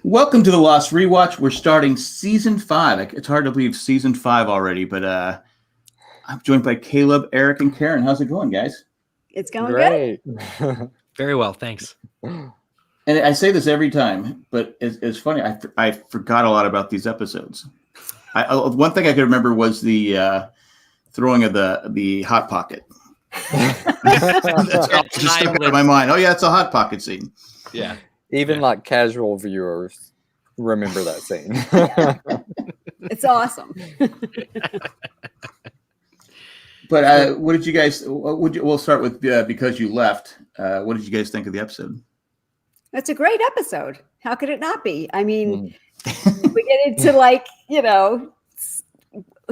Welcome to the Lost Rewatch. We're starting season 5. It's hard to believe season 5 already, but I'm joined by Caleb, Eric, and Karen. How's it going, guys? It's going great. Good. Very well, thanks. And I say this every time, but it's funny. I forgot a lot about these episodes. One thing I could remember was the throwing of the hot pocket. That's just stuck out of my mind. Oh yeah, it's a hot pocket scene. Yeah. Even like casual viewers remember that scene. It's awesome. But what did you guys? We'll start with because you left. What did you guys think of the episode? It's a great episode. How could it not be? I mean, we get into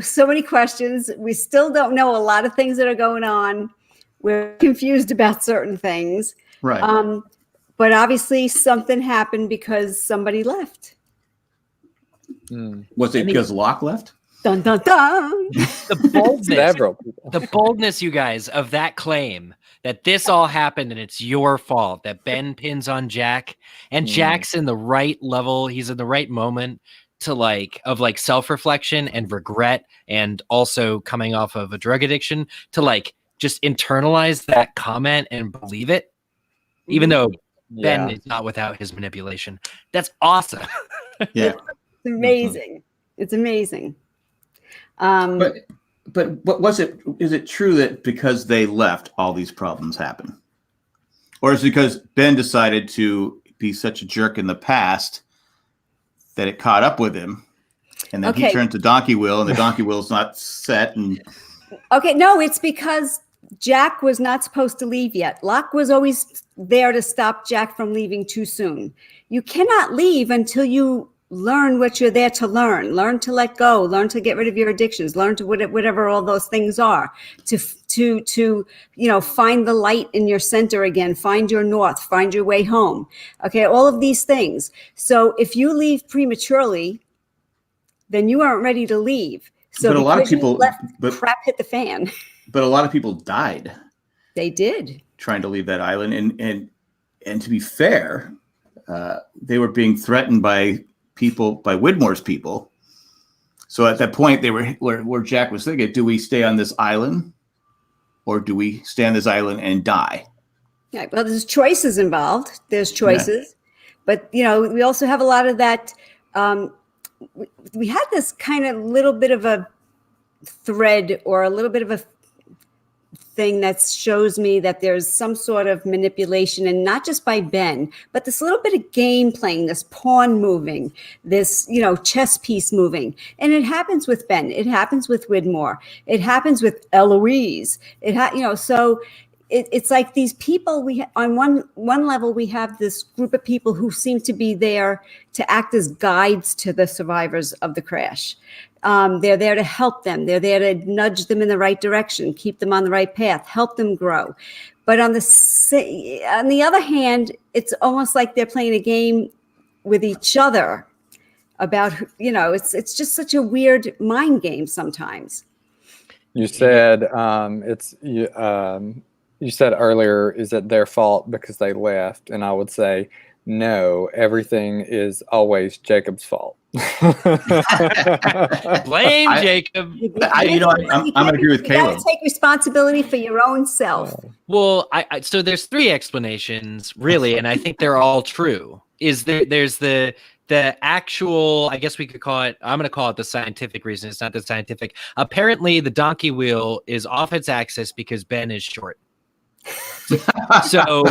so many questions. We still don't know a lot of things that are going on. We're confused about certain things. Right. But obviously something happened because somebody left. Was it because Locke left? Dun, dun, dun. The boldness, you guys, of that claim that this all happened and it's your fault, that Ben pins on Jack, and Jack's in the right level. He's in the right moment to self-reflection and regret, and also coming off of a drug addiction to just internalize that comment and believe it, even though Ben is not without his manipulation. That's awesome. Yeah. It's amazing. It's amazing. But what was it? Is it true that because they left, all these problems happen? Or is it because Ben decided to be such a jerk in the past that it caught up with him, and then he turned to donkey wheel, and the donkey wheel's not set? No, it's because Jack was not supposed to leave yet. Locke was always there to stop Jack from leaving too soon. You cannot leave until you learn what you're there to learn. Learn to let go. Learn to get rid of your addictions. Learn to whatever all those things are. To find the light in your center again. Find your north. Find your way home. Okay, all of these things. So if you leave prematurely, then you aren't ready to leave. So but a lot of people, crap hit the fan. But a lot of people died. They did, trying to leave that island, and to be fair, they were being threatened by Widmore's people. So at that point, they were where Jack was thinking: do we stay on this island, or do we stay on this island and die? Yeah, well, there's choices involved. There's choices, but we also have a lot of that. We had this kind of little bit of a thread, or a little bit of a thing that shows me that there's some sort of manipulation, and not just by Ben, but this little bit of game playing, this pawn moving, this chess piece moving. And it happens with Ben, it happens with Widmore, it happens with Eloise. So it's like these people, on one level we have this group of people who seem to be there to act as guides to the survivors of the crash. They're there to help them. They're there to nudge them in the right direction, keep them on the right path, help them grow. But on the other hand, it's almost like they're playing a game with each other about, it's just such a weird mind game sometimes. You said you said earlier, is it their fault because they left? And I would say, no, everything is always Jacob's fault. Blame Jacob. I'm going to agree with Caleb. You got to take responsibility for your own self. Well, so there's 3 explanations, really, and I think they're all true. There's the actual, I guess we could call it, I'm going to call it the scientific reason. It's not the scientific. Apparently, the donkey wheel is off its axis because Ben is short. So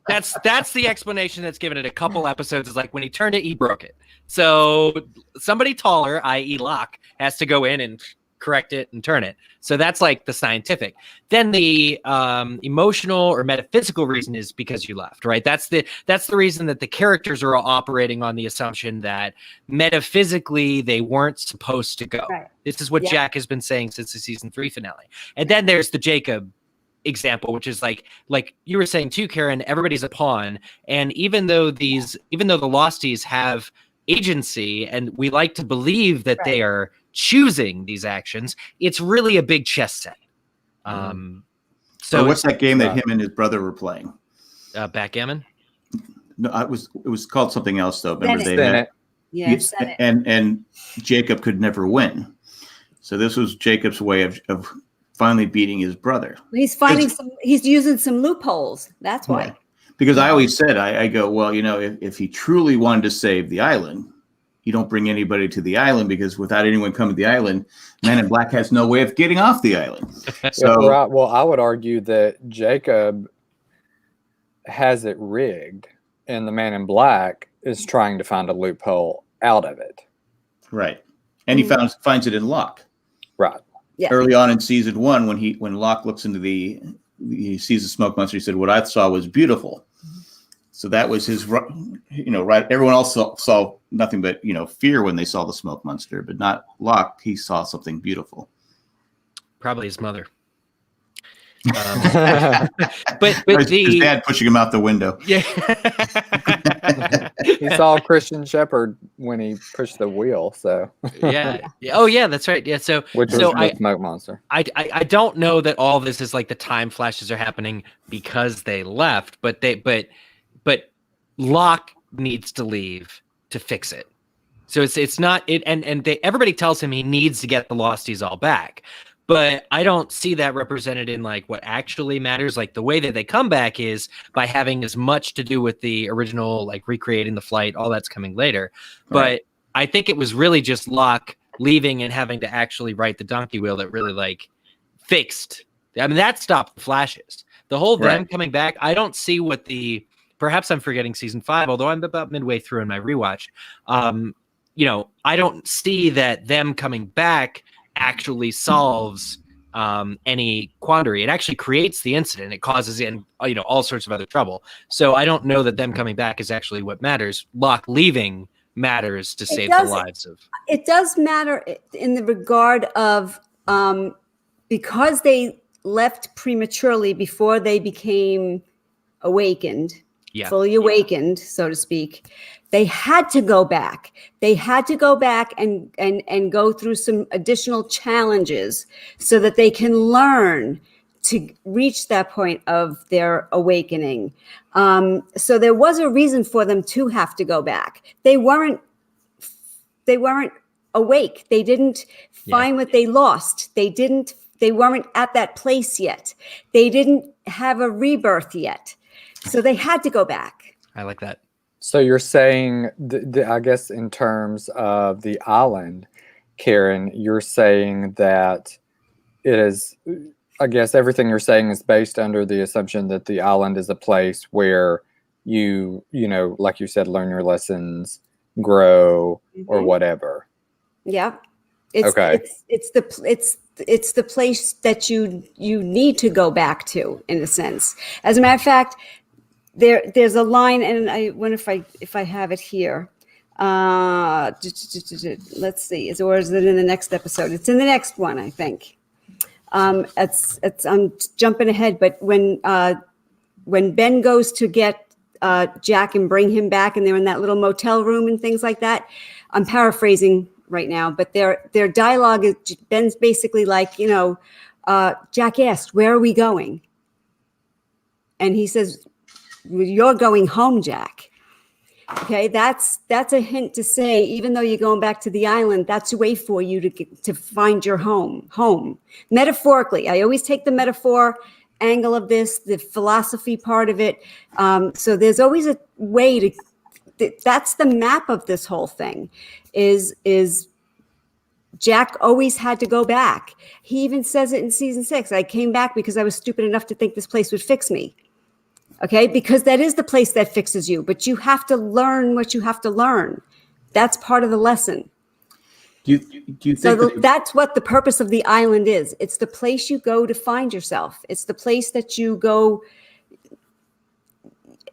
that's the explanation that's given it a couple episodes. Is like when he turned it, he broke it. So somebody taller, i.e. Locke, has to go in and correct it and turn it. So that's like the scientific. Then the emotional or metaphysical reason is because you left, right? That's the reason that the characters are all operating on the assumption that metaphysically they weren't supposed to go. Right. This is what Jack has been saying since the season 3 finale. And then there's the Jacob example, which is like you were saying too, Karen, everybody's a pawn. And even though the Losties have agency and we like to believe that they are choosing these actions, it's really a big chess set. So what's that game that him and his brother were playing? Backgammon? No, it was called something else though. Remember they met? Yes, and Jacob could never win. So this was Jacob's way of finally beating his brother. He's he's using some loopholes. That's why. Yeah. Because I always said, I go, well, if he truly wanted to save the island, you don't bring anybody to the island, because without anyone coming to the island, Man in Black has no way of getting off the island. So, yeah, right. Well, I would argue that Jacob has it rigged, and the Man in Black is trying to find a loophole out of it. Right. And he finds it in Locke. Right. Yeah. Early on in season 1, when Locke looks into he sees the smoke monster, he said, "What I saw was beautiful." So that was his, right. Everyone else saw nothing but, fear when they saw the smoke monster, but not Locke. He saw something beautiful. Probably his mother. But his dad pushing him out the window. Yeah. He saw Christian Shepherd when he pushed the wheel. So yeah. Oh yeah, that's right. Yeah. So which was the smoke monster. I don't know that all this is like the time flashes are happening because they left, but Locke needs to leave to fix it. So it's not it, and everybody tells him he needs to get the Losties all back. But I don't see that represented in like what actually matters. Like the way that they come back is by having as much to do with the original, like recreating the flight, all that's coming later. Right. But I think it was really just Locke leaving and having to actually right the donkey wheel that really like fixed. I mean, that stopped the flashes. The whole them coming back. I don't see what perhaps I'm forgetting season 5, although I'm about midway through in my rewatch. I don't see that them coming back actually solves any quandary. It actually creates the incident. It causes all sorts of other trouble. So I don't know that them coming back is actually what matters. Locke leaving matters to save the lives of. It does matter in the regard of because they left prematurely before they became awakened. Yeah. Fully awakened, so to speak. They had to go back. They had to go back and go through some additional challenges so that they can learn to reach that point of their awakening. So there was a reason for them to have to go back. They weren't awake. They didn't find what they lost. They weren't at that place yet. They didn't have a rebirth yet. So they had to go back. I like that. So you're saying, I guess in terms of the island, Karen, you're saying that it is, I guess everything you're saying is based under the assumption that the island is a place where you like you said, learn your lessons, grow, or whatever. Yeah. It's the place that you need to go back to, in a sense. As a matter of fact, there's a line, and I wonder if I have it here. Let's see, or is it in the next episode? It's in the next one, I think. I'm jumping ahead, but when Ben goes to get Jack and bring him back, and they're in that little motel room and things like that, I'm paraphrasing right now, but their dialogue is Ben's basically like, Jack asked, "Where are we going?" And he says, "You're going home, Jack." Okay, that's a hint to say, even though you're going back to the island, that's a way for you to find your home. Metaphorically, I always take the metaphor angle of this, the philosophy part of it. So there's always a way that's the map of this whole thing. Is Jack always had to go back. He even says it in season 6. I came back because I was stupid enough to think this place would fix me. Okay, because that is the place that fixes you, but you have to learn what you have to learn. That's part of the lesson. Do you think that's what the purpose of the island is? It's the place you go to find yourself. It's the place that you go.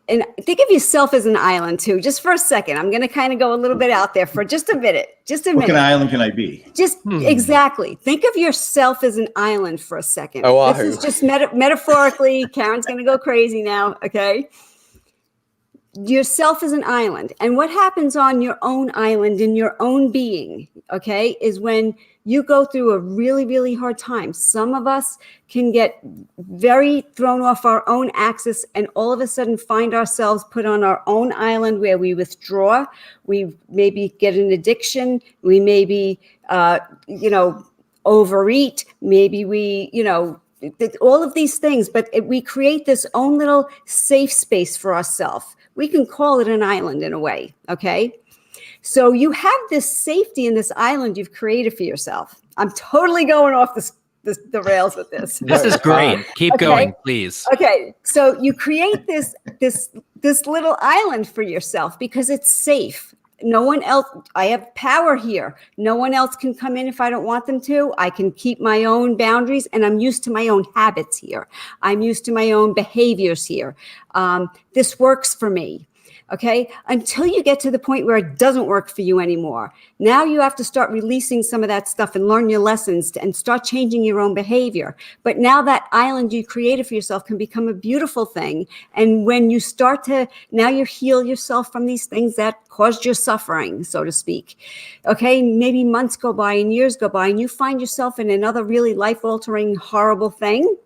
And think of yourself as an island too. Just for a second, I'm going to kind of go a little bit out there for just a minute. What kind of island can I be? Exactly. Think of yourself as an island for a second. This is just metaphorically. Karen's going to go crazy now. Okay. yourself is an island, and what happens on your own island in your own being, okay, is when you go through a really, really hard time. Some of us can get very thrown off our own axis and all of a sudden find ourselves put on our own island where we withdraw. We maybe get an addiction. We maybe, overeat. Maybe we, all of these things, but we create this own little safe space for ourselves. We can call it an island in a way, okay? So you have this safety in this island you've created for yourself. I'm totally going off the rails with this. This is great. Keep going, please. Okay, so you create this little island for yourself because it's safe. No one else, I have power here. No one else can come in if I don't want them to. I can keep my own boundaries, and I'm used to my own habits here. I'm used to my own behaviors here. This works for me. Okay, until you get to the point where it doesn't work for you anymore. Now you have to start releasing some of that stuff and learn your lessons and start changing your own behavior. But now that island you created for yourself can become a beautiful thing. And when you start to, now you heal yourself from these things that caused your suffering, so to speak. Okay, maybe months go by and years go by and you find yourself in another really life-altering, horrible thing.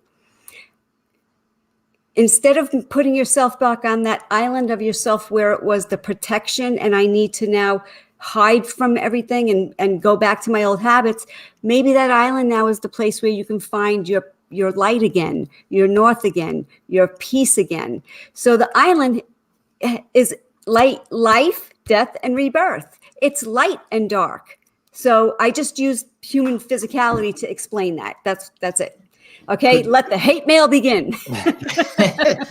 Instead of putting yourself back on that island of yourself where it was the protection and I need to now hide from everything and go back to my old habits, maybe that island now is the place where you can find your light again, your north again, your peace again. So the island is life, death, and rebirth. It's light and dark. So I just use human physicality to explain that. That's it. Okay, let the hate mail begin.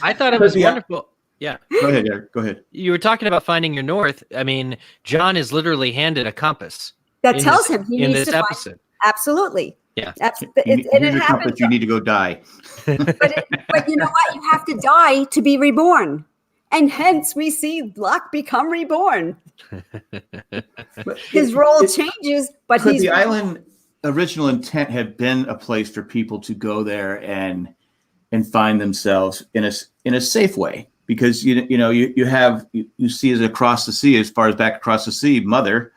I thought it was wonderful. Yeah. Go ahead, Eric. Go ahead. You were talking about finding your north. I mean, John is literally handed a compass. That tells him he needs to episode. Absolutely. Yeah. It happens. You need to go die. But you know what? You have to die to be reborn. And hence we see Locke become reborn. His role changes, but could he's the island original intent had been a place for people to go there and find themselves in a safe way, because you see as across the sea, as far as back across the sea, Mother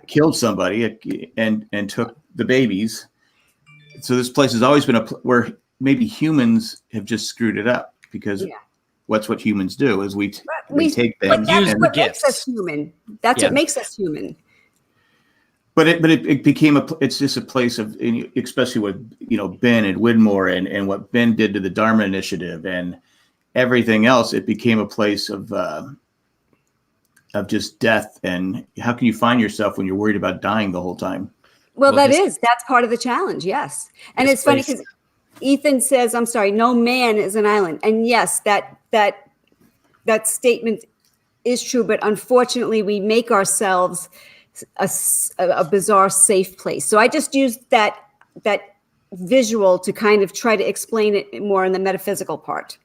killed somebody and took the babies. So this place has always been where maybe humans have just screwed it up, because what's what humans do is we take things. But that's what makes us human. That's what makes us human. But it became it's just a place of, especially with Ben and Widmore and what Ben did to the Dharma Initiative and everything else. It became a place of just death. And how can you find yourself when you're worried about dying the whole time? Well, that's part of the challenge. Yes, and it's funny because Ethan says, "I'm sorry, no man is an island," and yes, that statement is true. But unfortunately, we make ourselves a bizarre safe place. So I just used that visual to kind of try to explain it more in the metaphysical part.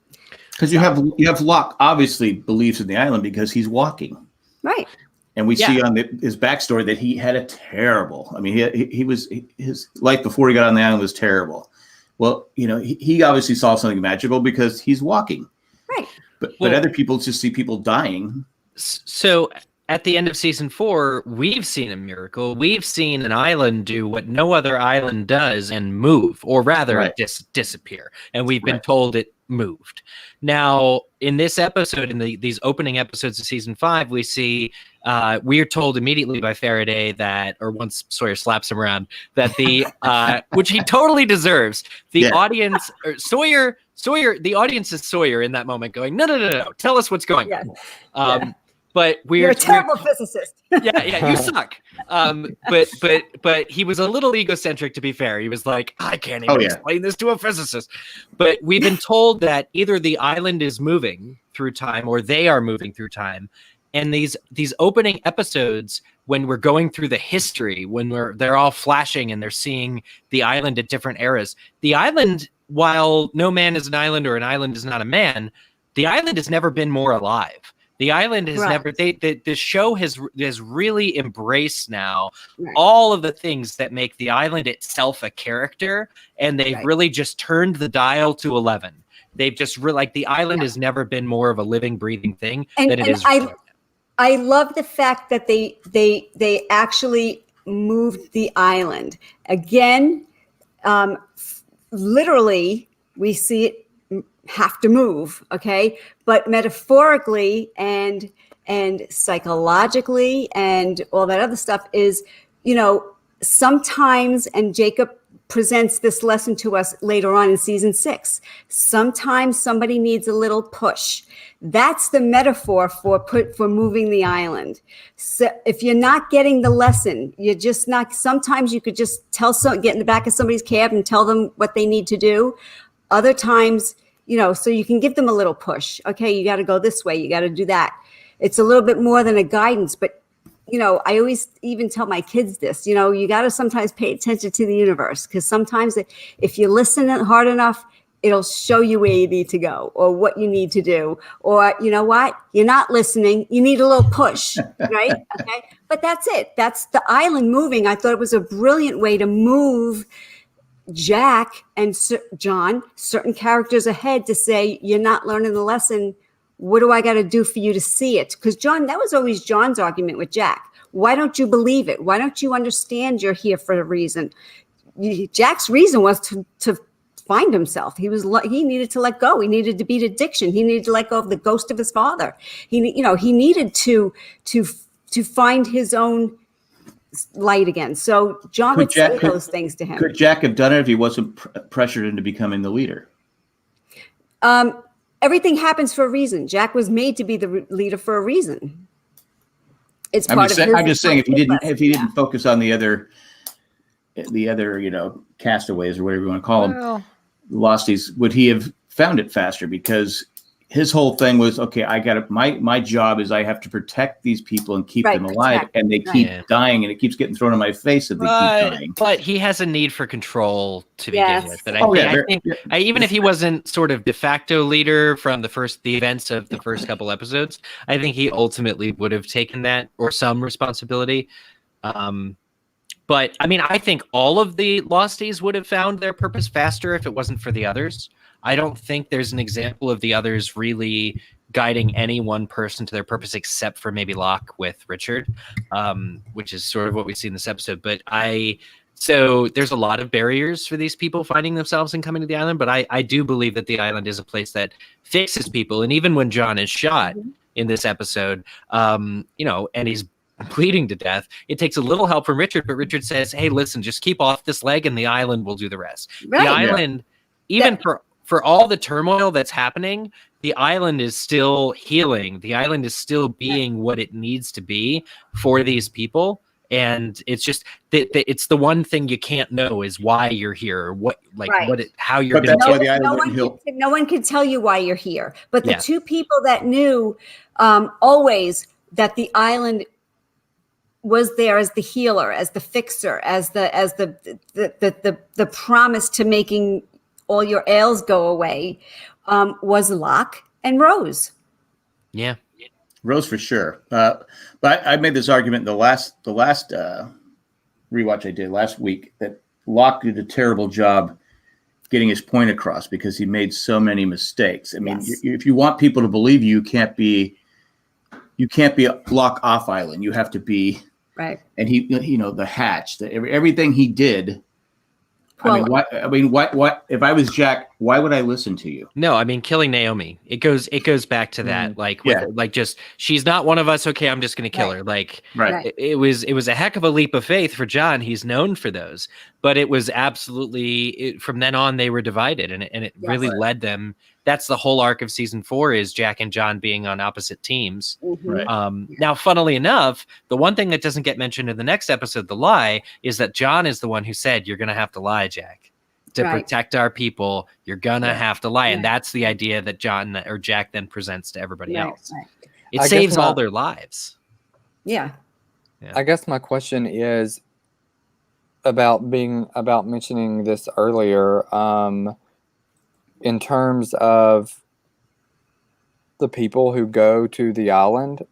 Because you have Locke obviously believes in the island because he's walking, right? And we see on his backstory that he had a terrible. I mean, his life before he got on the island was terrible. Well, he obviously saw something magical because he's walking, right? But other people just see people dying. So at the end of season 4, we've seen a miracle. We've seen an island do what no other island does and move, or rather disappear. And we've been told it moved. Now, in this episode, in these opening episodes of season 5, we see we are told immediately by Faraday that, or once Sawyer slaps him around, that the which he totally deserves, the audience, or Sawyer, the audience is Sawyer in that moment, going, no, tell us what's going on. But you're a terrible physicist. Yeah, you suck. But he was a little egocentric, to be fair. He was like, I can't even explain this to a physicist. But we've been told that either the island is moving through time or they are moving through time. And these opening episodes, when we're going through the history, when they're all flashing and they're seeing the island at different eras, the island, while no man is an island or an island is not a man, the island has never been more alive. The island has never. The show has really embraced now all of the things that make the island itself a character, and they've really just turned the dial to 11. They've just like the island has never been more of a living, breathing thing than it is. I love the fact that they actually moved the island again. Literally, we see it have to move, okay, but metaphorically and psychologically and all that other stuff is, sometimes, and Jacob presents this lesson to us later on in season 6. Sometimes somebody needs a little push. That's the metaphor for moving the island. So if you're not getting the lesson, you're just not. Sometimes you could just get in the back of somebody's cab and tell them what they need to do. Other times, so you can give them a little push. Okay, you got to go this way. You got to do that. It's a little bit more than a guidance, but I always even tell my kids this, you got to sometimes pay attention to the universe, because sometimes if you listen hard enough, it'll show you where you need to go or what you need to do. Or, you know what? You're not listening. You need a little push, right? Okay. But that's it. That's the island moving. I thought it was a brilliant way to move Jack and John, certain characters ahead, to say, you're not learning the lesson. What do I got to do for you to see it? Because John, that was always John's argument with Jack. Why don't you believe it? Why don't you understand you're here for a reason? Jack's reason was to find himself. He needed to let go. He needed to beat addiction. He needed to let go of the ghost of his father. He needed to find his own light again. So John would say those things to him. Could Jack have done it if he wasn't pressured into becoming the leader? Everything happens for a reason. Jack was made to be the leader for a reason. It's part of his. I'm just saying, if he didn't focus on the other, castaways or whatever you want to call them, losties, would he have found it faster? Because his whole thing was, okay, I got my job is I have to protect these people and keep them alive, and they keep dying, and it keeps getting thrown in my face that they keep dying. But he has a need for control to begin with. But I think even if he wasn't sort of de facto leader from the events of the first couple episodes, I think he ultimately would have taken that or some responsibility. But I mean, I think all of the Losties would have found their purpose faster if it wasn't for the others. I don't think there's an example of the others really guiding any one person to their purpose, except for maybe Locke with Richard, which is sort of what we see in this episode. But so there's a lot of barriers for these people finding themselves and coming to the island. But I do believe that the island is a place that fixes people. And even when John is shot in this episode, and he's bleeding to death, it takes a little help from Richard. But Richard says, hey, listen, just keep off this leg and the island will do the rest. Right. The island, even for all the turmoil that's happening, the island is still healing. The island is still being what it needs to be for these people. And it's just it's the one thing you can't know is why you're here, how you're going to. No one can tell you why you're here. But the two people that knew always that the island was there as the healer, as the fixer, as the promise to making all your ails go away, was Locke and Rose. Yeah. Rose for sure. But I made this argument the last rewatch I did last week that Locke did a terrible job getting his point across because he made so many mistakes. I mean, if you want people to believe you can't be Locke off island. You have to be right. And he, the hatch, everything he did. Well, what if I was Jack, why would I listen to you? No, I mean, killing Naomi. It goes back to that. Just, she's not one of us. Okay. I'm just going to kill her. It was a heck of a leap of faith for John. He's known for those, but it was absolutely, from then on, they were divided and it really led them. That's the whole arc of season 4 is Jack and John being on opposite teams. Mm-hmm. Right. Now, funnily enough, the one thing that doesn't get mentioned in the next episode, The Lie, is that John is the one who said, you're going to have to lie, Jack. To protect our people, you're going to have to lie. And that's the idea that Jack then presents to everybody else. Right. It saves all their lives. Yeah. I guess my question is about mentioning this earlier, in terms of the people who go to the island.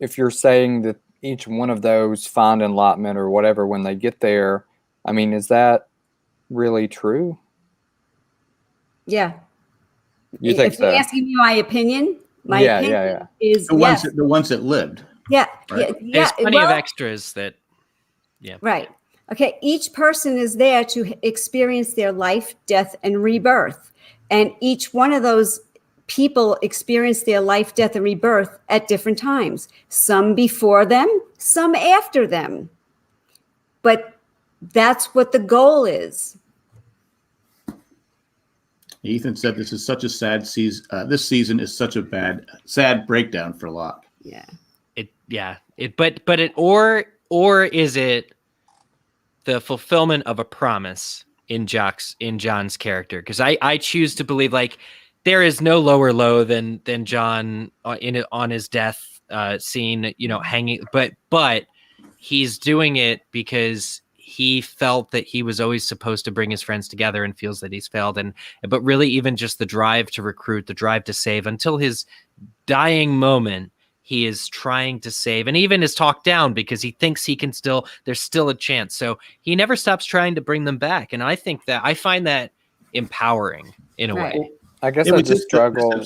If you're saying that each one of those find enlightenment or whatever when they get there, I mean, is that really true? Yeah. You think if you're so? asking me my opinion, Yeah. is The yes. ones that lived. Yeah, Right. There's plenty of extras that. Yeah. Right. Okay. Each person is there to experience their life, death, and rebirth. And each one of those people experience their life, death, and rebirth at different times. Some before them, some after them. But that's what the goal is. Ethan said this is such a sad season. This season is such a sad breakdown for Locke. Yeah. Or is it the fulfillment of a promise in John's character? Because I choose to believe like there is no lower low than John on his death scene, hanging, but he's doing it because he felt that he was always supposed to bring his friends together and feels that he's failed. But really even just the drive to recruit, the drive to save until his dying moment, he is trying to save and even is talked down because he thinks there's still a chance. So he never stops trying to bring them back. And I find that empowering in a way. I guess I just struggle.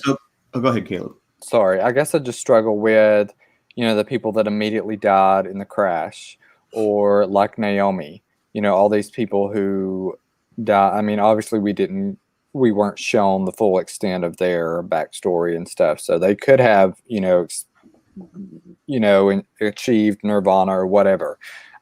Go ahead, Caleb. Sorry. I guess I just struggle with, the people that immediately died in the crash, or like Naomi, all these people who die. I mean, obviously we weren't shown the full extent of their backstory and stuff. So they could have, achieved nirvana or whatever.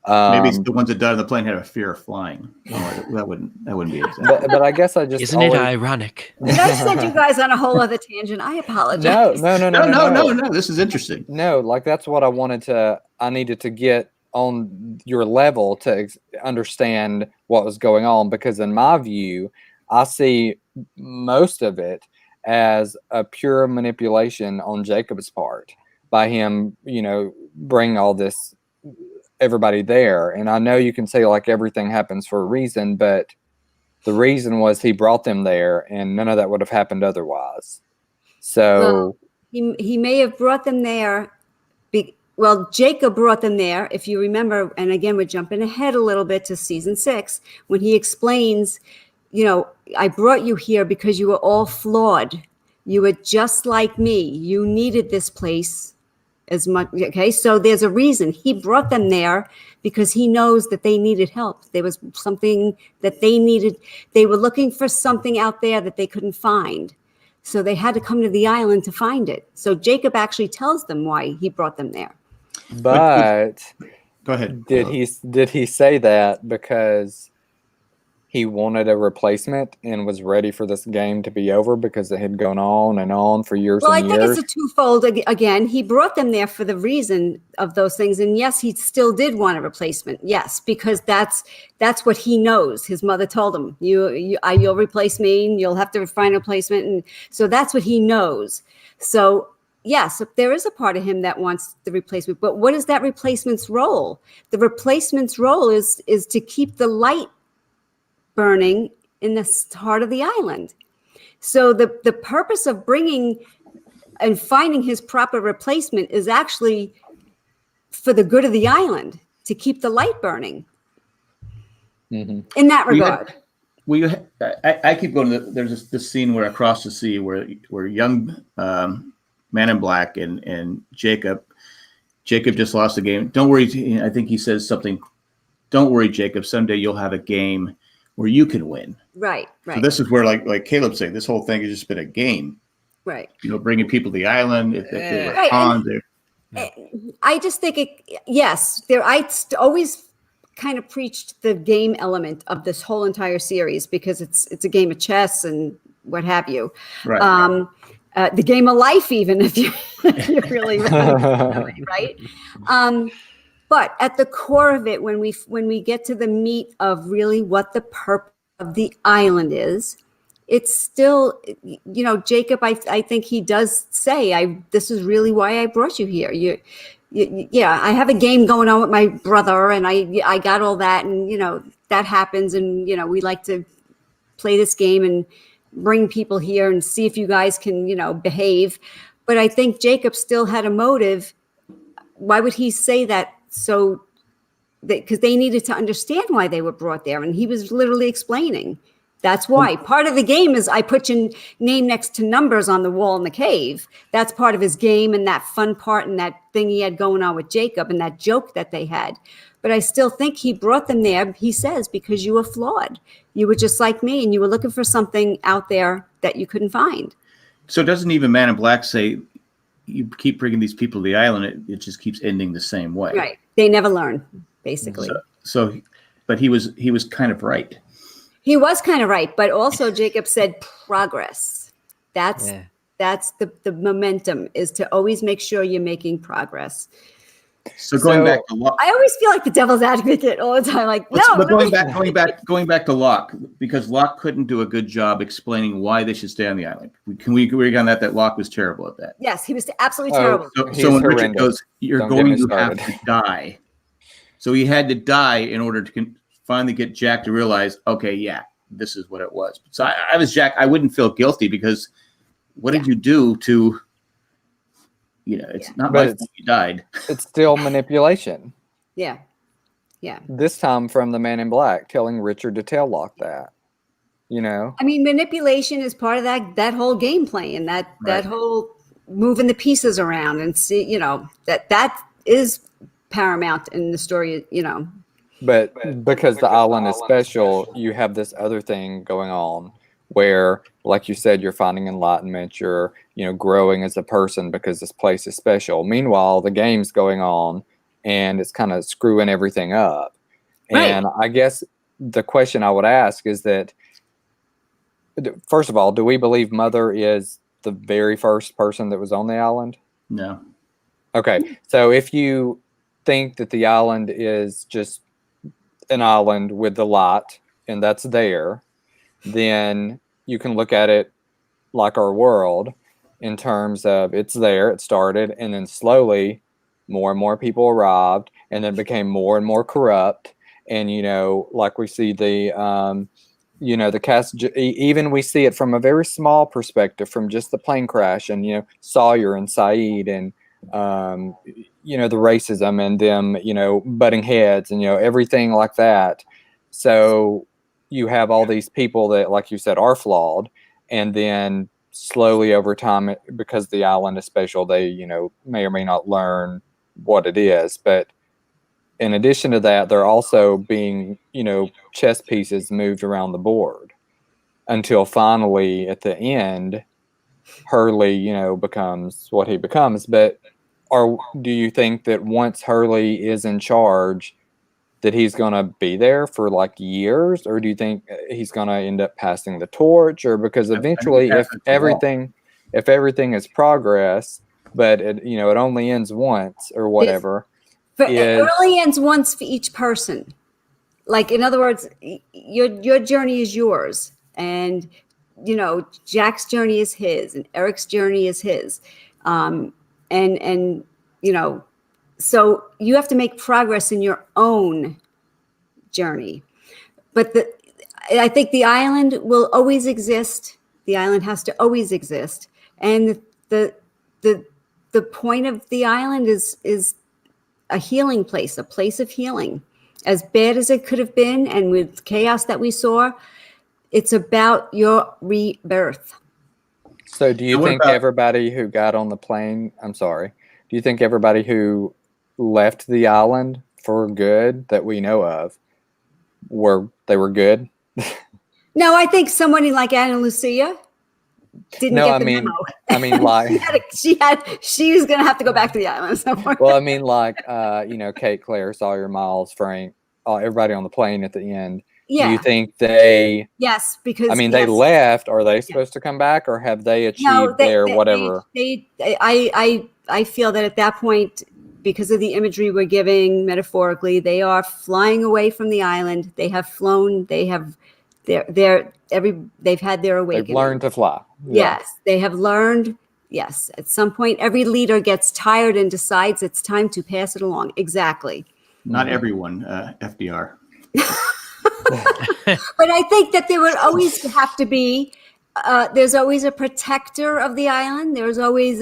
Maybe the ones that died on the plane had a fear of flying. That wouldn't be exactly. But I guess I just isn't it ironic? Did I send you guys on a whole other tangent? I apologize. No. This is interesting. No, like that's what I needed to get on your level to understand what was going on, because in my view, I see most of it as a pure manipulation on Jacob's part by him, bringing all this, everybody there. And I know you can say like everything happens for a reason, but the reason was he brought them there and none of that would have happened otherwise. So he may have brought them there. Jacob brought them there, if you remember. And again, we're jumping ahead a little bit to season 6 when he explains, I brought you here because you were all flawed. You were just like me. You needed this place as much. Okay. So there's a reason he brought them there, because he knows that they needed help. There was something that they needed. They were looking for something out there that they couldn't find. So they had to come to the island to find it. So Jacob actually tells them why he brought them there. But go ahead. Did he say that because he wanted a replacement and was ready for this game to be over because it had gone on and on for years and years? Well, I think it's a twofold. Again, he brought them there for the reason of those things. And yes, he still did want a replacement. Yes, because that's what he knows. His mother told him, you'll replace me and you'll have to find a replacement. And so that's what he knows. So yes, there is a part of him that wants the replacement. But what is that replacement's role? The replacement's role is to keep the light burning in the heart of the island. So the purpose of bringing and finding his proper replacement is actually for the good of the island, to keep the light burning. Mm-hmm. In that regard. I keep going. There's this scene where across the sea where young Man in Black and Jacob just lost the game. Don't worry. I think he says something. Don't worry, Jacob. Someday you'll have a game where you can win. Right. So this is where, like Caleb saying, this whole thing has just been a game. Right. Bringing people to the island. If they were cons, I just think I always kind of preached the game element of this whole entire series, because it's a game of chess and what have you. Right. The game of life, even if you really right. But at the core of it, when we get to the meat of really what the purpose of the island is, it's still, Jacob, I think he does say, this is really why I brought you here. I have a game going on with my brother, and I got all that, and, that happens. And, we like to play this game and bring people here and see if you guys can, behave. But I think Jacob still had a motive. Why would he say that? Because they needed to understand why they were brought there. And he was literally explaining That's why. Part of the game is I put your name next to numbers on the wall in the cave. That's part of his game and that fun part and that thing he had going on with Jacob and that joke that they had. But I still think he brought them there, he says, because you were flawed. You were just like me and you were looking for something out there that you couldn't find. So doesn't even Man in Black say you keep bringing these people to the island, it just keeps ending the same way? Right. They never learn, basically. But he was kind of right. He was kind of right, but also Jacob said progress. That's the momentum, is to always make sure you're making progress. So going back to Locke, I always feel like the devil's advocate all the time. Like, going back to Locke, because Locke couldn't do a good job explaining why they should stay on the island. Can we agree on that Locke was terrible at that? Yes, he was absolutely terrible. So when Richard goes, "You're going to have to die," so he had to die in order to finally get Jack to realize, okay, yeah, this is what it was. So I was Jack. I wouldn't feel guilty because what did you do to? It's not my fault you died. It's still manipulation. Yeah. This time from the Man in Black, telling Richard to tell Locke that. I mean, manipulation is part of that whole game plan and that whole moving the pieces around and see, that is paramount in the story, But because the island is special, you have this other thing going on where, like you said, you're finding enlightenment, you're, growing as a person because this place is special. Meanwhile, the game's going on and it's kind of screwing everything up. Right. And I guess the question I would ask is that, first of all, do we believe Mother is the very first person that was on the island? No. Okay. So if you think that the island is just an island with the light and that's there, then you can look at it like our world in terms of it's there, it started, and then slowly more and more people arrived and then became more and more corrupt. And, like we see the cast, even we see it from a very small perspective from just the plane crash and, Sawyer and Saeed and, the racism and them, butting heads and, everything like that. So you have all these people that, like you said, are flawed. And then slowly over time, because the island is special, they, may or may not learn what it is. But in addition to that, they're also being, chess pieces moved around the board until finally at the end, Hurly, becomes what he becomes. But do you think that once Hurly is in charge, that he's going to be there for like years, or do you think he's going to end up passing the torch? Or because eventually, if everything is progress, but it only ends once or whatever, it only ends once for each person. Like, in other words, your journey is yours, and Jack's journey is his, and Eric's journey is his, so you have to make progress in your own journey. But I think the island will always exist. The island has to always exist. And the point of the island is a healing place, a place of healing. As bad as it could have been, and with chaos that we saw, it's about your rebirth. So do you think everybody who got on the plane, do you think everybody who left the island for good that we know of were good? No, I think somebody like Anna Lucia didn't get the memo. I mean, like she was going to have to go back to the island somewhere. Well, I mean, like Kate, Claire, Sawyer, Miles, Frank, everybody on the plane at the end. Yeah. Do you think they? Yes, because they left. Are they supposed to come back, or have they achieved their whatever? I feel that at that point, because of the imagery we're giving metaphorically, they are flying away from the island. They have flown. They have they've had their awakening. They've learned to fly. Yeah. Yes, they have learned. Yes, at some point, every leader gets tired and decides it's time to pass it along. Exactly. Not everyone, FDR. But I think that there would always have to be, there's always a protector of the island. There's always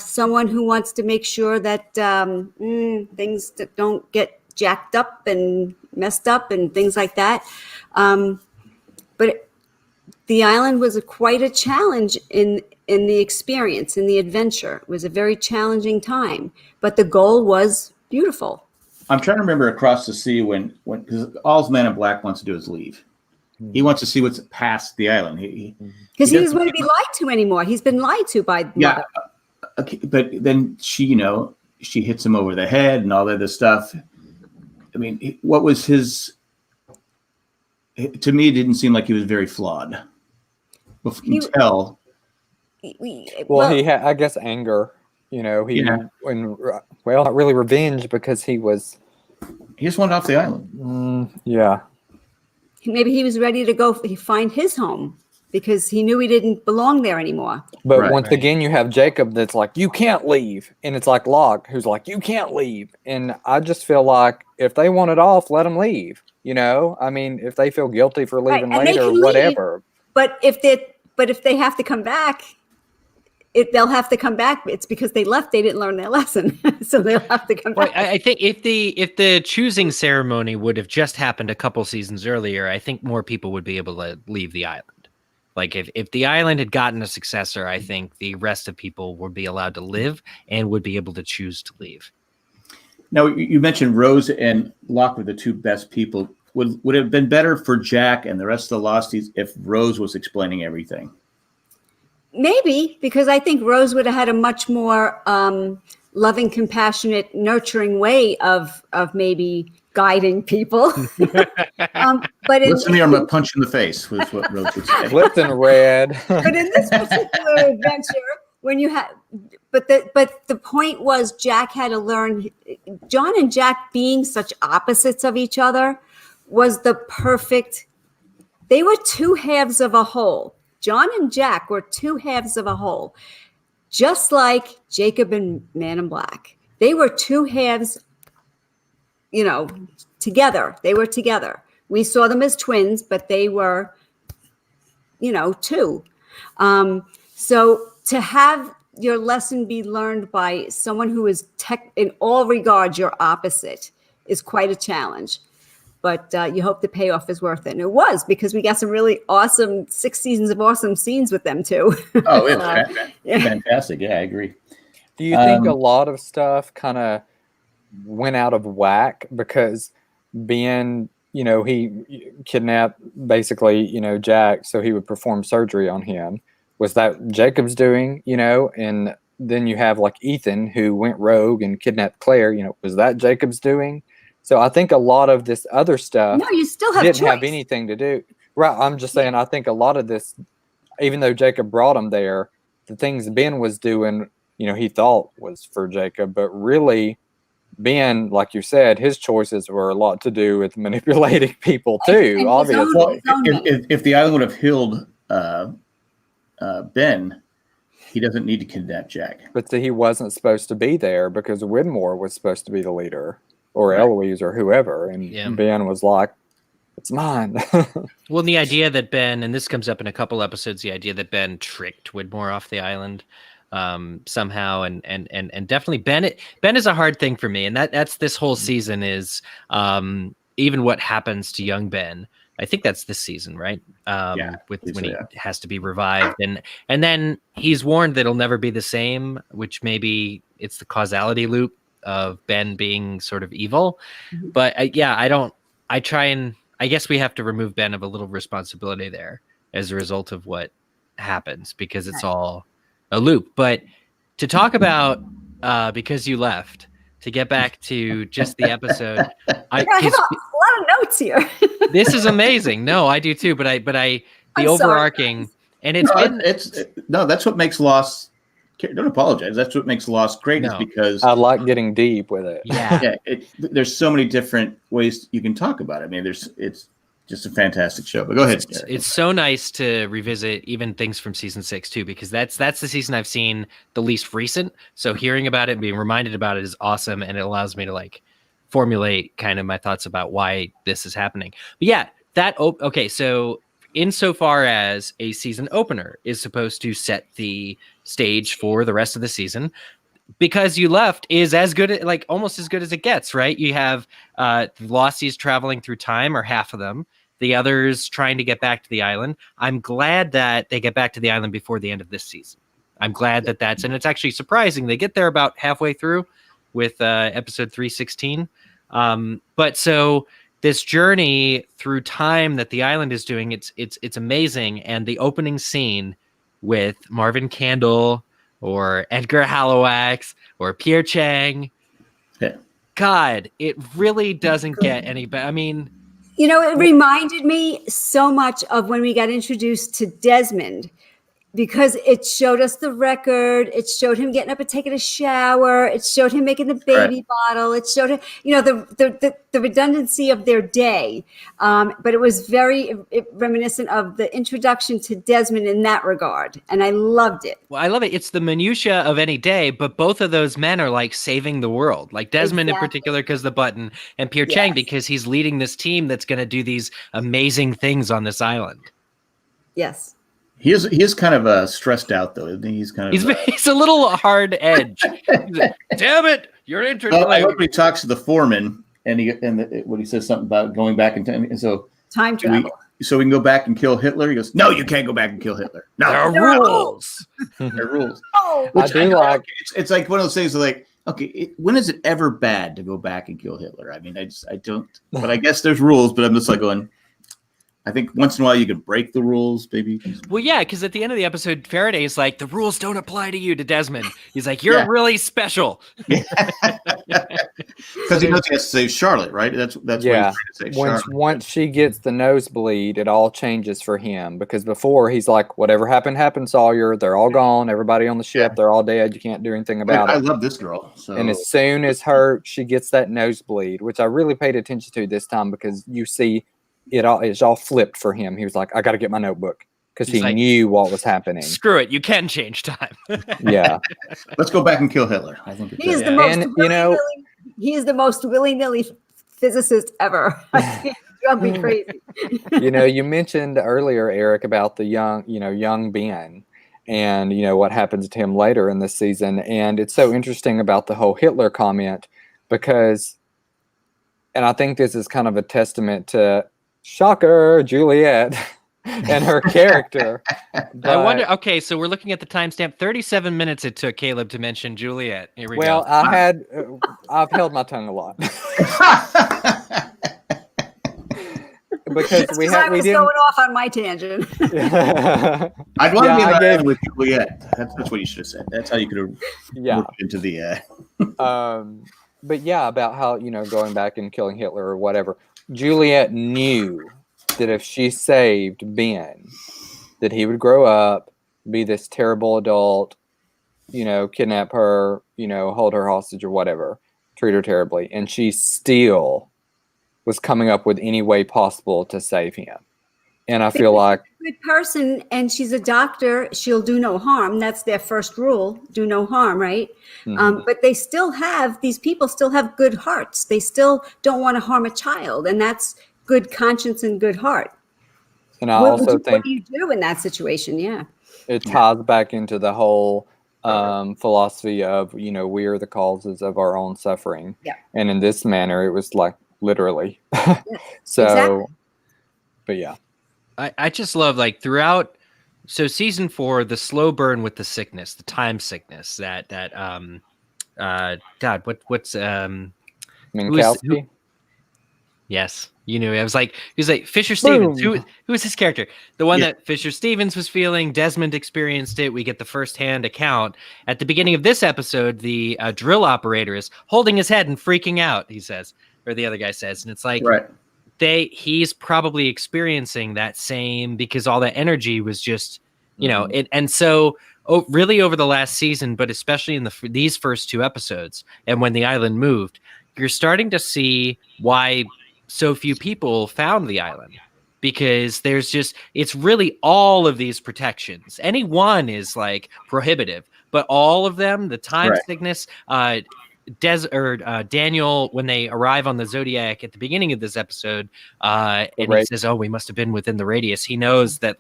someone who wants to make sure that things that don't get jacked up and messed up and things like that. but the island was quite a challenge in the experience, in the adventure. It was a very challenging time, but the goal was beautiful. I'm trying to remember across the sea when because all Man in Black wants to do is leave. He wants to see what's past the island. Because he doesn't want to be lied to anymore. He's been lied to by yeah. Okay, but then she hits him over the head and all that other stuff. I mean, what was his? To me, it didn't seem like he was very flawed. He had, I guess, anger. Not really revenge because he just wanted off the island. Yeah. Maybe he was ready to go find his home because he knew he didn't belong there anymore. But once again, you have Jacob that's like, you can't leave. And it's like Locke who's like, you can't leave. And I just feel like if they want it off, let them leave. I mean, if they feel guilty for leaving later or whatever. But if they have to come back, they'll have to come back. It's because they left. They didn't learn their lesson. So they'll have to come back. I think if the choosing ceremony would have just happened a couple seasons earlier, I think more people would be able to leave the island. Like if the island had gotten a successor, I think the rest of people would be allowed to live and would be able to choose to leave. Now, you mentioned Rose and Locke were the two best people. Would it have been better for Jack and the rest of the Losties if Rose was explaining everything? Maybe, because I think Rose would have had a much more loving, compassionate, nurturing way of maybe guiding people. But listen to me, I'm going to punch in the face, was what Rose would say. Flipped in red. But in this particular adventure, when you had, but the point was Jack had to learn. John and Jack being such opposites of each other was the perfect. They were two halves of a whole. John and Jack were two halves of a whole, just like Jacob and Man in Black. They were two halves, together. They were together. We saw them as twins, but they were, two. So to have your lesson be learned by someone who is in all regards your opposite is quite a challenge. But you hope the payoff is worth it. And it was, because we got some really awesome 6 seasons of awesome scenes with them too. Oh, it was fantastic. Yeah, I agree. Do you think a lot of stuff kind of went out of whack because Ben, he kidnapped basically, Jack, so he would perform surgery on him? Was that Jacob's doing, and then you have like Ethan who went rogue and kidnapped Claire, was that Jacob's doing? So I think a lot of this other stuff you still have didn't have anything to do. Right. I'm just saying, I think a lot of this, even though Jacob brought him there, the things Ben was doing, he thought was for Jacob, but really Ben, like you said, his choices were a lot to do with manipulating people too, and obviously. Well, if the island would have healed Ben, he doesn't need to kidnap Jack. But he wasn't supposed to be there because Widmore was supposed to be the leader. Or Eloise or whoever. And Ben was like, it's mine. Well, the idea that Ben, and this comes up in a couple episodes, the idea that Ben tricked Widmore off the island somehow. And definitely Ben is a hard thing for me. And that's this whole season is even what happens to young Ben. I think that's this season, right? When he has to be revived. And then he's warned that it'll never be the same, which maybe it's the causality loop of Ben being sort of evil. But I guess we have to remove Ben of a little responsibility there as a result of what happens, because it's all a loop. But to talk about Because You Left, to get back to just the episode, I have a lot of notes here. This is amazing. No, I do too. But the overarching, and that's what makes Lost. Don't apologize. That's what makes Lost great, is because I like getting deep with it. Yeah. There's so many different ways you can talk about it. I mean, it's just a fantastic show. But go ahead. It's so nice to revisit even things from season 6 too, because that's the season I've seen the least recent. So hearing about it and being reminded about it is awesome, and it allows me to formulate kind of my thoughts about why this is happening. But yeah, okay. So insofar as a season opener is supposed to set the stage for the rest of the season, Because You Left is as good, almost as good as it gets, right? You have the Losties traveling through time, or half of them, the others trying to get back to the island. I'm glad that they get back to the island before the end of this season. I'm glad that and it's actually surprising. They get there about halfway through with episode 316. But so this journey through time that the island is doing, it's amazing. And the opening scene with Marvin Candle or Edgar Halowax or Pierre Chang, God, it really doesn't get any better. I mean, it reminded me so much of when we got introduced to Desmond, because it showed us the record. It showed him getting up and taking a shower. It showed him making the baby bottle. It showed him, the redundancy of their day. But it was very reminiscent of the introduction to Desmond in that regard. And I loved it. Well, I love it. It's the minutia of any day, but both of those men are like saving the world. Like Desmond in particular because the button, and Pierre Chang because he's leading this team that's going to do these amazing things on this island. Yes. He is kind of stressed out though, isn't he? He's a little hard edge. Like, damn it, you're interesting. I hope he talks to the foreman and when he says something about going back in time. And so time travel. So we can go back and kill Hitler. He goes, "No, you can't go back and kill Hitler. No, there are rules. There are rules." Oh, I do like. It's like one of those things. Like, okay, when is it ever bad to go back and kill Hitler? I mean, I don't. But I guess there's rules. But I'm just like going. I think once in a while you can break the rules, maybe. Well, yeah, because at the end of the episode, Faraday is like, the rules don't apply to you, to Desmond. He's like, you're really special. Because he knows he has to save Charlotte, right? That's what he's trying to say. Once she gets the nosebleed, it all changes for him. Because before, he's like, whatever happened, Sawyer. They're all gone. Everybody on the ship, they're all dead. You can't do anything about it. I love this girl. So. And as soon as she gets that nosebleed, which I really paid attention to this time because you see, it's all flipped for him. He was like, I got to get my notebook because he knew what was happening. Screw it. You can change time. Yeah. Let's go back and kill Hitler. I think he is the most willy-nilly physicist ever. I'll be crazy. You mentioned earlier, Eric, about the young Ben and, what happens to him later in this season. And it's so interesting about the whole Hitler comment because, and I think this is kind of a testament to, shocker, Juliet and her character. I wonder. Okay, so we're looking at the timestamp. 37 minutes it took Caleb to mention Juliet. Here we go. I've held my tongue a lot because I was going off on my tangent. I'd want to be in with Juliet. That's what you should have said. That's how you could have worked into the. But yeah, about how going back and killing Hitler or whatever. Juliet knew that if she saved Ben, that he would grow up, be this terrible adult, kidnap her, hold her hostage or whatever, treat her terribly. And she still was coming up with any way possible to save him. And I feel like she's a good person and she's a doctor, she'll do no harm. That's their first rule, do no harm, right? Mm-hmm. But these people still have good hearts. They still don't want to harm a child. And that's good conscience and good heart. And I also think what do you do in that situation? Yeah. It ties back into the whole philosophy of, we are the causes of our own suffering. Yeah. And in this manner, it was like literally. So, exactly. But yeah. I just love throughout. So season 4, the slow burn with the sickness, the time sickness that God, what's Minkowski? Yes. He was like Fisher Stevens. Who is his character? The one that Fisher Stevens was feeling. Desmond experienced it. We get the firsthand account. At the beginning of this episode, the drill operator is holding his head and freaking out, he says, or the other guy says. And it's like, he's probably experiencing that same because all that energy was just, and so really over the last season, but especially in these first 2 episodes and when the island moved, you're starting to see why so few people found the island, because it's really all of these protections. Any one is prohibitive, but all of them, the time sickness, Daniel, when they arrive on the Zodiac at the beginning of this episode, and he says, "Oh, we must have been within the radius." He knows that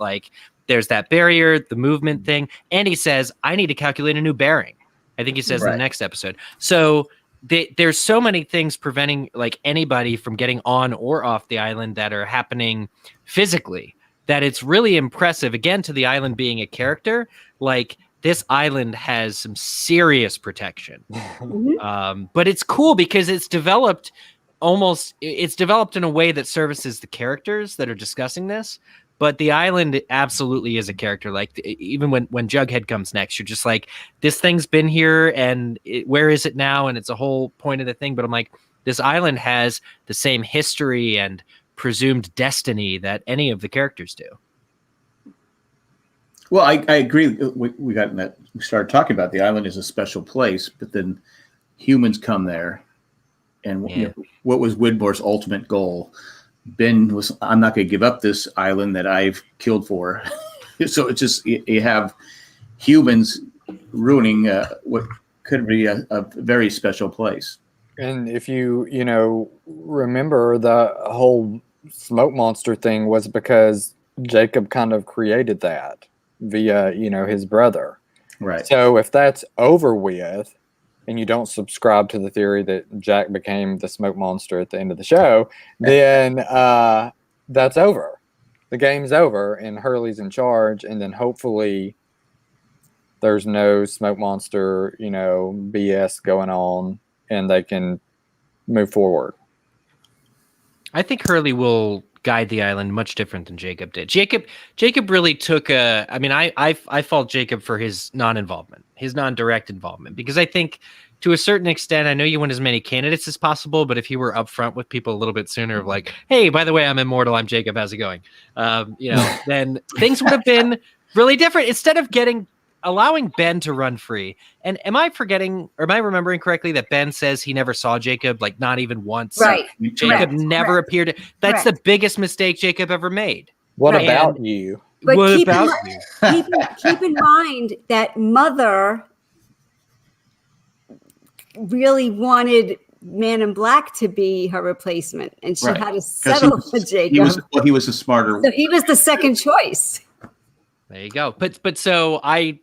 there's that barrier, the movement thing, and he says, "I need to calculate a new bearing." I think he says in the next episode. So there's so many things preventing like anybody from getting on or off the island that are happening physically, that it's really impressive. Again, to the island being a character, like this island has some serious protection. But it's cool because it's developed in a way that services the characters that are discussing this. But the island absolutely is a character. Like even when Jughead comes next, you're just like, this thing's been here and where is it now? And it's a whole point of the thing. But I'm like, this island has the same history and presumed destiny that any of the characters do. Well, I agree. We started talking about the island is a special place, but then humans come there. And what was Widmore's ultimate goal? Ben was, I'm not going to give up this island that I've killed for. So it's just, you have humans ruining what could be a very special place. And if you remember, the whole smoke monster thing was because Jacob kind of created that via, his brother. Right. So if that's over with, and you don't subscribe to the theory that Jack became the smoke monster at the end of the show, then that's over. The game's over, and Hurley's in charge, and then hopefully there's no smoke monster, BS going on, and they can move forward. I think Hurley will guide the island much different than Jacob did. Jacob really took I fault Jacob for his non-involvement, his non-direct involvement, because I think to a certain extent, I know you want as many candidates as possible, but if he were upfront with people a little bit sooner of like, hey, by the way, I'm immortal, I'm Jacob, how's it going? Then things would have been really different. Instead of allowing Ben to run free. And am I remembering correctly that Ben says he never saw Jacob, like not even once? Right. Jacob never appeared. That's the biggest mistake Jacob ever made. What about you? But keep in mind that Mother really wanted Man in Black to be her replacement, and she had to settle for Jacob. He was a smarter. So he was the second choice. There you go. But so I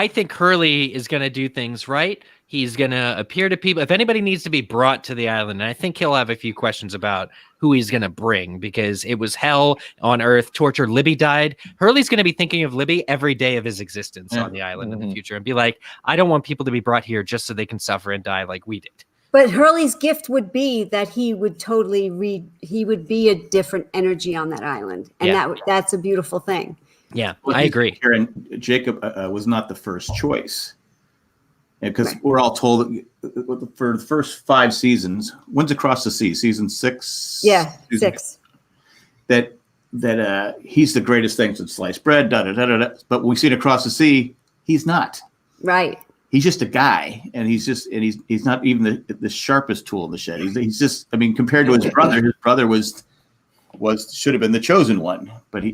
think Hurley is going to do things right. He's going to appear to people. If anybody needs to be brought to the island, and I think he'll have a few questions about who he's going to bring, because it was hell on Earth, torture. Libby died. Hurley's going to be thinking of Libby every day of his existence on the island in the future, and be like, I don't want people to be brought here just so they can suffer and die like we did. But Hurley's gift would be that he would he would be a different energy on that island, and that's a beautiful thing. Yeah, I agree. Aaron, Jacob was not the first choice, because we're all told for the first 5 seasons, Winds Across the Sea, season 6. Yeah, 6. That he's the greatest thing since sliced bread. But we see it Across the Sea, he's not. Right. He's just a guy, and he's not even the sharpest tool in the shed. He's just, I mean, compared to his brother should have been the chosen one, but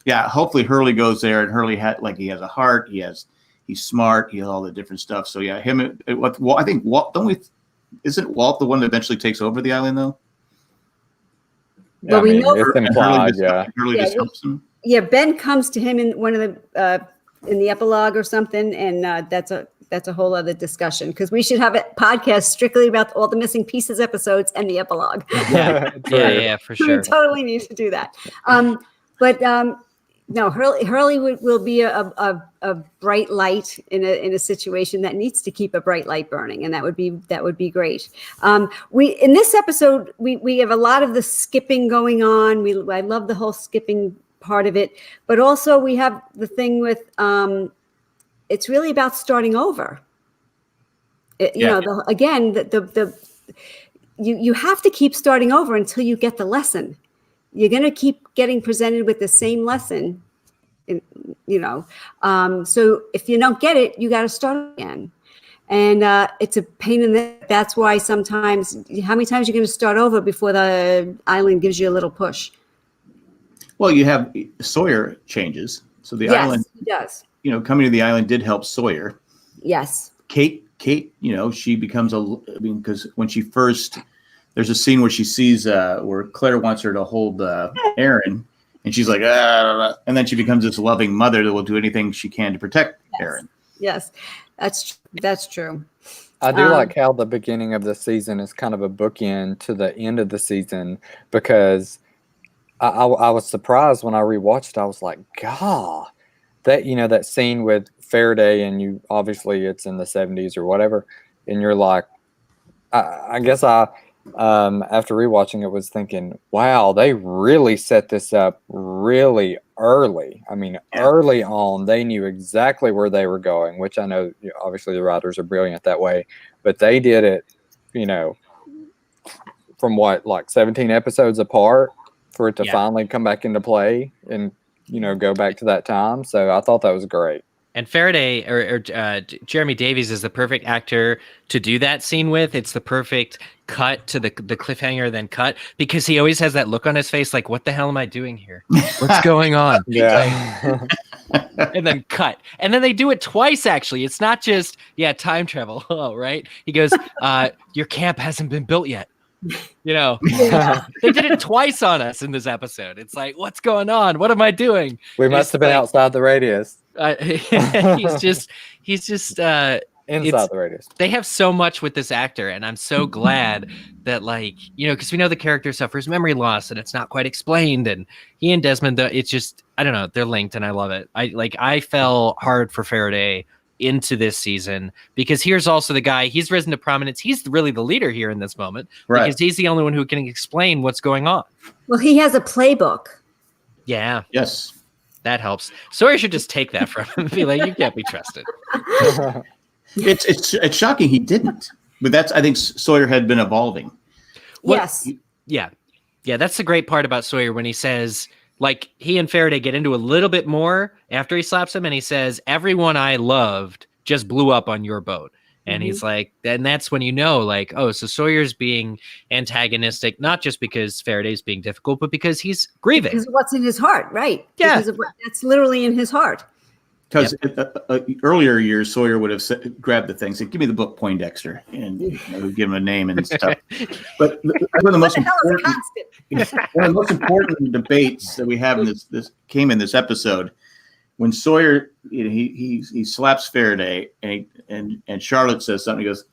hopefully Hurley goes there, and Hurley he has a heart, he's smart, he has all the different stuff. So I think Walt, isn't Walt the one that eventually takes over the island though? Well, we know it's implied, Hurley just helps him. Yeah, Ben comes to him in one of the in the epilogue or something, and that's a whole other discussion, because we should have a podcast strictly about all the missing pieces episodes and the epilogue. Yeah, for sure. We totally need to do that. No, Hurley will be a bright light in a situation that needs to keep a bright light burning, and that would be great. In this episode we have a lot of the skipping going on. I love the whole skipping part of it, but also we have the thing with it's really about starting over. You have to keep starting over until you get the lesson. You're going to keep getting presented with the same lesson, so if you don't get it, you got to start again. And it's a pain in the, that's why sometimes, how many times are you going to start over before the island gives you a little push? Well, you have Sawyer changes. So the island, does. Coming to the island did help Sawyer. Yes. Kate, she becomes because when she first, there's a scene where she sees where Claire wants her to hold Aaron, and she's like, and then she becomes this loving mother that will do anything she can to protect Aaron. Yes, that's true. I do like how the beginning of the season is kind of a bookend to the end of the season, because I was surprised when I rewatched it. I was like, God, that, that scene with Faraday, and obviously it's in the 70s or whatever, and you're like, I guess after rewatching it was thinking, wow, they really set this up really early. I mean, early on, they knew exactly where they were going, which I know, obviously the writers are brilliant that way, but they did it, from like 17 episodes apart for it to finally come back into play and, go back to that time. So I thought that was great. And Faraday or Jeremy Davies is the perfect actor to do that scene with. It's the perfect cut to the cliffhanger, then cut, because he always has that look on his face like, what the hell am I doing here? What's going on? Yeah. And then cut. And then they do it twice, actually. It's not just, time travel. Oh, right? He goes, your camp hasn't been built yet. They did it twice on us in this episode. It's like, what's going on? What am I doing? We must have been outside the radius. He's just inside the radius. They have so much with this actor, and I'm so glad that, because we know the character suffers memory loss and it's not quite explained, and he and Desmond, it's just, I don't know, they're linked, and I love it. I fell hard for Faraday into this season, because here's also the guy, he's risen to prominence. He's really the leader here in this moment, right? Because he's the only one who can explain what's going on. Well, he has a playbook. Yeah. Yes. That helps. Sawyer should just take that from him and be like, you can't be trusted. It's shocking he didn't. But I think Sawyer had been evolving. Yes. Yeah. That's the great part about Sawyer, when he says, he and Faraday get into a little bit more after he slaps him, and he says, everyone I loved just blew up on your boat. And he's like, and that's when so Sawyer's being antagonistic, not just because Faraday's being difficult, but because he's grieving. Because of what's in his heart, right? Yeah. Because of that's literally in his heart. Because earlier years, Sawyer would have grabbed the thing, said, give me the book Poindexter, and give him a name and stuff. But one of the most important debates that we have in this came in this episode, when Sawyer, he slaps Faraday, and Charlotte says something. He goes,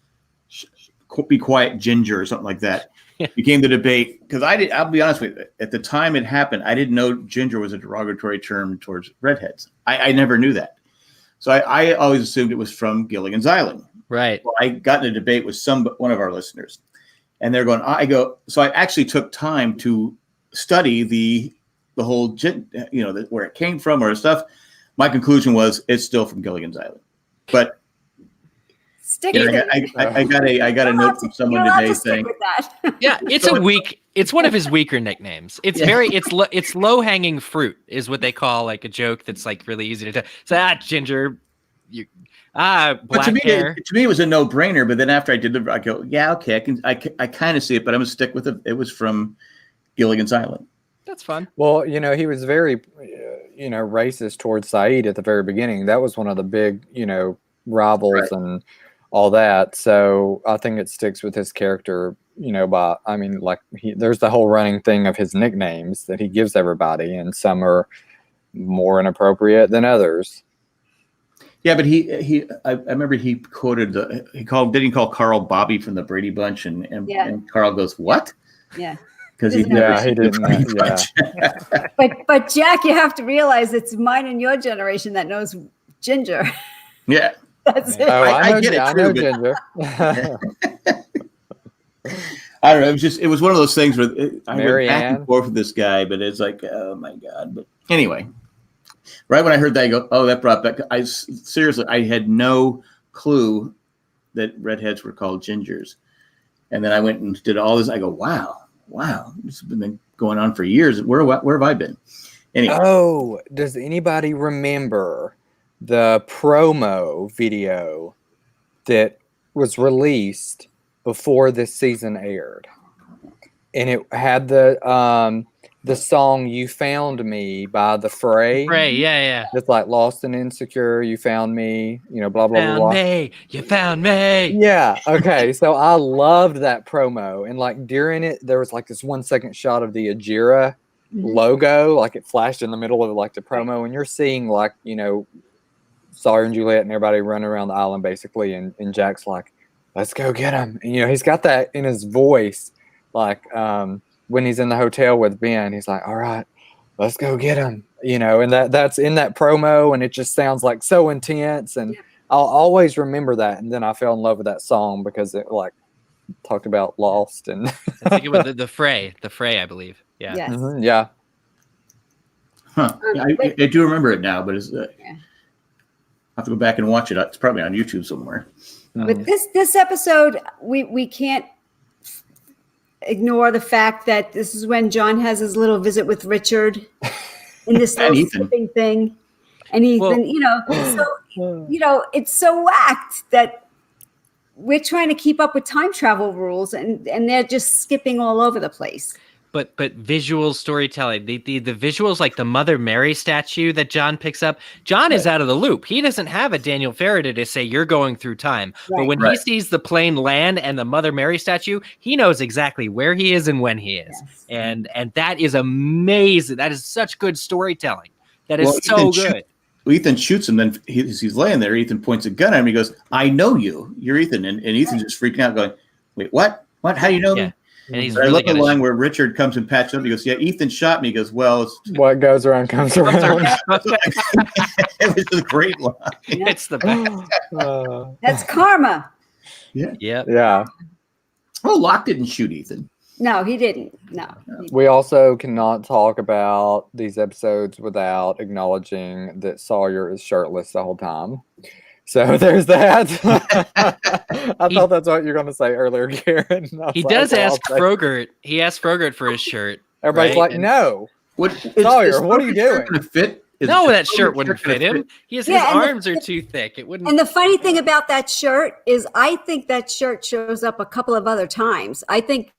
"Be quiet, Ginger," or something like that. Became the debate, because I'll be honest with you. At the time it happened, I didn't know Ginger was a derogatory term towards redheads. I never knew that, so I always assumed it was from Gilligan's Island. Right. Well, I got in a debate with one of our listeners, and they're going. So I actually took time to study the whole, where it came from or stuff. My conclusion was it's still from Gilligan's Island, but I got a note from someone today saying, "Yeah, it's one of his weaker nicknames. It's it's low hanging fruit is what they call a joke that's really easy to tell. So Ginger, black hair." To me, it was a no brainer. But then after I did it, I go, yeah, okay, I kind of see it, but I'm gonna stick with it. It was from Gilligan's Island. That's fun. Well, he was very, racist towards Saeed at the very beginning. That was one of the big, rivals and all that. So I think it sticks with his character, there's the whole running thing of his nicknames that he gives everybody, and some are more inappropriate than others. Yeah, but I remember he quoted did he call Carl Bobby from the Brady Bunch, and Carl goes, what? Yeah. Because he didn't. But Jack, you have to realize it's mine and your generation that knows Ginger. Yeah. That's it. Oh, I get it. I know but, Ginger. I don't know. It was one of those things where I went back Ann. and forth with this guy, but it's like, oh my God. But anyway, right when I heard that, I go, oh, that brought back. I had no clue that redheads were called gingers. And then I went and did all this. I go, wow, this has been going on for years. Where have I been? Anyway. Oh, does anybody remember the promo video that was released before this season aired? And it had the song "You Found Me" by the Fray. Yeah. It's like "Lost and Insecure," "You Found Me," blah blah blah blah. You found me. Yeah. Okay. So I loved that promo, and during it, there was this 1 second shot of the Ajira logo, it flashed in the middle of the promo, and you're seeing Sawyer and Juliet and everybody running around the island basically, and Jack's like, let's go get him. And, he's got that in his voice, like when he's in the hotel with Ben, he's like, all right, let's go get him. And that's in that promo, and it just sounds like so intense. And I'll always remember that. And then I fell in love with that song because it talked about Lost and I think it was the Fray, I believe. Yeah. Yes. Mhm, yeah. Huh. I do remember it now, but I have to go back and watch it. It's probably on YouTube somewhere. But this episode, we can't ignore the fact that this is when John has his little visit with Richard in this little skipping thing. And Ethan, it's so whacked that we're trying to keep up with time travel rules and they're just skipping all over the place. But visual storytelling, the visuals, like the Mother Mary statue that John picks up, John is out of the loop. He doesn't have a Daniel Faraday to say you're going through time. Right. But when he sees the plane land and the Mother Mary statue, he knows exactly where he is and when he is. Yes. And that is amazing. That is such good storytelling. That is so good. Ethan shoots him, then he's laying there. Ethan points a gun at him. He goes, I know you. You're Ethan. And Ethan's just freaking out going, wait, what? What? How do you know me? And he's I love the line where Richard comes and patches up. He goes, yeah, Ethan shot me. He goes, well, it's what goes around comes around. It was a great line. It's the best. That's karma. Yeah. Yeah. Well, Locke didn't shoot Ethan. No, he didn't. No. We also cannot talk about these episodes without acknowledging that Sawyer is shirtless the whole time. So there's that. I thought that's what you were going to say earlier, Karen. He does ask Frogurt. He asked Frogurt for his shirt. Everybody's like, no. Sawyer, what are you doing? No, that shirt wouldn't fit him. His arms are too thick. It wouldn't. And the funny thing about that shirt is I think that shirt shows up a couple of other times. I think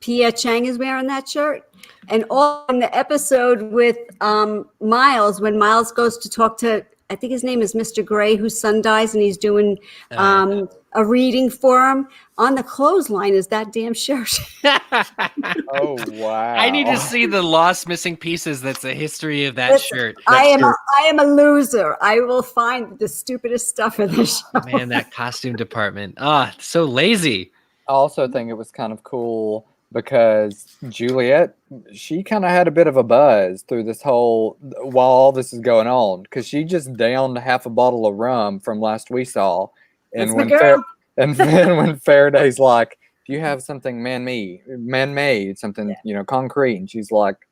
Pierre Chang is wearing that shirt. And all in the episode with Miles, when Miles goes to talk to, I think his name is Mr. Gray, whose son dies, and he's doing a reading for him. On the clothesline is that damn shirt. Oh, wow. I need to see the lost missing pieces. That's a history of that shirt. I am a loser. I will find the stupidest stuff in this show. Man, that costume department. So lazy. I also think it was kind of cool because Juliet, she kind of had a bit of a buzz through this while all this is going on, because she just downed half a bottle of rum from last we saw. And then when Faraday's like, if you have something man-made, something, concrete, and she's like,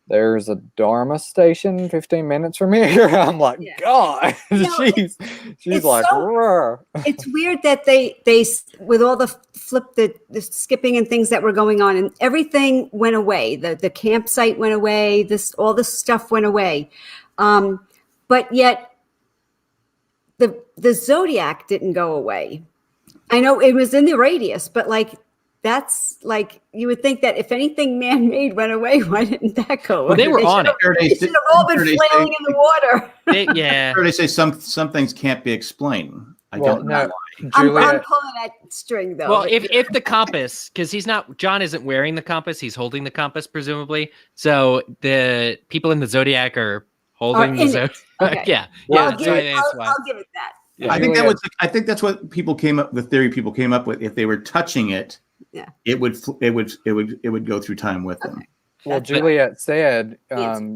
there's a Dharma station 15 minutes from here. I'm like, God, she's like, so, it's weird that they with all the the skipping and things that were going on, and everything went away. The campsite went away. All this stuff went away. But yet the Zodiac didn't go away. I know it was in the radius, but that's you would think that if anything man-made went away, why didn't that go away? Well, they were on it. They should have all been flailing in the water. They say some things can't be explained. I don't know why. I'm pulling that string though. Well, if the compass, because John isn't wearing the compass, he's holding the compass presumably. So the people in the Zodiac are holding the Zodiac. Okay. Yeah. I'll give it that. Yeah. I think that's what the theory people came up with. If they were touching it, it would go through time with them. Okay. Well, Juliet said,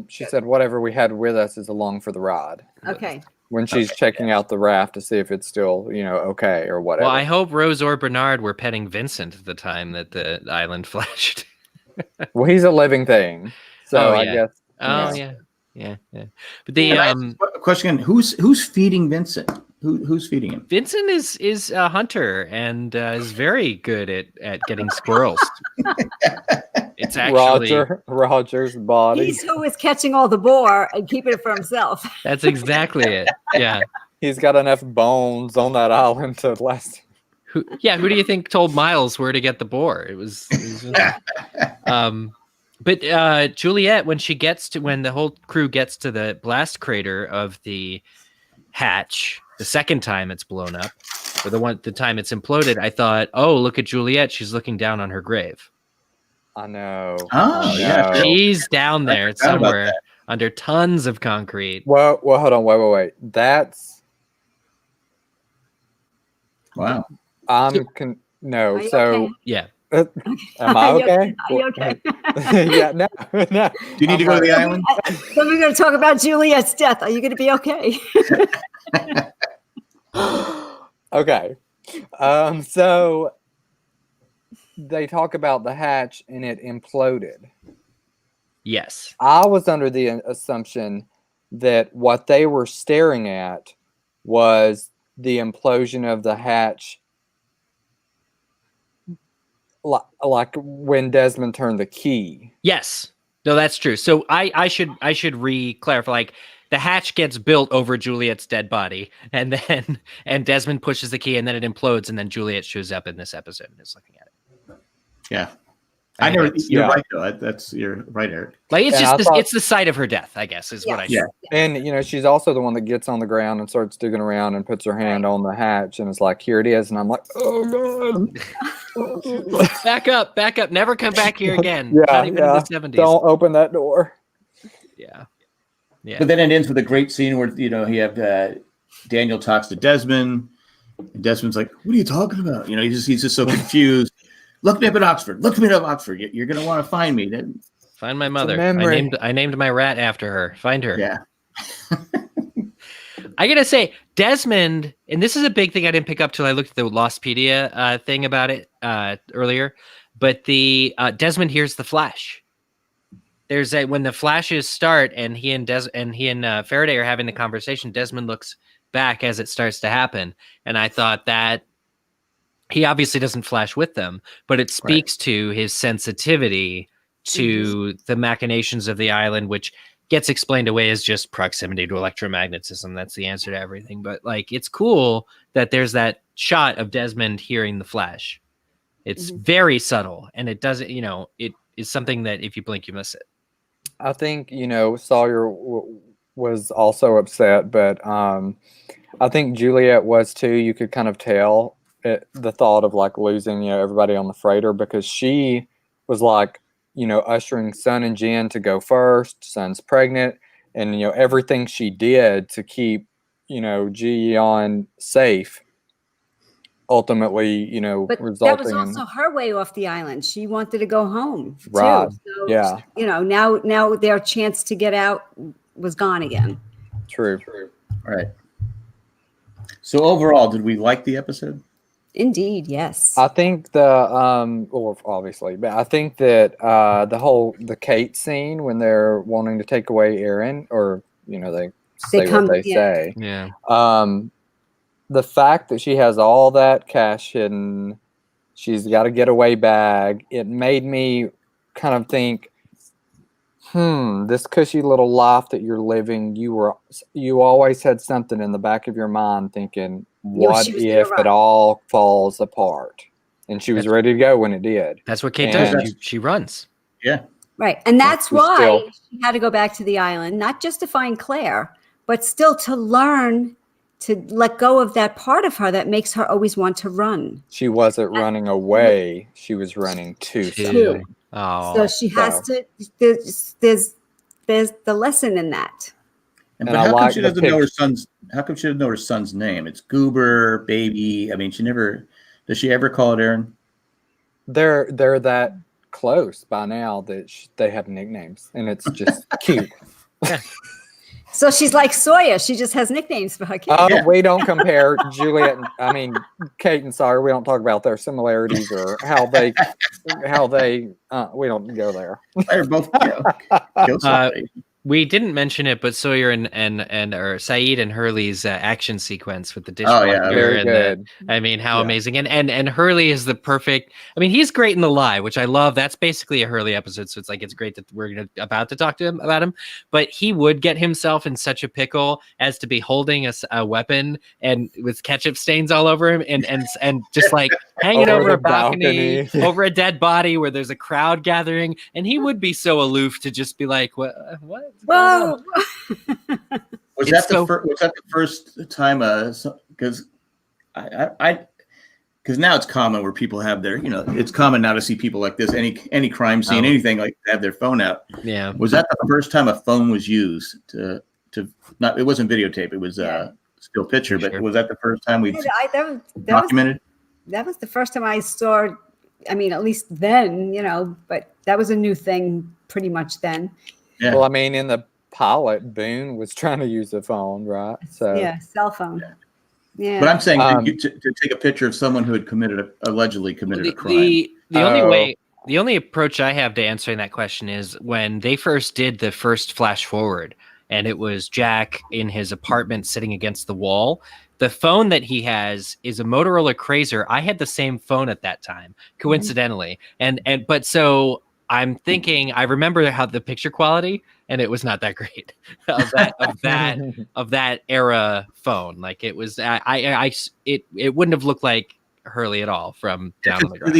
she said, whatever we had with us is along for the ride. Okay. When she's checking out the raft to see if it's still, okay or whatever. Well, I hope Rose or Bernard were petting Vincent at the time that the island flashed. Well, he's a living thing, so I guess. Oh yeah. But the question: Who's feeding Vincent? Who's feeding him? Vincent is a hunter and is very good at getting squirrels. It's actually Roger's body. He's who is catching all the boar and keeping it for himself. That's exactly it. Yeah. He's got enough bones on that island to last. Who do you think told Miles where to get the boar? It was But Juliet, when the whole crew gets to the blast crater of the hatch, the second time it's blown up, or the time it's imploded, I thought, oh, look at Juliet. She's looking down on her grave. I know. Oh, yeah. She's down there somewhere under tons of concrete. Well, hold on. Wait. Wow. No. Are you So okay? Yeah. am I okay? Are you okay? Yeah. No. No. Do you need to go to the island? Then we're going to talk about Juliet's death. Are you going to be okay? Okay. So they talk about the hatch and it imploded. Yes. I was under the assumption that what they were staring at was the implosion of the hatch, like when Desmond turned the key. Yes. No, that's true. So I should re-clarify. Like, the hatch gets built over Juliet's dead body, and Desmond pushes the key, and then it implodes, and then Juliet shows up in this episode and is looking at it. Yeah. Yeah. Right though. You're right, Eric. Like, it's And just I it's the site of her death, I guess, is what I Yes. said. And she's also the one that gets on the ground and starts digging around and puts her hand on the hatch and is like, "Here it is," and I'm like, "Oh god, Back up, never come back here again." Yeah, Not even in the 70s. don't open that door." Yeah. Yeah. But then it ends with a great scene where you have Daniel talks to Desmond, and Desmond's like, "What are you talking about?" He's just so confused. Look me up at Oxford. You're gonna want to find me. Find my mother. memory. I named my rat after her. Find her. Yeah. I gotta say, Desmond, and this is a big thing I didn't pick up till I looked at the Lostpedia thing about it earlier. But the Desmond hears the flash. There's when the flashes start, and he and Faraday are having the conversation. Desmond looks back as it starts to happen, and I thought that he obviously doesn't flash with them, but it speaks to his sensitivity to the machinations of the island, which gets explained away as just proximity to electromagnetism. That's the answer to everything. But like, it's cool that there's that shot of Desmond hearing the flash. It's very subtle, and it doesn't, it is something that if you blink, you miss it. I think Sawyer was also upset, but I think Juliet was too. You could kind of tell the thought of like losing everybody on the freighter, because she was like ushering Sun and Jen to go first. Sun's pregnant, and everything she did to keep Ji-yeon safe ultimately But resulting that was also her way off the island. She wanted to go home too. Right. So, Yeah. Now their chance to get out was gone again. True. Right. So overall, did we like the episode? Indeed, yes. I think obviously, but I think that the Kate scene when they're wanting to take away Aaron, or they say what they say. Yeah. The fact that she has all that cash hidden, she's got a getaway bag. It made me kind of think, this cushy little life that you're living, you always had something in the back of your mind thinking, what if it all falls apart? And she was ready to go when it did. That's what Kate does. She runs. Yeah. Right. And that's why she had to go back to the island, not just to find Claire, but still to learn to let go of that part of her that makes her always want to run. She wasn't running away. She was running to something. Oh. So she has to, there's the lesson in that. But how come she doesn't know her son's? How come she doesn't know her son's name? It's Goober, baby. I mean, does she ever call it Aaron? They're that close by now that they have nicknames, and it's just cute. So she's like Sawyer. She just has nicknames for her kids. We don't compare Juliet. Kate and Sawyer. We don't talk about their similarities or how they. We don't go there. They're both kill somebody. We didn't mention it, but Sawyer and Saeed and Hurley's action sequence with the Oh dishwasher. yeah, very good. How amazing! And Hurley is the perfect. He's great in The Lie, which I love. That's basically a Hurley episode, so it's great that we're about to talk to him about him. But he would get himself in such a pickle as to be holding a weapon and with ketchup stains all over him, and just like hanging over a balcony, over a dead body where there's a crowd gathering, and he would be so aloof to just be like, what? Whoa! Was that the first time? Because because now it's common where people have their, it's common now to see people like this. Any crime scene, anything like have their phone out. Yeah. Was that the first time a phone was used to not? It wasn't videotape. It was still picture, but Sure. was that the first time we That documented? was the first time I saw. I mean, at least then, but that was a new thing pretty much then. Yeah. Well, I mean, in the pilot, Boone was trying to use a phone, right? So Yeah, cell phone. Yeah. But I'm saying to take a picture of someone who had allegedly committed a crime. The only approach I have to answering that question is when they first did the first flash forward, and it was Jack in his apartment sitting against the wall. The phone that he has is a Motorola Razr. I had the same phone at that time, coincidentally, but so I'm thinking I remember how the picture quality, and it was not that great of that era phone. Like it was, it wouldn't have looked like Hurly at all from down on the ground.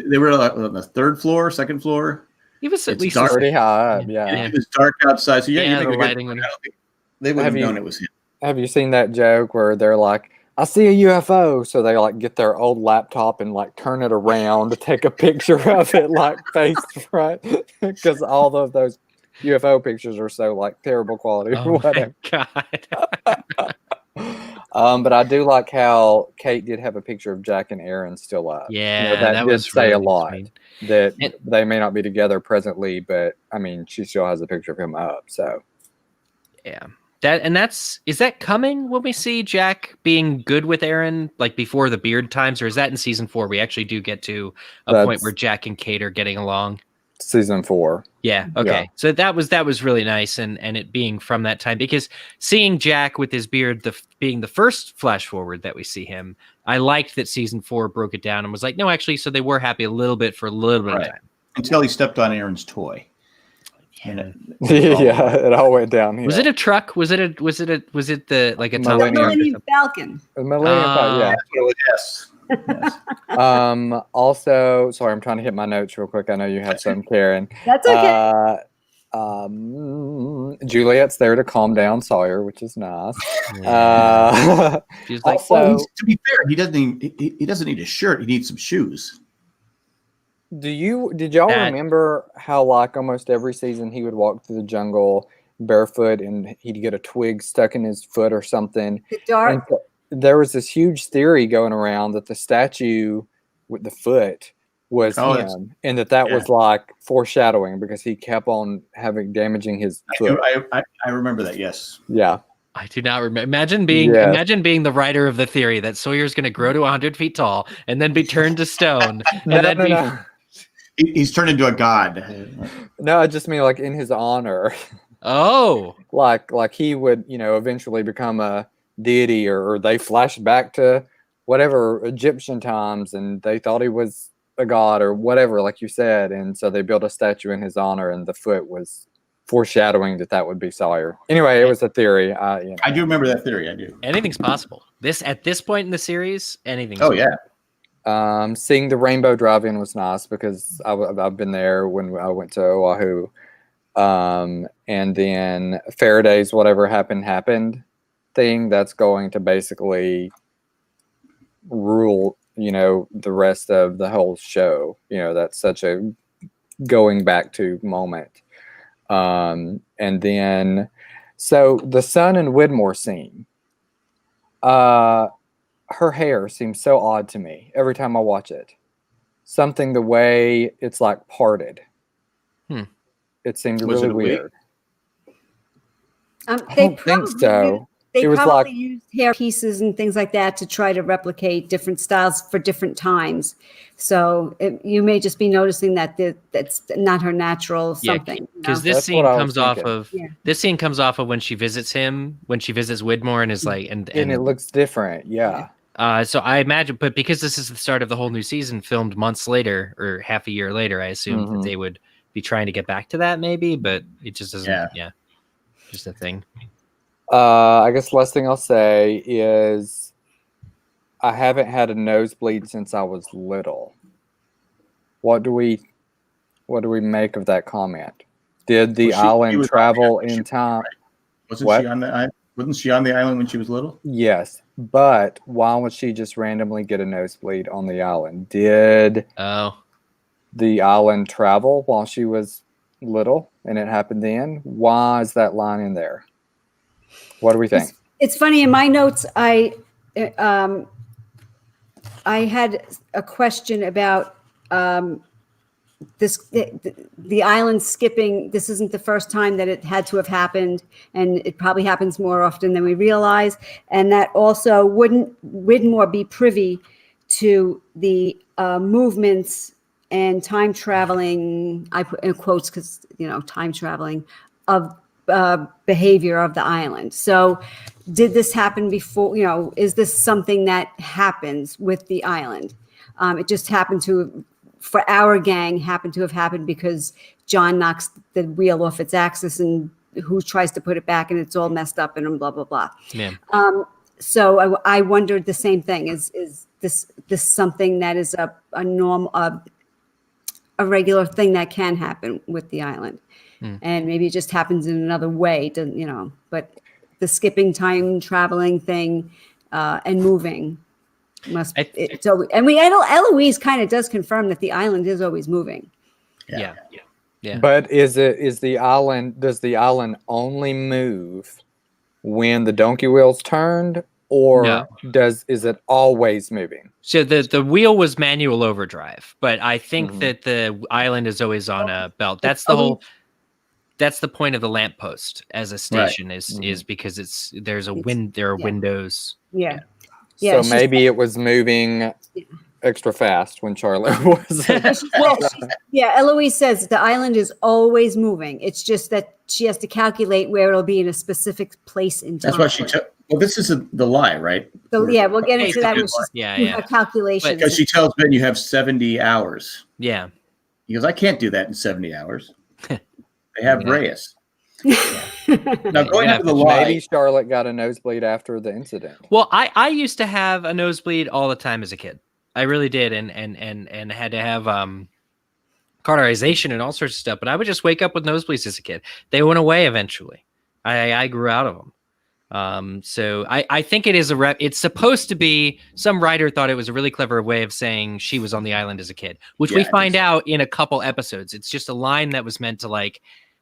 They were on the third floor, second floor. He was at least pretty high up, yeah. It was dark outside, so you think the lighting. They would have known it was him. Have you seen that joke where they're like, I see a UFO, so they like get their old laptop and like turn it around to take a picture of it like face front, because all of those UFO pictures are so like terrible quality or whatever. God. But I do like how Kate did have a picture of Jack and Aaron still up. Yeah, that that did was say really a lot. sweet. That they may not be together presently, but I mean, she still has a picture of him up. So yeah. Is that coming when we see Jack being good with Aaron, like before the beard times, or is that in season 4? We actually do get to a point where Jack and Kate are getting along. Season 4. Yeah. Okay. Yeah. So that was really nice, and it being from that time, because seeing Jack with his beard, being the first flash forward that we see him, I liked that season 4 broke it down and was like, no, actually, so they were happy a little bit for a little bit of time until he stepped on Aaron's toy. Yeah, it all went down. Was it a truck? Was it the like a Millennium Falcon? A Millennium Falcon, yeah. Yes. Also, sorry, I'm trying to hit my notes real quick. I know you have some, Karen. That's okay. Juliet's there to calm down Sawyer, which is nice. She's like, also, to be fair, he doesn't need a shirt. He needs some shoes. Did y'all remember how like almost every season he would walk through the jungle barefoot and he'd get a twig stuck in his foot or something? And there was this huge theory going around that the statue with the foot was him, and that was like foreshadowing because he kept on damaging his foot. I remember that. Yes. Yeah. I do not remember. Imagine being the writer of the theory that Sawyer's going to grow to 100 feet tall and then be turned to stone. No. He's turned into a god. No, I just mean like in his honor. Oh, like he would, eventually become a deity, or they flashed back to whatever Egyptian times, and they thought he was a god or whatever, like you said, and so they built a statue in his honor, and the foot was foreshadowing that would be Sawyer. Anyway, it was a theory. I do remember that theory. I do. Anything's possible. At this point in the series, anything's possible. Yeah. Seeing the Rainbow Drive-In was nice because I've been there when I went to Oahu. And then Faraday's whatever happened thing, that's going to basically rule, the rest of the whole show. That's such a going back to moment. And then, so the Sun and Widmore scene, her hair seems so odd to me every time I watch it. Something the way it's like parted. It seemed really weird. I don't think so. They was probably like, used hair pieces and things like that to try to replicate different styles for different times. So you may just be noticing that that's not her natural something. Because this scene comes off of when she visits him, when she visits Widmore, and is like, and it looks different. Yeah. So I imagine, but because this is the start of the whole new season, filmed months later or half a year later, I assume that they would be trying to get back to that, maybe, but it just doesn't. Yeah, just a thing. I guess the last thing I'll say is I haven't had a nosebleed since I was little. What do we make of that comment? Did the island travel in time? Wasn't she on the island? Wasn't she on the island when she was little? Yes, but why would she just randomly get a nosebleed on the island? Did the island travel while she was little and it happened then? Why is that line in there? What do we think? It's funny in my notes. I had a question about the island skipping. This isn't the first time that it had to have happened, and it probably happens more often than we realize. And that also wouldn't Widmore be privy to the movements and time traveling, I put in quotes because, time traveling of behavior of the island. So did this happen before, is this something that happens with the island? It just happened to, for our gang, happened to have happened because John knocks the wheel off its axis and who tries to put it back and it's all messed up and blah, blah, blah. Yeah. So I wondered the same thing. Is this something that is a norm, a regular thing that can happen with the island? And maybe it just happens in another way, but the skipping, time traveling thing and moving must Eloise kind of does confirm that the island is always moving. Yeah. But does the island only move when the donkey wheel's turned, or is it always moving? So the wheel was manual overdrive, but I think that the island is always on a belt. That's that's the point of the lamppost as a station, is because there are windows. Yeah. So maybe it was moving extra fast when Charlotte was. Eloise says the island is always moving. It's just that she has to calculate where it'll be in a specific place in time. That's why she took. Well, this is the lie, right? So we'll get into that. A calculation. Because she tells Ben you have 70 hours. Yeah. He goes, I can't do that in 70 hours. They have Reyes. Now going into the lie. Maybe Charlotte got a nosebleed after the incident. Well, I used to have a nosebleed all the time as a kid. I really did, and had to have cauterization and all sorts of stuff. But I would just wake up with nosebleeds as a kid. They went away eventually. I grew out of them. So I think it is it's supposed to be, some writer thought it was a really clever way of saying she was on the island as a kid, which we find out in a couple episodes. It's just a line that was meant to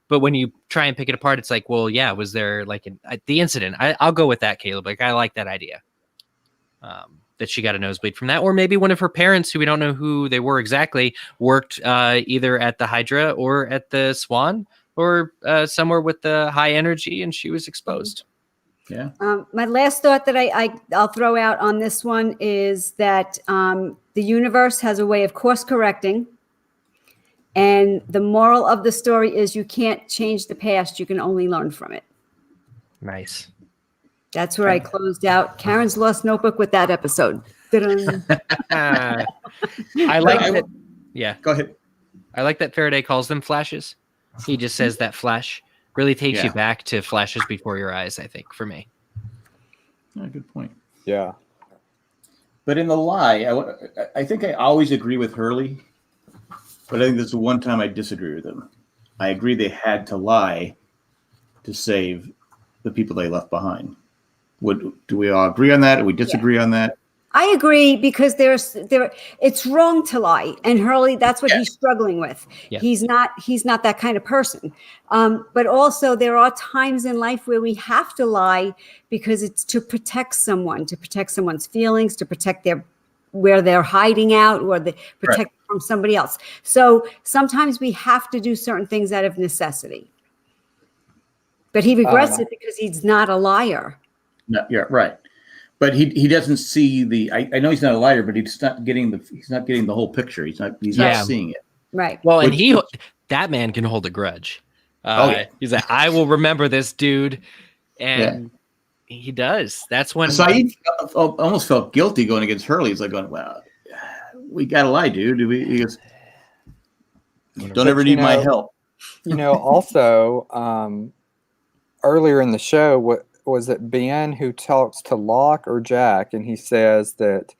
but when you try and pick it apart, it's like, well, yeah, was there the incident? I'll go with that, Caleb. I like that idea. That she got a nosebleed from that, or maybe one of her parents, who we don't know who they were exactly, worked either at the Hydra or at the Swan, or somewhere with the high energy, and she was exposed. Yeah. My last thought that I'll throw out on this one is that the universe has a way of course correcting, and the moral of the story is you can't change the past; you can only learn from it. Nice. That's where I closed out Karen's Lost Notebook with that episode. I like that. Yeah. Go ahead. I like that Faraday calls them flashes. He just says that flash really takes you back to flashes before your eyes, I think, for me. Good point. Yeah. But in the lie, I think I always agree with Hurly, but I think this is the one time I disagree with him. I agree they had to lie to save the people they left behind. Do we all agree on that? Do we disagree on that? I agree, because it's wrong to lie, and Hurly, that's what he's struggling with. Yeah. He's not that kind of person. But also there are times in life where we have to lie because it's to protect someone, to protect someone's feelings, to protect where they're hiding out, or protect from somebody else. So sometimes we have to do certain things out of necessity. But he regrets it because he's not a liar. No, yeah, right. But he doesn't see I know he's not a liar, but he's not getting the whole picture. He's not seeing it. Right. Well, and that man can hold a grudge. He's like, I will remember this dude, and he does. That's when Saeed almost felt guilty going against Hurly. He's like, going, well, we gotta lie, dude. He goes, don't ever need my help. Also, earlier in the show, what was it, Ben who talks to Locke or Jack, and he says that,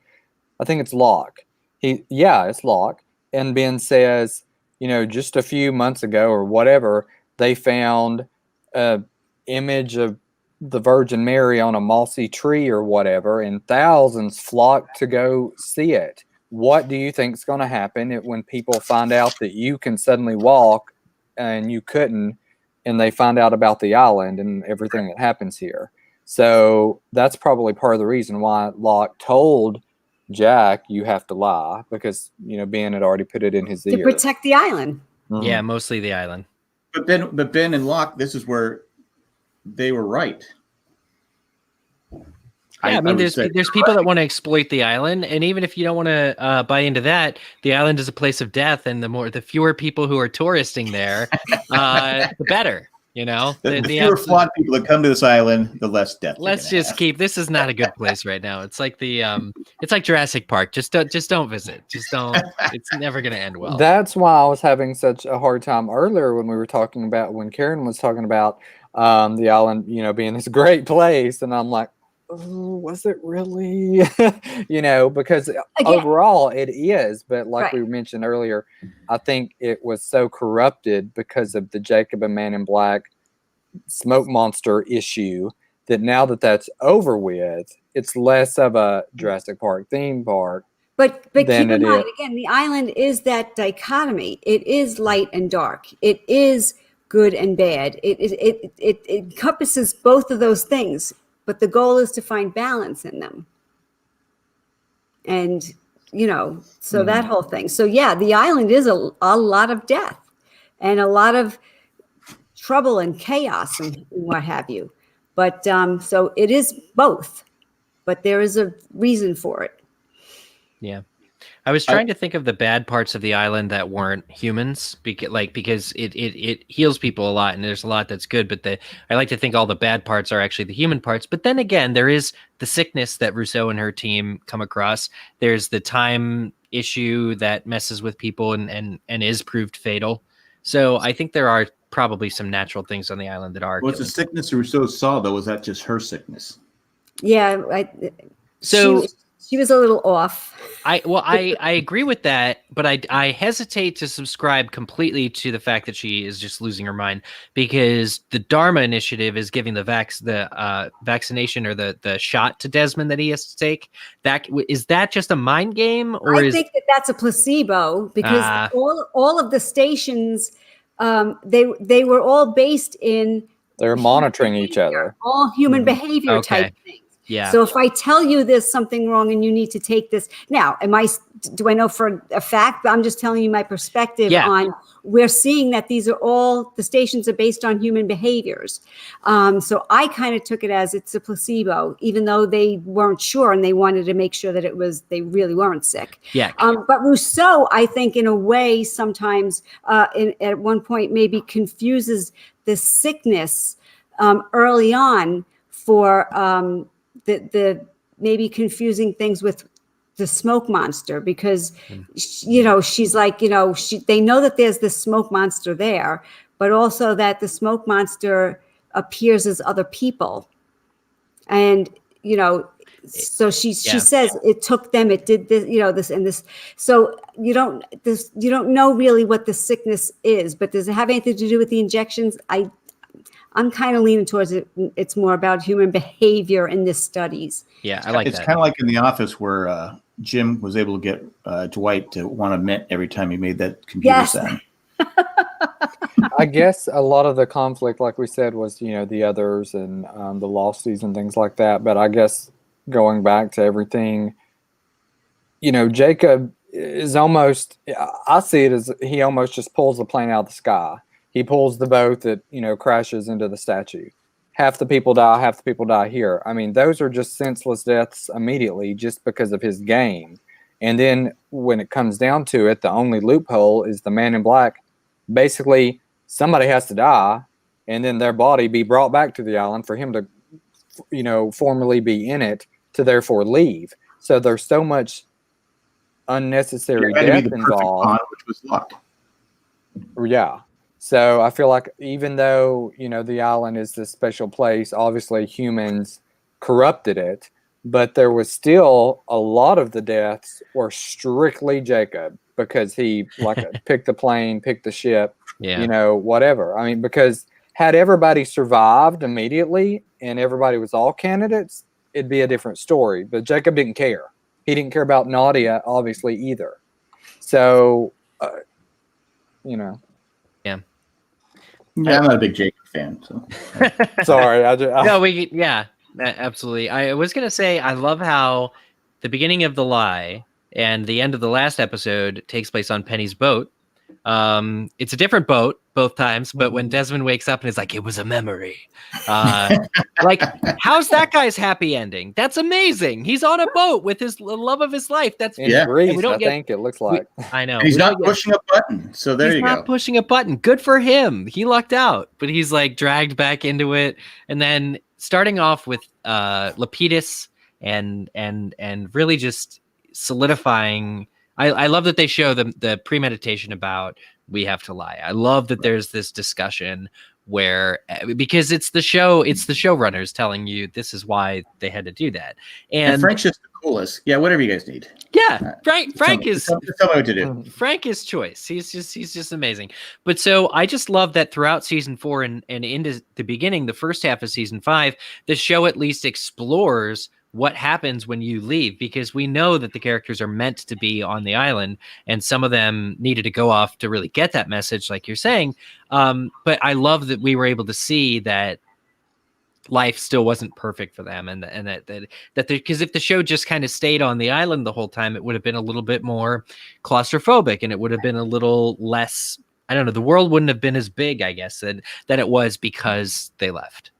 I think it's Locke. It's Locke. And Ben says, just a few months ago or whatever, they found an image of the Virgin Mary on a mossy tree or whatever, and thousands flocked to go see it. What do you think is going to happen when people find out that you can suddenly walk and you couldn't, and they find out about the island and everything that happens here? So that's probably part of the reason why Locke told Jack, you have to lie, because, Ben had already put it in his To ear. protect the island. Mhm. Yeah, mostly the island. But Ben and Locke, this is where they were right. Yeah, I mean, there's people that want to exploit the island, and even if you don't want to buy into that, the island is a place of death, and the fewer people who are touristing there, the better. The fewer flawed people that come to this island, the less death. Let's just keep. This is not a good place right now. It's like it's like Jurassic Park. Just don't visit. Just don't. It's never going to end well. That's why I was having such a hard time earlier when Karen was talking about the island, being this great place, and I'm like, oh, was it really? Because overall it is, but like we mentioned earlier, I think it was so corrupted because of the Jacob and Man in Black smoke monster issue that now that that's over with, it's less of a Jurassic Park theme park. But keep in mind, again, the island is that dichotomy. It is light and dark. It is good and bad. It encompasses both of those things. But the goal is to find balance in them. And, so that whole thing. So, yeah, the island is a lot of death and a lot of trouble and chaos and what have you. But so it is both. But there is a reason for it. Yeah. I was trying to think of the bad parts of the island that weren't humans, because it heals people a lot, and there's a lot that's good. But I like to think all the bad parts are actually the human parts. But then again, there is the sickness that Rousseau and her team come across. There's the time issue that messes with people and is proved fatal. So I think there are probably some natural things on the island that are. What's the sickness Rousseau saw, though? Was that just her sickness? Yeah. She was a little off. I agree with that, but I hesitate to subscribe completely to the fact that she is just losing her mind, because the Dharma Initiative is giving the vaccination or the shot to Desmond that he has to take. Is that just a mind game, or I think that's a placebo, because all of the stations, they were all based in. They're monitoring each other. All human behavior type things. Yeah. So if I tell you there's something wrong and you need to take this now, do I know for a fact? I'm just telling you my perspective on. We're seeing that these are all the stations are based on human behaviors. So I kind of took it as it's a placebo, even though they weren't sure and they wanted to make sure that they really weren't sick. Yeah. But Rousseau, I think, in a way, sometimes at one point maybe confuses the sickness early on for. The maybe confusing things with the smoke monster, because she's like, they know that there's this smoke monster there, but also that the smoke monster appears as other people, and so she says it took them, it did this, this and this. So you don't know really what the sickness is, but does it have anything to do with the injections? I'm kind of leaning towards it. It's more about human behavior in this studies. Yeah, I like it's that. It's kind of like in The Office where Jim was able to get Dwight to want a mint every time he made that computer sound. I guess a lot of the conflict, like we said, was, the others and the Losties and things like that. But I guess going back to everything, Jacob is almost, I see it as he almost just pulls the plane out of the sky. He pulls the boat that, crashes into the statue. Half the people die here. I mean, those are just senseless deaths immediately just because of his game. And then when it comes down to it, the only loophole is the Man in Black. Basically, somebody has to die and then their body be brought back to the island for him to, formally be in it to therefore leave. So there's so much unnecessary death involved. Bond, which was Locke. Yeah. So I feel like even though, the island is this special place, obviously humans corrupted it, but there was still a lot of the deaths were strictly Jacob, because he picked the plane, picked the ship, whatever. I mean, because had everybody survived immediately and everybody was all candidates, it'd be a different story. But Jacob didn't care. He didn't care about Nadia, obviously, either. So, Yeah, I'm not a big Jacob fan. So. Sorry. No, Absolutely. I was going to say, I love how the beginning of The Lie and the end of the last episode takes place on Penny's boat. It's a different boat both times, but when Desmond wakes up and is like, it was a memory. Like, how's that guy's happy ending? That's amazing. He's on a boat with his love of his life. That's In Greece, we don't I think it looks like. I know. And he's not pushing a button. So there you go. He's not pushing a button. Good for him. He lucked out, but he's like dragged back into it. And then starting off with Lapidus and really just solidifying. I love that they show the premeditation about we have to lie. I love that there's this discussion where, because it's the showrunners telling you this is why they had to do that. And Frank's just the coolest. Yeah, whatever you guys need. Yeah, Frank is tell me what to do. Frank is choice. He's just amazing. But so I just love that throughout season 4 and into the beginning, the first half of season 5, the show at least explores what happens when you leave, because we know that the characters are meant to be on the island, and some of them needed to go off to really get that message, like you're saying. But I love that we were able to see that life still wasn't perfect for them, and that because if the show just kind of stayed on the island the whole time, it would have been a little bit more claustrophobic, and it would have been a little less. I don't know. The world wouldn't have been as big, I guess, than it was because they left.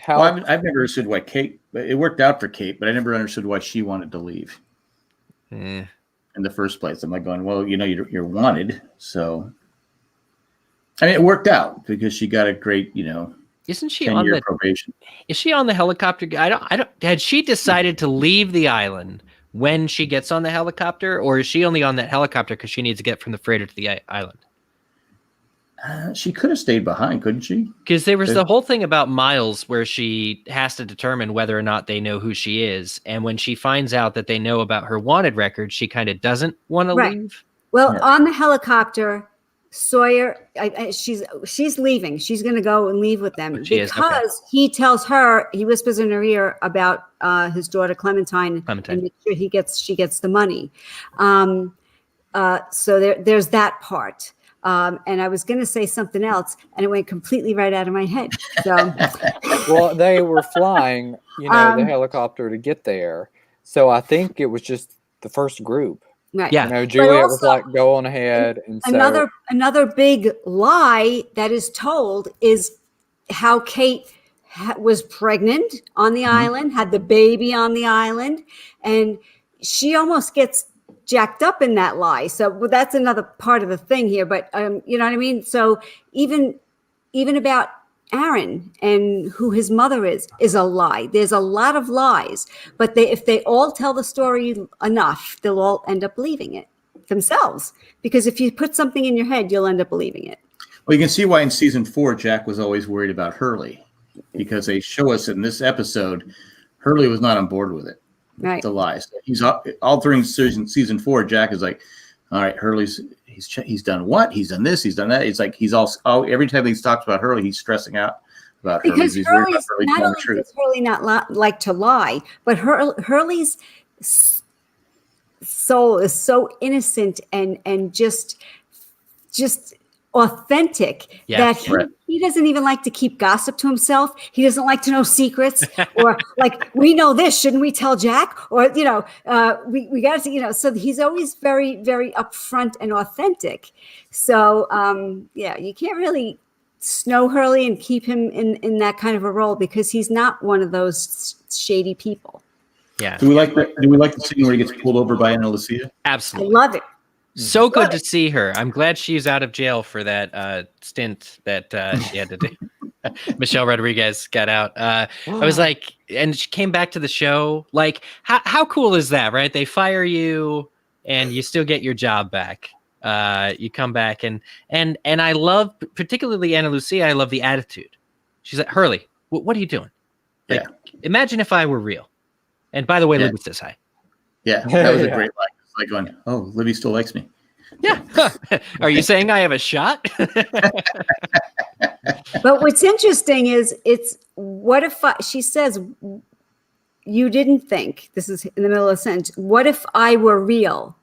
Well, I've never understood why Kate. It worked out for Kate, but I never understood why she wanted to leave in the first place. I'm like going, well, you're wanted, so. I mean, it worked out because she got a great, Isn't she 10-year probation? Is she on the helicopter? I don't. Had she decided to leave the island when she gets on the helicopter, or is she only on that helicopter because she needs to get from the freighter to the island? She could have stayed behind, couldn't she? Because there was the whole thing about Miles where she has to determine whether or not they know who she is. And when she finds out that they know about her wanted record, she kind of doesn't want to leave. Well, on the helicopter, Sawyer, she's leaving. She's going to go and leave with them because he tells her, he whispers in her ear about his daughter Clementine. And make sure she gets the money. So there's that part. And I was going to say something else, and it went completely right out of my head. So, well, they were flying, the helicopter to get there. So I think it was just the first group. Right. Yeah. Juliet was like, go on ahead. And another big lie that is told is how Kate was pregnant on the island, had the baby on the island, and she almost gets jacked up in that lie. So that's another part of the thing here. But you know what I mean? So even about Aaron and who his mother is a lie. There's a lot of lies, but if they all tell the story enough, they'll all end up believing it themselves. Because if you put something in your head, you'll end up believing it. Well, you can see why in season 4, Jack was always worried about Hurly, because they show us in this episode, Hurly was not on board with it. Right. The lies. He's all during season 4. Jack is like, all right, Hurly's he's done what? He's done this. He's done that. It's like he's all every time he talks about Hurly, he's stressing out about Hurly. Because Hurly's not only does Hurly not like to lie, but Hurly's soul is so innocent and just authentic that he doesn't even like to keep gossip to himself. He doesn't like to know secrets or like, we know this, shouldn't we tell Jack? Or, we got to, so he's always very, very upfront and authentic. So, you can't really snow Hurly and keep him in that kind of a role because he's not one of those shady people. Yeah. Do we like the scene where he gets pulled over by Ana Lucia? Absolutely. I love it. So good to see her. I'm glad she's out of jail for that stint that she had to do. Michelle Rodriguez got out. I was like, and she came back to the show. Like, how cool is that, right? They fire you and you still get your job back. You come back and I love, particularly Ana Lucia, I love the attitude. She's like, Hurly, what are you doing? Like, imagine if I were real. And by the way, Libby says hi. Yeah, that was a great line. Like going, oh, Libby still likes me. Yeah. Are you saying I have a shot? But what's interesting is what if she says, you didn't think, this is in the middle of the sentence, what if I were real?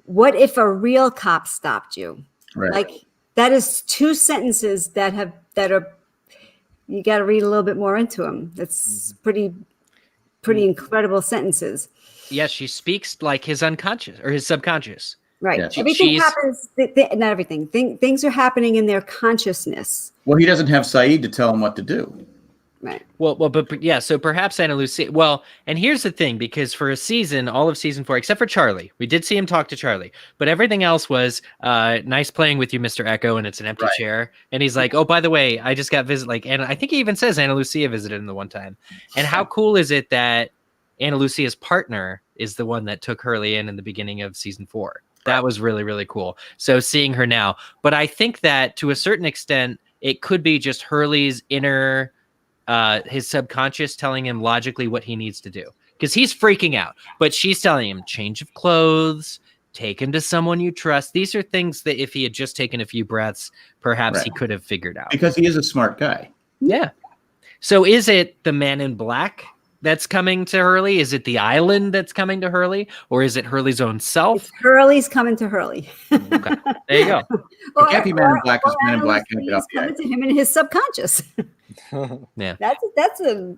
What if a real cop stopped you? Right. Like that is two sentences that are you got to read a little bit more into them. That's pretty incredible sentences. Yeah, she speaks like his unconscious or his subconscious. Right. Yeah. Everything happens. Not everything. Things are happening in their consciousness. Well, he doesn't have Saeed to tell him what to do. Right. Well, but yeah. So perhaps Ana Lucia. Well, and here's the thing, because for a season, all of season 4, except for Charlie, we did see him talk to Charlie, but everything else was nice playing with you, Mr. Echo, and it's an empty chair. And he's like, oh, by the way, I just got and I think he even says Ana Lucia visited him the one time. And how cool is it that Ana Lucia's partner is the one that took Hurly in the beginning of season 4? That was really, really cool. So seeing her now, but I think that to a certain extent, it could be just Hurley's inner, his subconscious telling him logically what he needs to do, because he's freaking out, but she's telling him change of clothes, take him to someone you trust. These are things that if he had just taken a few breaths, perhaps he could have figured out. Because he is a smart guy. Yeah. So is it the Man in Black that's coming to Hurly? Is it the island that's coming to Hurly? Or is it Hurley's own self? It's Hurley's coming to Hurly. Okay. There you go. It can't be Man in Black because Man in Black can't get off the coming island. to him in his subconscious. Yeah. That's a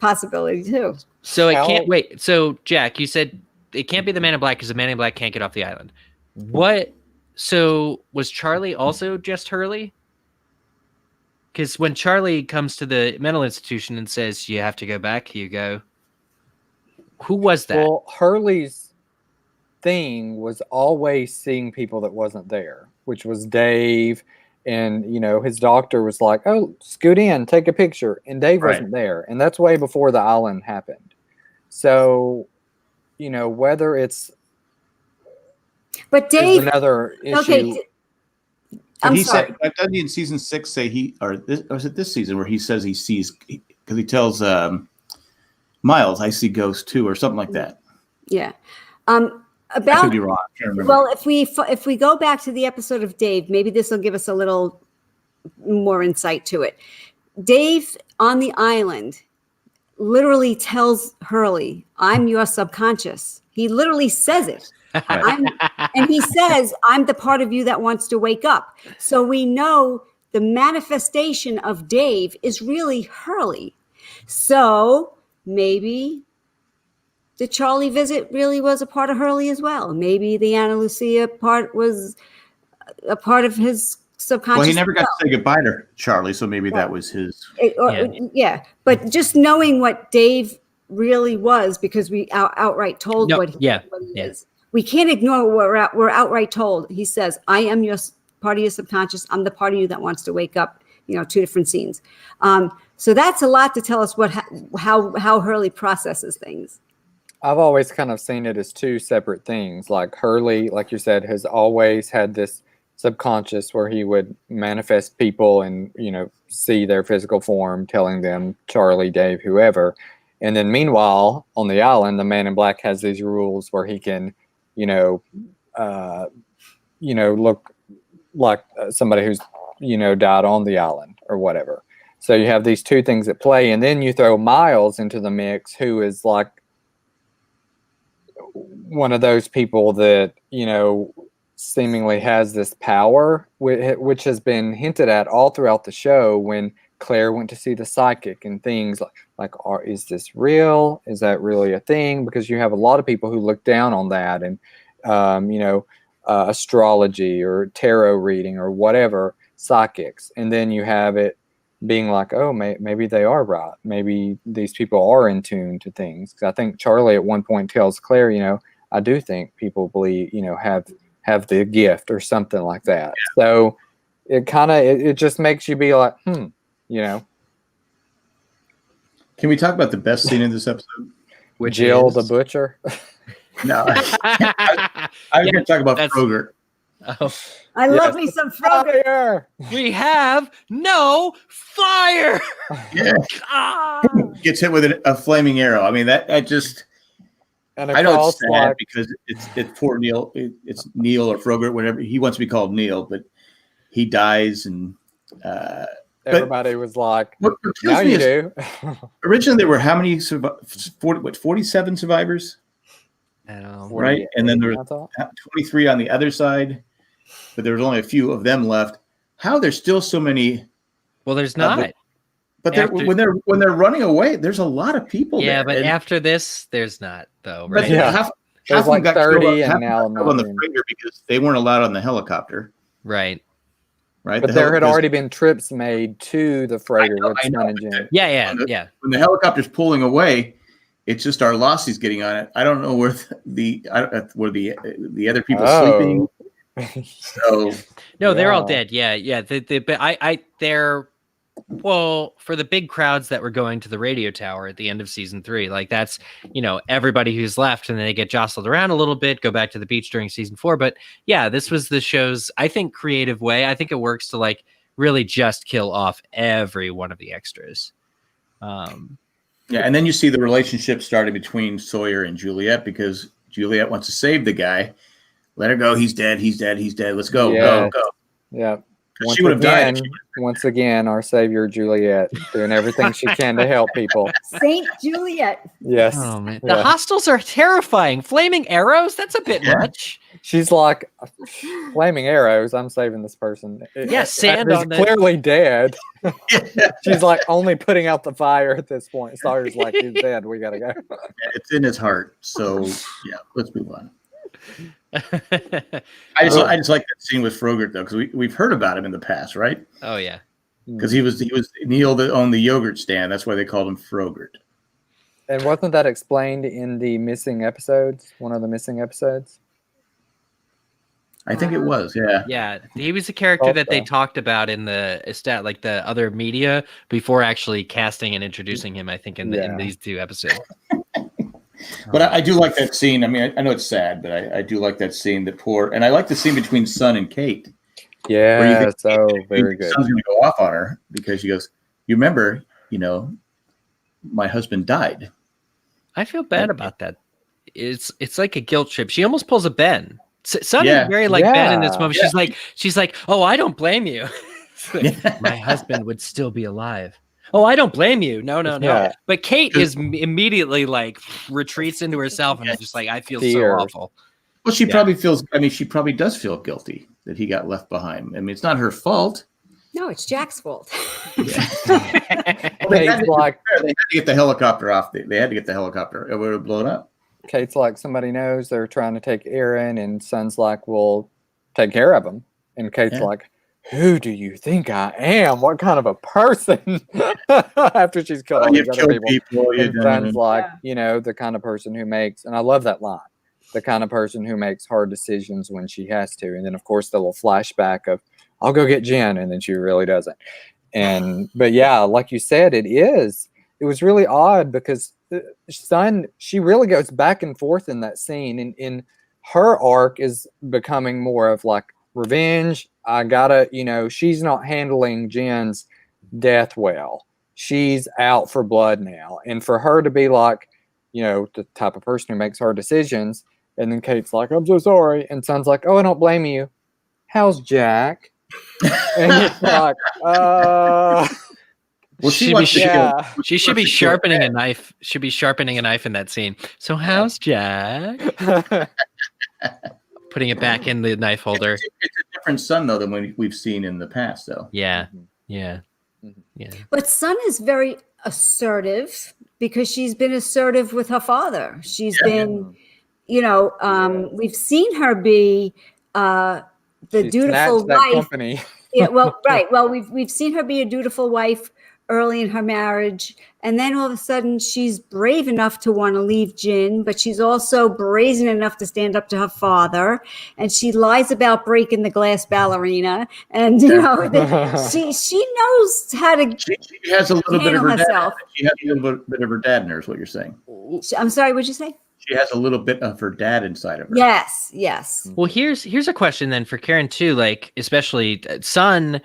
possibility too. So it can't wait. So Jack, you said it can't be the Man in Black because the Man in Black can't get off the island. What? So was Charlie also just Hurley? Because when Charlie comes to the mental institution and says, you have to go back, Hugo, who was that? Well, Hurley's thing was always seeing people that wasn't there, which was Dave. And, his doctor was like, oh, scoot in, take a picture. And Dave wasn't there. And that's way before the island happened. So, whether it's but Dave, another issue. Okay, But he said, doesn't he in season 6 say or was it this season where he says he sees, because he tells Miles, I see ghosts too, or something like that. Yeah. I could be wrong. I can't remember. Well, if we go back to the episode of Dave, maybe this will give us a little more insight to it. Dave on the island literally tells Hurly, I'm your subconscious. He literally says it. And he says, I'm the part of you that wants to wake up. So we know the manifestation of Dave is really Hurly. So maybe the Charlie visit really was a part of Hurly as well. Maybe the Ana Lucia part was a part of his subconscious. Well, he never got to say goodbye to Charlie, so maybe that was his. But just knowing what Dave really was, because we outright told what he is. We can't ignore what we're outright told. He says, I am your part of your subconscious. I'm the part of you that wants to wake up, 2 different scenes. So that's a lot to tell us how Hurly processes things. I've always kind of seen it as 2 separate things. Like Hurly, like you said, has always had this subconscious where he would manifest people and, see their physical form, telling them Charlie, Dave, whoever. And then meanwhile, on the island, the Man in Black has these rules where he can, look like somebody who's, died on the island or whatever. So you have these 2 things at play. And then you throw Miles into the mix, who is like one of those people that, seemingly has this power, which has been hinted at all throughout the show when Claire went to see the psychic and things like is this real? Is that really a thing? Because you have a lot of people who look down on that and, astrology or tarot reading or whatever, psychics. And then you have it being like, oh, maybe they are right. Maybe these people are in tune to things. Because I think Charlie at one point tells Claire, I do think people believe, have the gift or something like that. Yeah. So it kind of, it just makes you be like, Can we talk about the best scene in this episode? With Jill the butcher? No. I'm going to talk about Frogurt. Oh. I love me some Frogurt. We have no fire. Yeah. Gets hit with a flaming arrow. I mean, I just... And I know it's sad because it's poor Neil. It's Neil or Frogurt, whatever. He wants to be called Neil, but he dies. And everybody was like, now you do. Originally, there were how many? 47 survivors? Right? And then there were 23 on the other side, but there was only a few of them left. How there's still so many? Well, there's not. But when they're running away, there's a lot of people. Yeah, there. but after this, there's not though, right? Yeah. Half Half like got 30 killed, and now on the freighter because they weren't allowed on the helicopter. Right. Right. But there had already been trips made to the freighter with Sun and Jen. Yeah. When the helicopter's pulling away, it's just our Lossies getting on it. I don't know where the other people sleeping. So no, they're all dead. Yeah. But they're for the big crowds that were going to the radio tower at the end of season 3, like that's everybody who's left, and then they get jostled around a little bit, go back to the beach during season 4. But yeah, this was the show's, I think, creative way. I think it works to like really just kill off every one of the extras. Yeah, and then you see the relationship started between Sawyer and Juliet because Juliet wants to save the guy. Let her go. He's dead. Let's go. Go. Yeah. She would have died. Once again, our savior Juliet doing everything she can to help people. Saint Juliet. Yes. Oh man, the hostiles are terrifying. Flaming arrows. That's a bit much. She's like, flaming arrows. I'm saving this person. Sand on clearly dead. She's like only putting out the fire at this point. Sawyer's like, he's dead. We gotta go. It's in his heart. So yeah, let's move on. I just like that scene with Frogurt though, because we've heard about him in the past, right? Oh yeah, because he was Neil that owned the yogurt stand. That's why they called him Frogurt. And wasn't that explained in the missing episodes? One of the missing episodes. I think it was. Yeah. Yeah, he was a character that they talked about in the other media before actually casting and introducing him. I think in these 2 episodes. But I do like that scene. I mean, I know it's sad, but I do like that scene. And I like the scene between Sun and Kate. Yeah, so very good. Sun's going to go off on her because she goes, "You remember, my husband died." I feel bad about that. It's like a guilt trip. She almost pulls a Ben. Sun is very like Ben in this moment. She's like, "Oh, I don't blame you. My husband would still be alive." Oh, I don't blame you. No. Yeah. But Kate is immediately like retreats into herself and is just like, I feel so awful. Well, she probably feels. I mean, she probably does feel guilty that he got left behind. I mean, it's not her fault. No, it's Jack's fault. They had to get the helicopter off. They had to get the helicopter. It would have blown up. Kate's like, somebody knows they're trying to take Aaron, and Sun's like, "We'll take care of him." And Kate's like, "Who do you think I am? What kind of a person?" After she's killed all these other people. And Sun's like, the kind of person who makes, and I love that line, the kind of person who makes hard decisions when she has to. And then, of course, the little flashback of, "I'll go get Jen," and then she really doesn't. But yeah, like you said, it was really odd because Sun, she really goes back and forth in that scene. And in her arc is becoming more of like revenge. I gotta, she's not handling Jen's death well. She's out for blood now. And for her to be like, the type of person who makes hard decisions, and then Kate's like, "I'm so sorry." And Sun's like, "Oh, I don't blame you. How's Jack?" And it's like, Well, she should be sharpening a knife. Should be sharpening a knife in that scene. So how's Jack? Putting it back in the knife holder. It's a different Sun though than we've seen in the past, though. Yeah. But Sun is very assertive because she's been assertive with her father. She's been, we've seen her be the dutiful wife. Yeah, well, right. Well, we've seen her be a dutiful wife early in her marriage, and then all of a sudden she's brave enough to want to leave Jin, but she's also brazen enough to stand up to her father, and she lies about breaking the glass ballerina, and she knows how to. She has a little bit of her herself. dad. She has a little bit of her dad in her. Is what you're saying? I'm sorry. What'd you say? She has a little bit of her dad inside of her. Yes. Well, here's a question then for Karen too. Like, especially Sun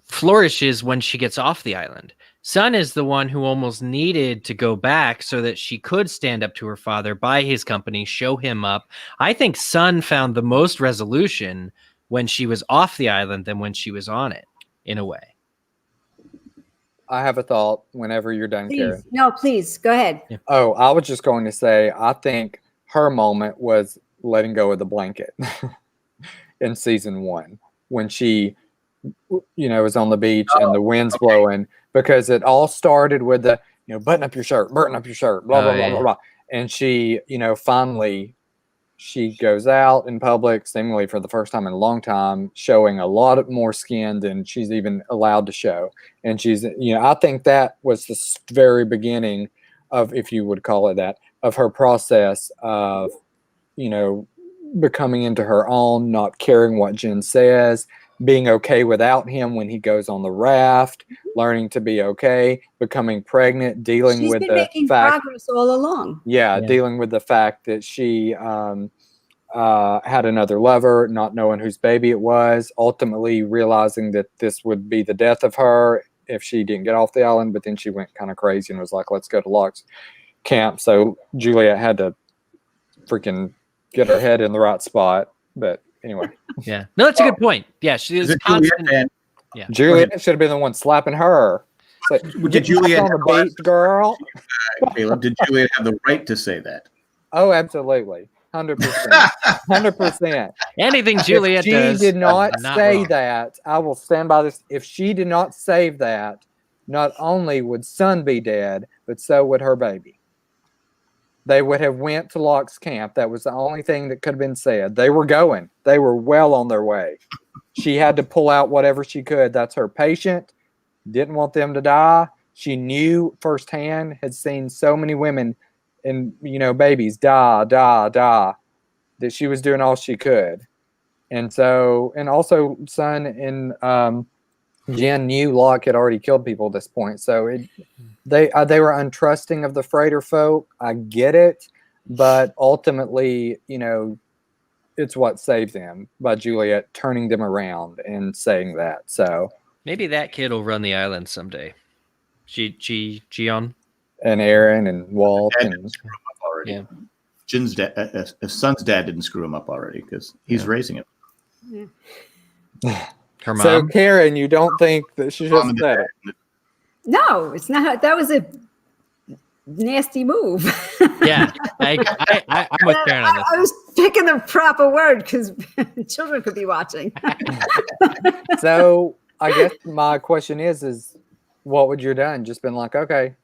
flourishes when she gets off the island. Sun is the one who almost needed to go back so that she could stand up to her father, buy his company, show him up. I think Sun found the most resolution when she was off the island than when she was on it, in a way. I have a thought whenever you're done, Karen. No, please, go ahead. Yeah. Oh, I was just going to say, I think her moment was letting go of the blanket in season 1 when she, was on the beach and the wind's blowing. because it all started with the, button up your shirt, blah, blah, blah, yeah. blah, blah. And she, finally, she goes out in public, seemingly for the first time in a long time, showing a lot more skin than she's even allowed to show. And she's, I think that was the very beginning of, if you would call it that, of her process of, becoming into her own, not caring what Jen says, being okay without him when he goes on the raft, learning to be okay, becoming pregnant, dealing with the making fact, progress all along. yeah, dealing with the fact that she had another lover, not knowing whose baby it was, ultimately realizing that this would be the death of her if she didn't get off the island. But then she went kind of crazy and was like, let's go to Locke's camp. So Juliet had to freaking get her head in the right spot. But anyway. Yeah. No, that's a good point. Yeah, she is constant. Juliet, Juliet should have been the one slapping her. So, did Juliet on the beat, girl? Caleb, did Juliet have the right to say that? Oh, absolutely. 100%. 100%. Anything Juliet does. She did not say wrong. that. I will stand by this. If she did not save that, not only would Son be dead, but so would her baby. They would have went to Locke's camp. That was the only thing that could have been said. They were going. They were well on their way. She had to pull out whatever she could. That's her patient. Didn't want them to die. She knew firsthand, had seen so many women and, babies die, that she was doing all she could. And so, and also Son and Jen knew Locke had already killed people at this point. So they were untrusting of the freighter folk. I get it. But ultimately, it's what saved them by Juliet turning them around and saying that. So maybe that kid will run the island someday. Gion and Aaron and Walt and already. Jen's dad, if Son's dad didn't screw him up already because he's raising him. Her mom. So Karen, you don't think that she just said it? No, it's not. That was a nasty move. Yeah, I'm with Karen on this. I was picking the proper word because children could be watching. So I guess my question is what would you have done? Just been like, okay,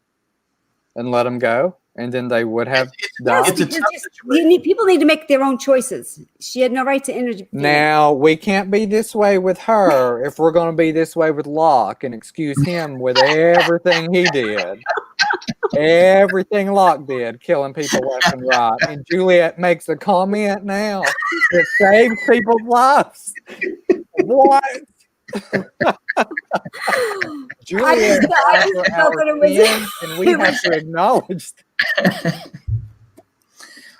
and let them go, and then they would have died. People need to make their own choices. She had no right to intervene. Now we can't be this way with her if we're going to be this way with Locke and excuse him with everything he did. Everything Locke did, killing people left and right. And Juliet makes a comment now that saves people's lives. What? Juliet, I just felt that it was, and we have to acknowledge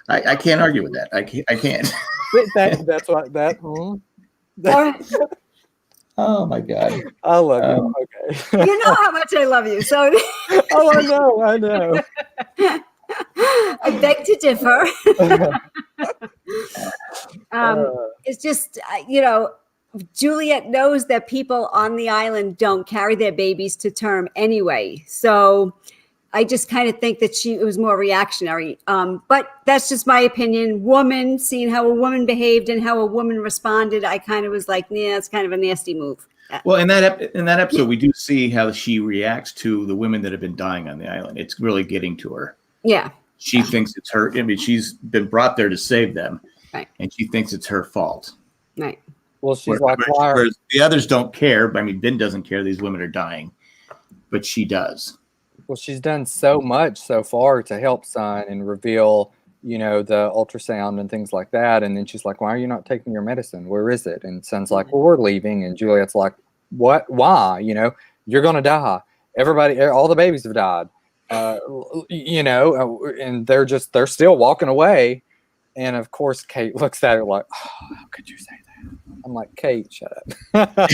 I can't argue with that. I can't. that's what that. Oh my God! I love you. Okay. You know how much I love you, so. Oh, I know. I beg to differ. It's just, Juliet knows that people on the island don't carry their babies to term anyway. So I just kind of think that it was more reactionary. But that's just my opinion. Woman, seeing how a woman behaved and how a woman responded, I kind of was like, nah, it's kind of a nasty move. Well, in that episode, we do see how she reacts to the women that have been dying on the island. It's really getting to her. Yeah. She thinks it's her. I mean, she's been brought there to save them. Right. And she thinks it's her fault. Right. Well, she's like, why? Whereas the others don't care. I mean, Ben doesn't care. These women are dying. But she does. Well, she's done so much so far to help Son and reveal, the ultrasound and things like that. And then she's like, why are you not taking your medicine? Where is it? And Son's like, well, we're leaving. And Juliet's like, what? Why? You're going to die. Everybody, all the babies have died. And they're still walking away. And of course, Kate looks at her like, oh, how could you say that? I'm like, Kate, shut up.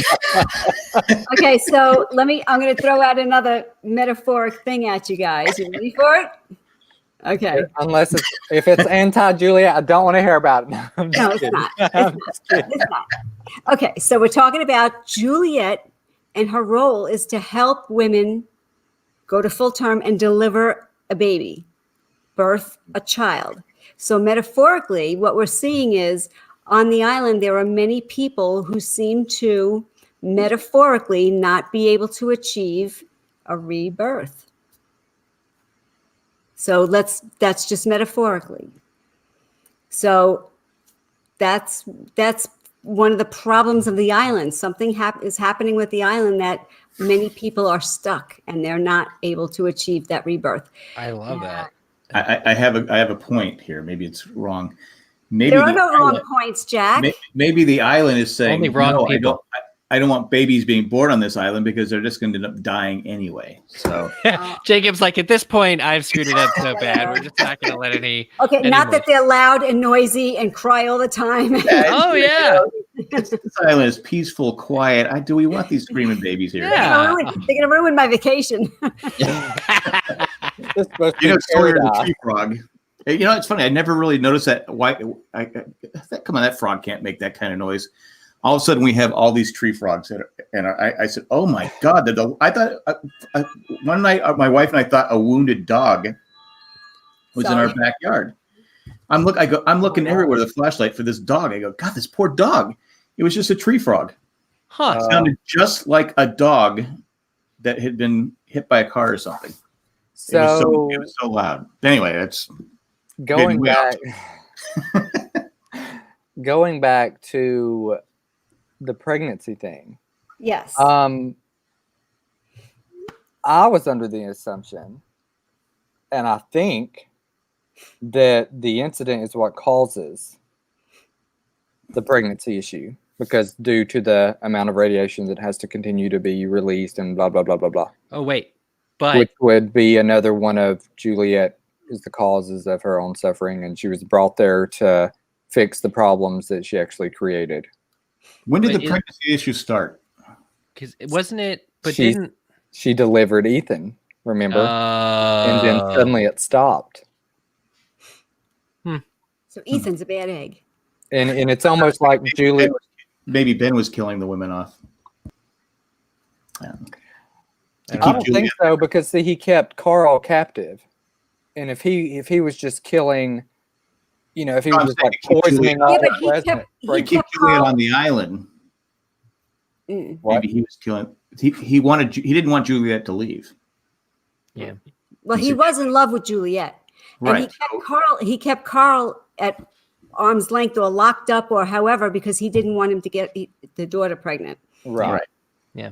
Okay, so I'm going to throw out another metaphoric thing at you guys. You ready for it? Okay. Unless if it's anti-Juliet, I don't want to hear about it. No, it's not. It's not. Okay, so we're talking about Juliet, and her role is to help women go to full term and deliver a baby, birth a child. So metaphorically, what we're seeing is on the island, there are many people who seem to metaphorically not be able to achieve a rebirth. So that's just metaphorically. So that's one of the problems of the island. Something is happening with the island that many people are stuck and they're not able to achieve that rebirth. I love that. I have a point here. Maybe it's wrong. Maybe There are no wrong points, Jack. Maybe the island is saying, only wrong no, people. I don't want babies being born on this island because they're just going to end up dying anyway. So Jacob's like, at this point, I've screwed it up so bad. We're just not going to let any. Okay, not that they're loud and noisy and cry all the time. Oh, yeah. This island is peaceful, quiet. Do we want these screaming babies here? Yeah. They're gonna ruin my vacation. Sawyer the tree frog. It's funny. I never really noticed that. Why? Come on, that frog can't make that kind of noise. All of a sudden, we have all these tree frogs, and I said, "Oh my God!" I thought one night my wife and I thought a wounded dog was in our backyard. I'm looking everywhere with a flashlight for this dog. I go, God, this poor dog. It was just a tree frog. Huh. It sounded just like a dog that had been hit by a car or something. So it was so loud. Anyway, that's going back. Going back to the pregnancy thing. Yes. I was under the assumption, and I think that the incident is what causes the pregnancy issue, because due to the amount of radiation that has to continue to be released and blah, blah, blah, blah, blah. Oh, wait. But Which would be another one of Juliet is the causes of her own suffering, and she was brought there to fix the problems that she actually created. When did the pregnancy issue start? Because wasn't it? But she delivered Ethan, remember? And then suddenly it stopped. So Ethan's a bad egg. And it's almost like Juliet. Maybe Ben was killing the women off. I don't think so, because see, he kept Carl captive, and if he was just killing, if he was just like poisoning all the president, he kept Juliet on the island. Maybe he was killing. He didn't want Juliet to leave. Yeah. Well, he was in love with Juliet, and Right. He kept Carl at arm's length or locked up or however because he didn't want him to get the daughter pregnant. Right. Yeah.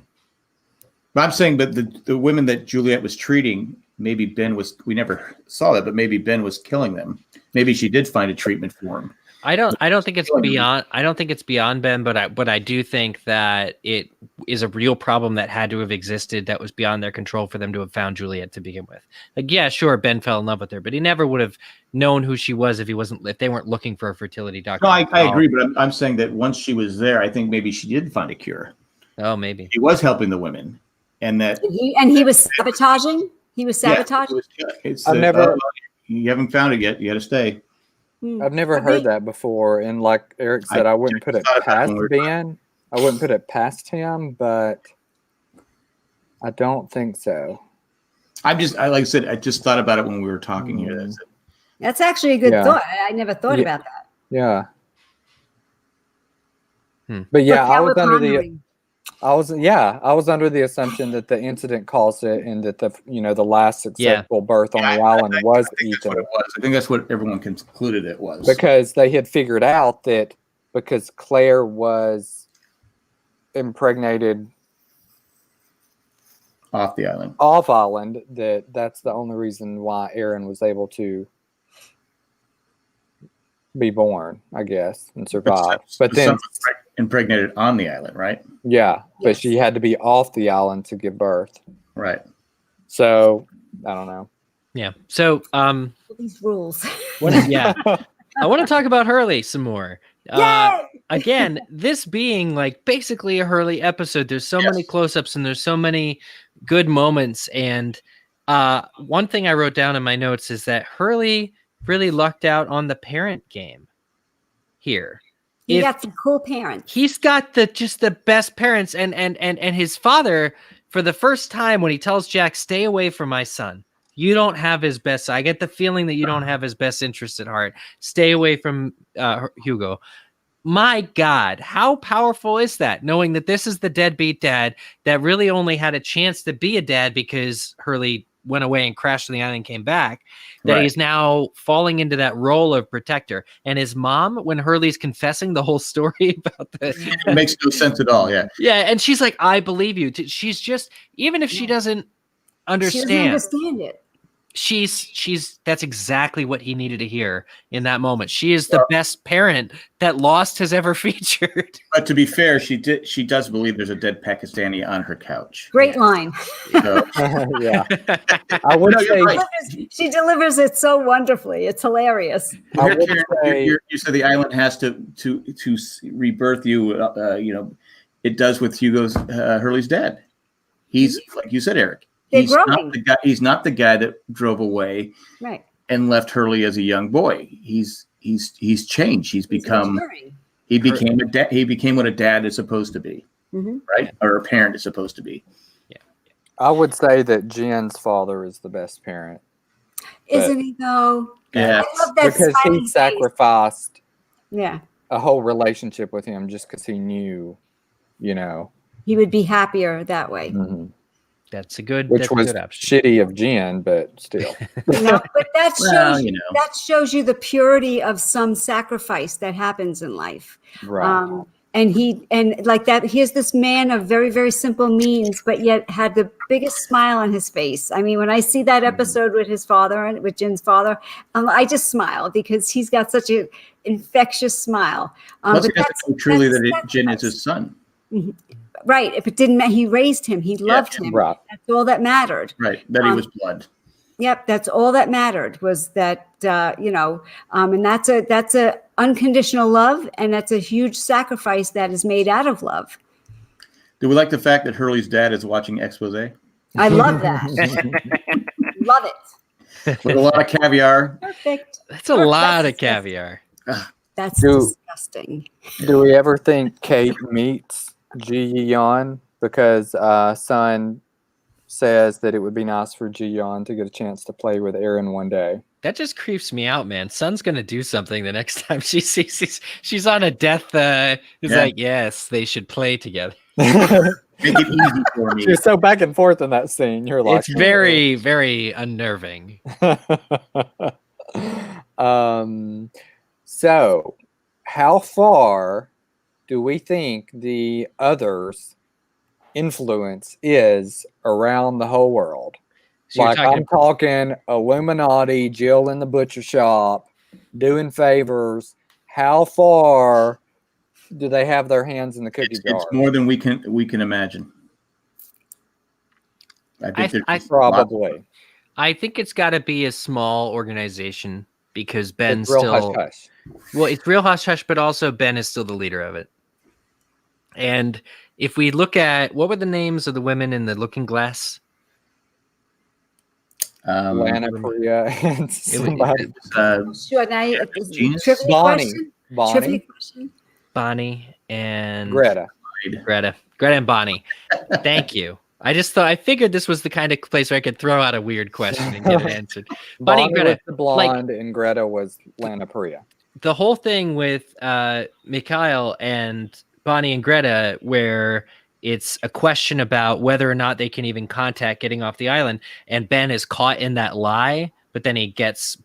But I'm saying, but the women that Juliet was treating, maybe Ben was. We never saw that, but maybe Ben was killing them. Maybe she did find a treatment for him. I don't think it's beyond. I don't think it's beyond Ben, but I do think that it is a real problem that had to have existed that was beyond their control for them to have found Juliet to begin with. Like, yeah, sure, Ben fell in love with her, but he never would have known who she was if they weren't looking for a fertility doctor. No, I agree, but I'm saying that once she was there, I think maybe she did find a cure. Oh, maybe he was helping the women, and that he was sabotaging. He was sabotaging. Yeah, you haven't found it yet. You got to stay. I've never heard that before, and like Eric said, I wouldn't put it past Ben. I wouldn't put it past him, but I don't think so. Like I said, I just thought about it when we were talking here. That's actually a good thought. I never thought about that. Yeah. But yeah, I was under the assumption that the incident caused it, and that the last successful birth on the island was Ethan. I think that's what everyone concluded it was, because they had figured out that because Claire was impregnated off island, that's the only reason why Aaron was able to be born, I guess, and survive. But then impregnated on the island, right? Yeah, but she had to be off the island to give birth. Right. So I don't know. Yeah. So these rules. I want to talk about Hurly some more. Again, this being like basically a Hurly episode. There's so many close-ups and there's so many good moments. And one thing I wrote down in my notes is that Hurly really lucked out on the parent game here. He got some cool parents. He's got just the best parents, and his father, for the first time, when he tells Jack, "Stay away from my son. You don't have his best." I get the feeling that you don't have his best interest at heart. Stay away from Hugo. my God, how powerful is that? Knowing that this is the deadbeat dad that really only had a chance to be a dad because Hurley went away and crashed on the island and came back, that Right. he's now falling into that role of protector. And his mom, when Hurley's confessing the whole story about the... It makes no sense at all. Yeah. Yeah, and she's like, I believe you. She's just, even if she doesn't understand, She doesn't understand it. she's that's exactly what he needed to hear in that moment. She is the best parent that Lost has ever featured. But to be fair, she does believe there's a dead Pakistani on her couch. Great line. So, Yeah. I would No, say you're right. She delivers it so wonderfully. It's hilarious. I Here, would Karen, say- you said the island has to rebirth you. It does with Hugo's Hurley's dad. He's like you said, Eric. They're He's growing. not the guy. He's not the guy that drove away Right. and left Hurley as a young boy. He's changed. He's become. maturing. He became a dad. He became what a dad is supposed to be, Mhm. right? Or a parent is supposed to be. I would say that Jen's father is the best parent Isn't he though? Yeah. I love that because smiley he face. sacrificed Yeah. a whole relationship with him just because he knew, He would be happier that way. That's a good, which that's a was good option. shitty of Jen, but still. No, but that shows Well, that shows you the purity of some sacrifice that happens in life. Right. And like that, here's this man of very, very simple means, but yet had the biggest smile on his face. I mean, when I see that episode with his father and with Jen's father, I just smile because he's got such an infectious smile. Plus, But he doesn't know truly that Jen is his son. right. If it didn't matter, he raised him. He loved him. Right. That's all that mattered. Right. That he was blood. Yep, that's all that mattered was that and that's a unconditional love, and that's a huge sacrifice that is made out of love. Do we like the fact that Hurley's dad is watching Exposé I love that. Love it. with a lot of caviar? Perfect. That's a lot of caviar. That's Do- disgusting. Do we ever think Kate meets Ji Yeon? Because Son says that it would be nice for Ji Yeon to get a chance to play with Aaron one day. That just creeps me out, man. Son's gonna do something the next time she sees she's on a death. He's like, yes, they should play together. Make it easy for me. You're so back and forth in that scene. You're like, It's very, very unnerving. So, how far do we think the others' influence is around the whole world? So you're Like, I'm talking Illuminati, Jill in the butcher shop, doing favors. How far do they have their hands in the cookie jar? It's more than we can imagine. I think there's Probably. I think it's got to be a small organization because Ben's It's real still hush-hush. well, it's real hush hush, but also Ben is still the leader of it. And if we look at what were the names of the women in the Looking Glass? Lana Priya and somebody. Should I? Genius? Trivia Bonnie. question? Bonnie. Trivia question? Bonnie and Greta. Greta and Bonnie. Thank you. I figured this was the kind of place where I could throw out a weird question and get it answered. Bonnie and Greta, was the blonde and Greta was Lana Priya. the whole thing with Mikhail and Bonnie and Greta, where it's a question about whether or not they can even contact getting off the island, and Ben is caught in that lie, but then he gets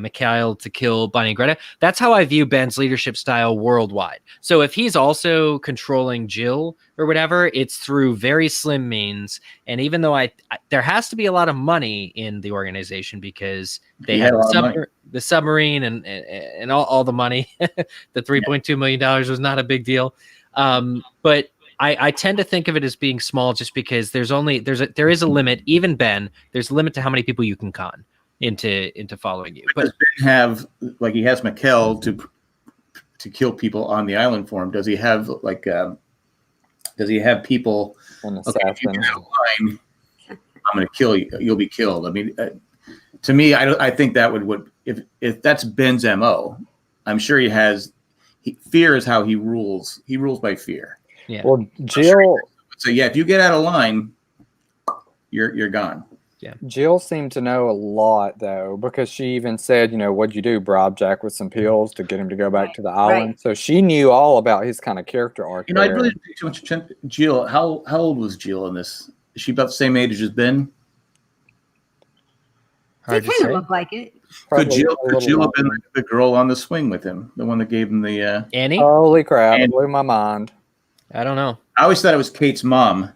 Mikhail to kill Bonnie and Greta. That's how I view Ben's leadership style worldwide. So if he's also controlling Jill or whatever, it's through very slim means. And even though there has to be a lot of money in the organization because they have the submarine and all the money, the $3.2 million was not a big deal. But I tend to think of it as being small just because there is a limit. Even Ben, there's a limit to how many people you can con into following you. But does Ben have, like, he has Mikhail to kill people on the island for him? Does he have people? An Okay, if you assassin. get out of line, I'm going to kill you. You'll be killed. I mean, to me, I think that would if that's Ben's MO. I'm sure he has. Fear is how he rules. He rules by fear. Yeah. Well, Jill, So yeah, if you get out of line, you're gone. Jill seemed to know a lot, though, because she even said, what'd you do? Bribe Jack with some pills to get him to go back to the island. So she knew all about his kind of character arc. I really didn't pay too much attention. Jill, how old was Jill in this? Is she about the same age as Ben? They kind of look like it. Could Jill have been the girl on the swing with him? The one that gave him the... Annie? Holy crap, it blew my mind. I don't know. I always thought it was Kate's mom.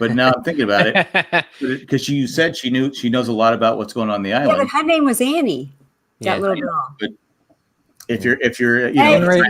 But now I'm thinking about it, because you said she knows a lot about what's going on the island. Yeah, but her name was Annie. That little girl. But if you're Henry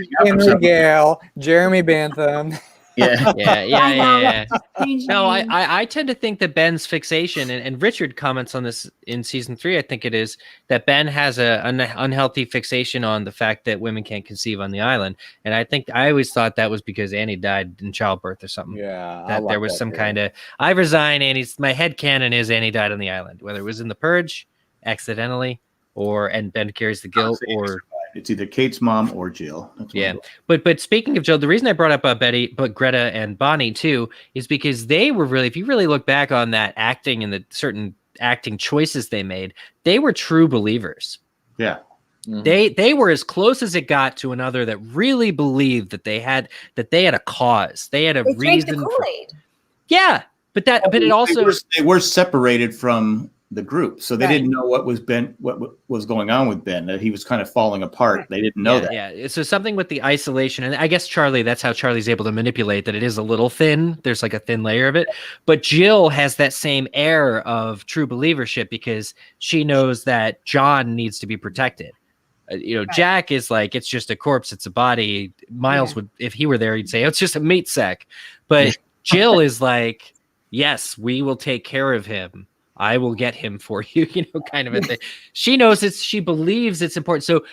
Gale, Jeremy Bentham. Yeah. No, I tend to think that Ben's fixation, and Richard comments on this in season 3, I think it is, that Ben has an unhealthy fixation on the fact that women can't conceive on the island. And I always thought that was because Annie died in childbirth or something. Yeah. That there was some kind of, I resign, my headcanon is Annie died on the island, whether it was in the purge, accidentally, and Ben carries the guilt, or... It's either Kate's mom or Jill. But speaking of Jill, the reason I brought up Betty, but Greta and Bonnie too, is because they were really, if you really look back on that acting and the certain acting choices they made, they were true believers. Yeah. Mm-hmm. They were as close as it got to another that really believed that they had a cause. They had a reason. Drank the Kool-Aid. Yeah, but it also they were separated from the group, so they didn't know what was going on with Ben, that he was kind of falling apart. They didn't know that. Yeah, so something with the isolation, and I guess Charlie, that's how Charlie's able to manipulate that. It is a little thin. There's like a thin layer of it, but Jill has that same air of true believership because she knows that John needs to be protected. Jack is like, it's just a corpse, it's a body. Miles would, if he were there, he'd say, oh, it's just a meat sack. But Jill is like, yes, we will take care of him. I will get him for you, kind of a thing. She knows she believes it's important. So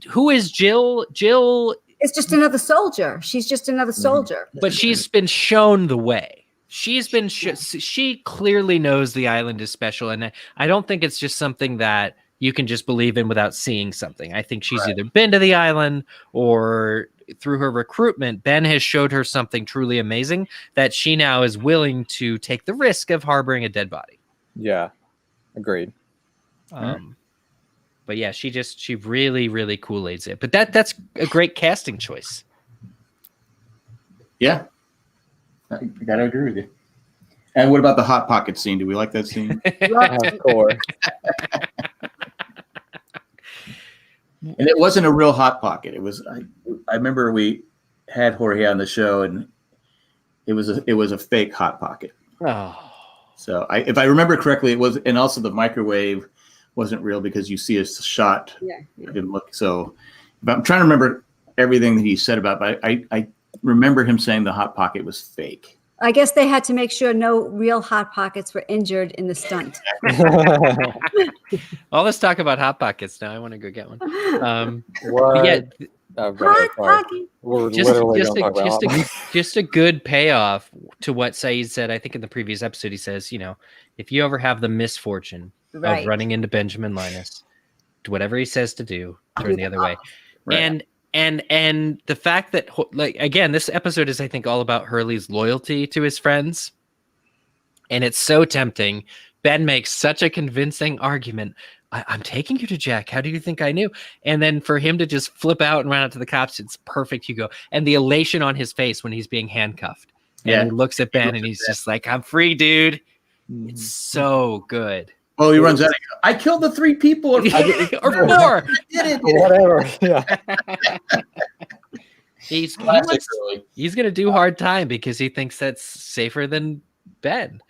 who is Jill? Jill is just another soldier. She's just another soldier. But she's been shown the way. She's been, she clearly knows the island is special. And I don't think it's just something that you can just believe in without seeing something. I think she's either been to the island or through her recruitment, Ben has showed her something truly amazing that she now is willing to take the risk of harboring a dead body. Yeah, agreed. But yeah, she really, really Kool-Aids it. But that's a great casting choice. Yeah, I gotta agree with you. And what about the Hot Pocket scene? Do we like that scene? Of course. And it wasn't a real Hot Pocket. It was. I remember we had Jorge on the show, and it was a fake Hot Pocket. Oh. So if I remember correctly, it was, and also the microwave wasn't real because you see a shot. Yeah. It didn't look so. But I'm trying to remember everything that he said about it, but I remember him saying the Hot Pocket was fake. I guess they had to make sure no real Hot Pockets were injured in the stunt. Well, let's talk about Hot Pockets now. I want to go get one. Hot Pocket. We're just a good payoff to what Saeed said. I think in the previous episode, he says, if you ever have the misfortune of running into Benjamin Linus, do whatever he says to do, turn the other way. Right. And the fact that, like, again, this episode is, I think, all about Hurley's loyalty to his friends. And it's so tempting. Ben makes such a convincing argument. I'm taking you to Jack. How do you think I knew? And then for him to just flip out and run out to the cops, it's perfect, Hugo. And the elation on his face when he's being handcuffed. And he looks at Ben and he's just like, I'm free, dude. It's so good. Oh, he runs out. I killed the 3 people or 4. I did it. Whatever. Yeah. He's going to do hard time because he thinks that's safer than Ben.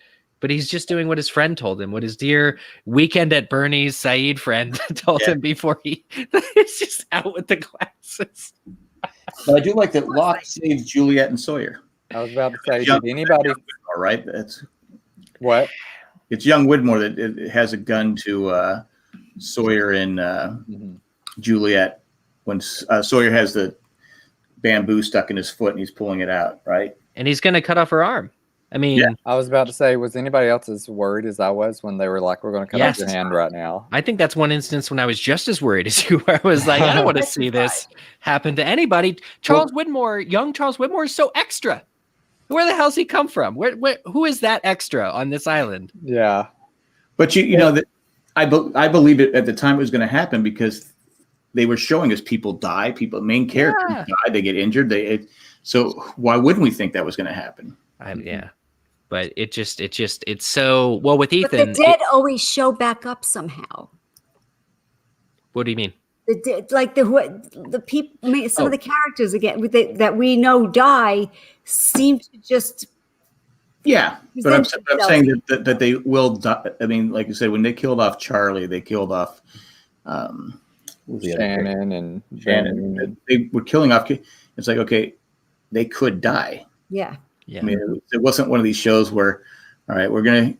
But he's just doing what his friend told him, what his dear weekend at Bernie's Saeed friend told him before he's just out with the glasses. But I do like that Locke saves Juliet and Sawyer. I was about to say, did anybody? All right, that's what? It's young Widmore that it has a gun to Sawyer and Juliet when Sawyer has the bamboo stuck in his foot and he's pulling it out, right? And he's going to cut off her arm. I mean, I was about to say, was anybody else as worried as I was when they were like, we're going to cut off your hand right now? I think that's one instance when I was just as worried as you were. I was like, I don't want to see this happen to anybody. Young Charles Widmore is so extra. Where the hell's he come from? Who is that extra on this island? Yeah. But you know that I believe it at the time it was going to happen because they were showing us people die, main characters die, they get injured. So why wouldn't we think that was going to happen? Yeah. But it's so well with Ethan. But the dead always show back up somehow. What do you mean? The dead, like the people, some of the characters again that we know die seem to just. Yeah, but I'm saying that they will die. I mean, like you said, when they killed off Charlie, they killed off Shannon. They were killing off. It's like, okay, they could die. Yeah. I mean, it wasn't one of these shows where, all right, we're gonna,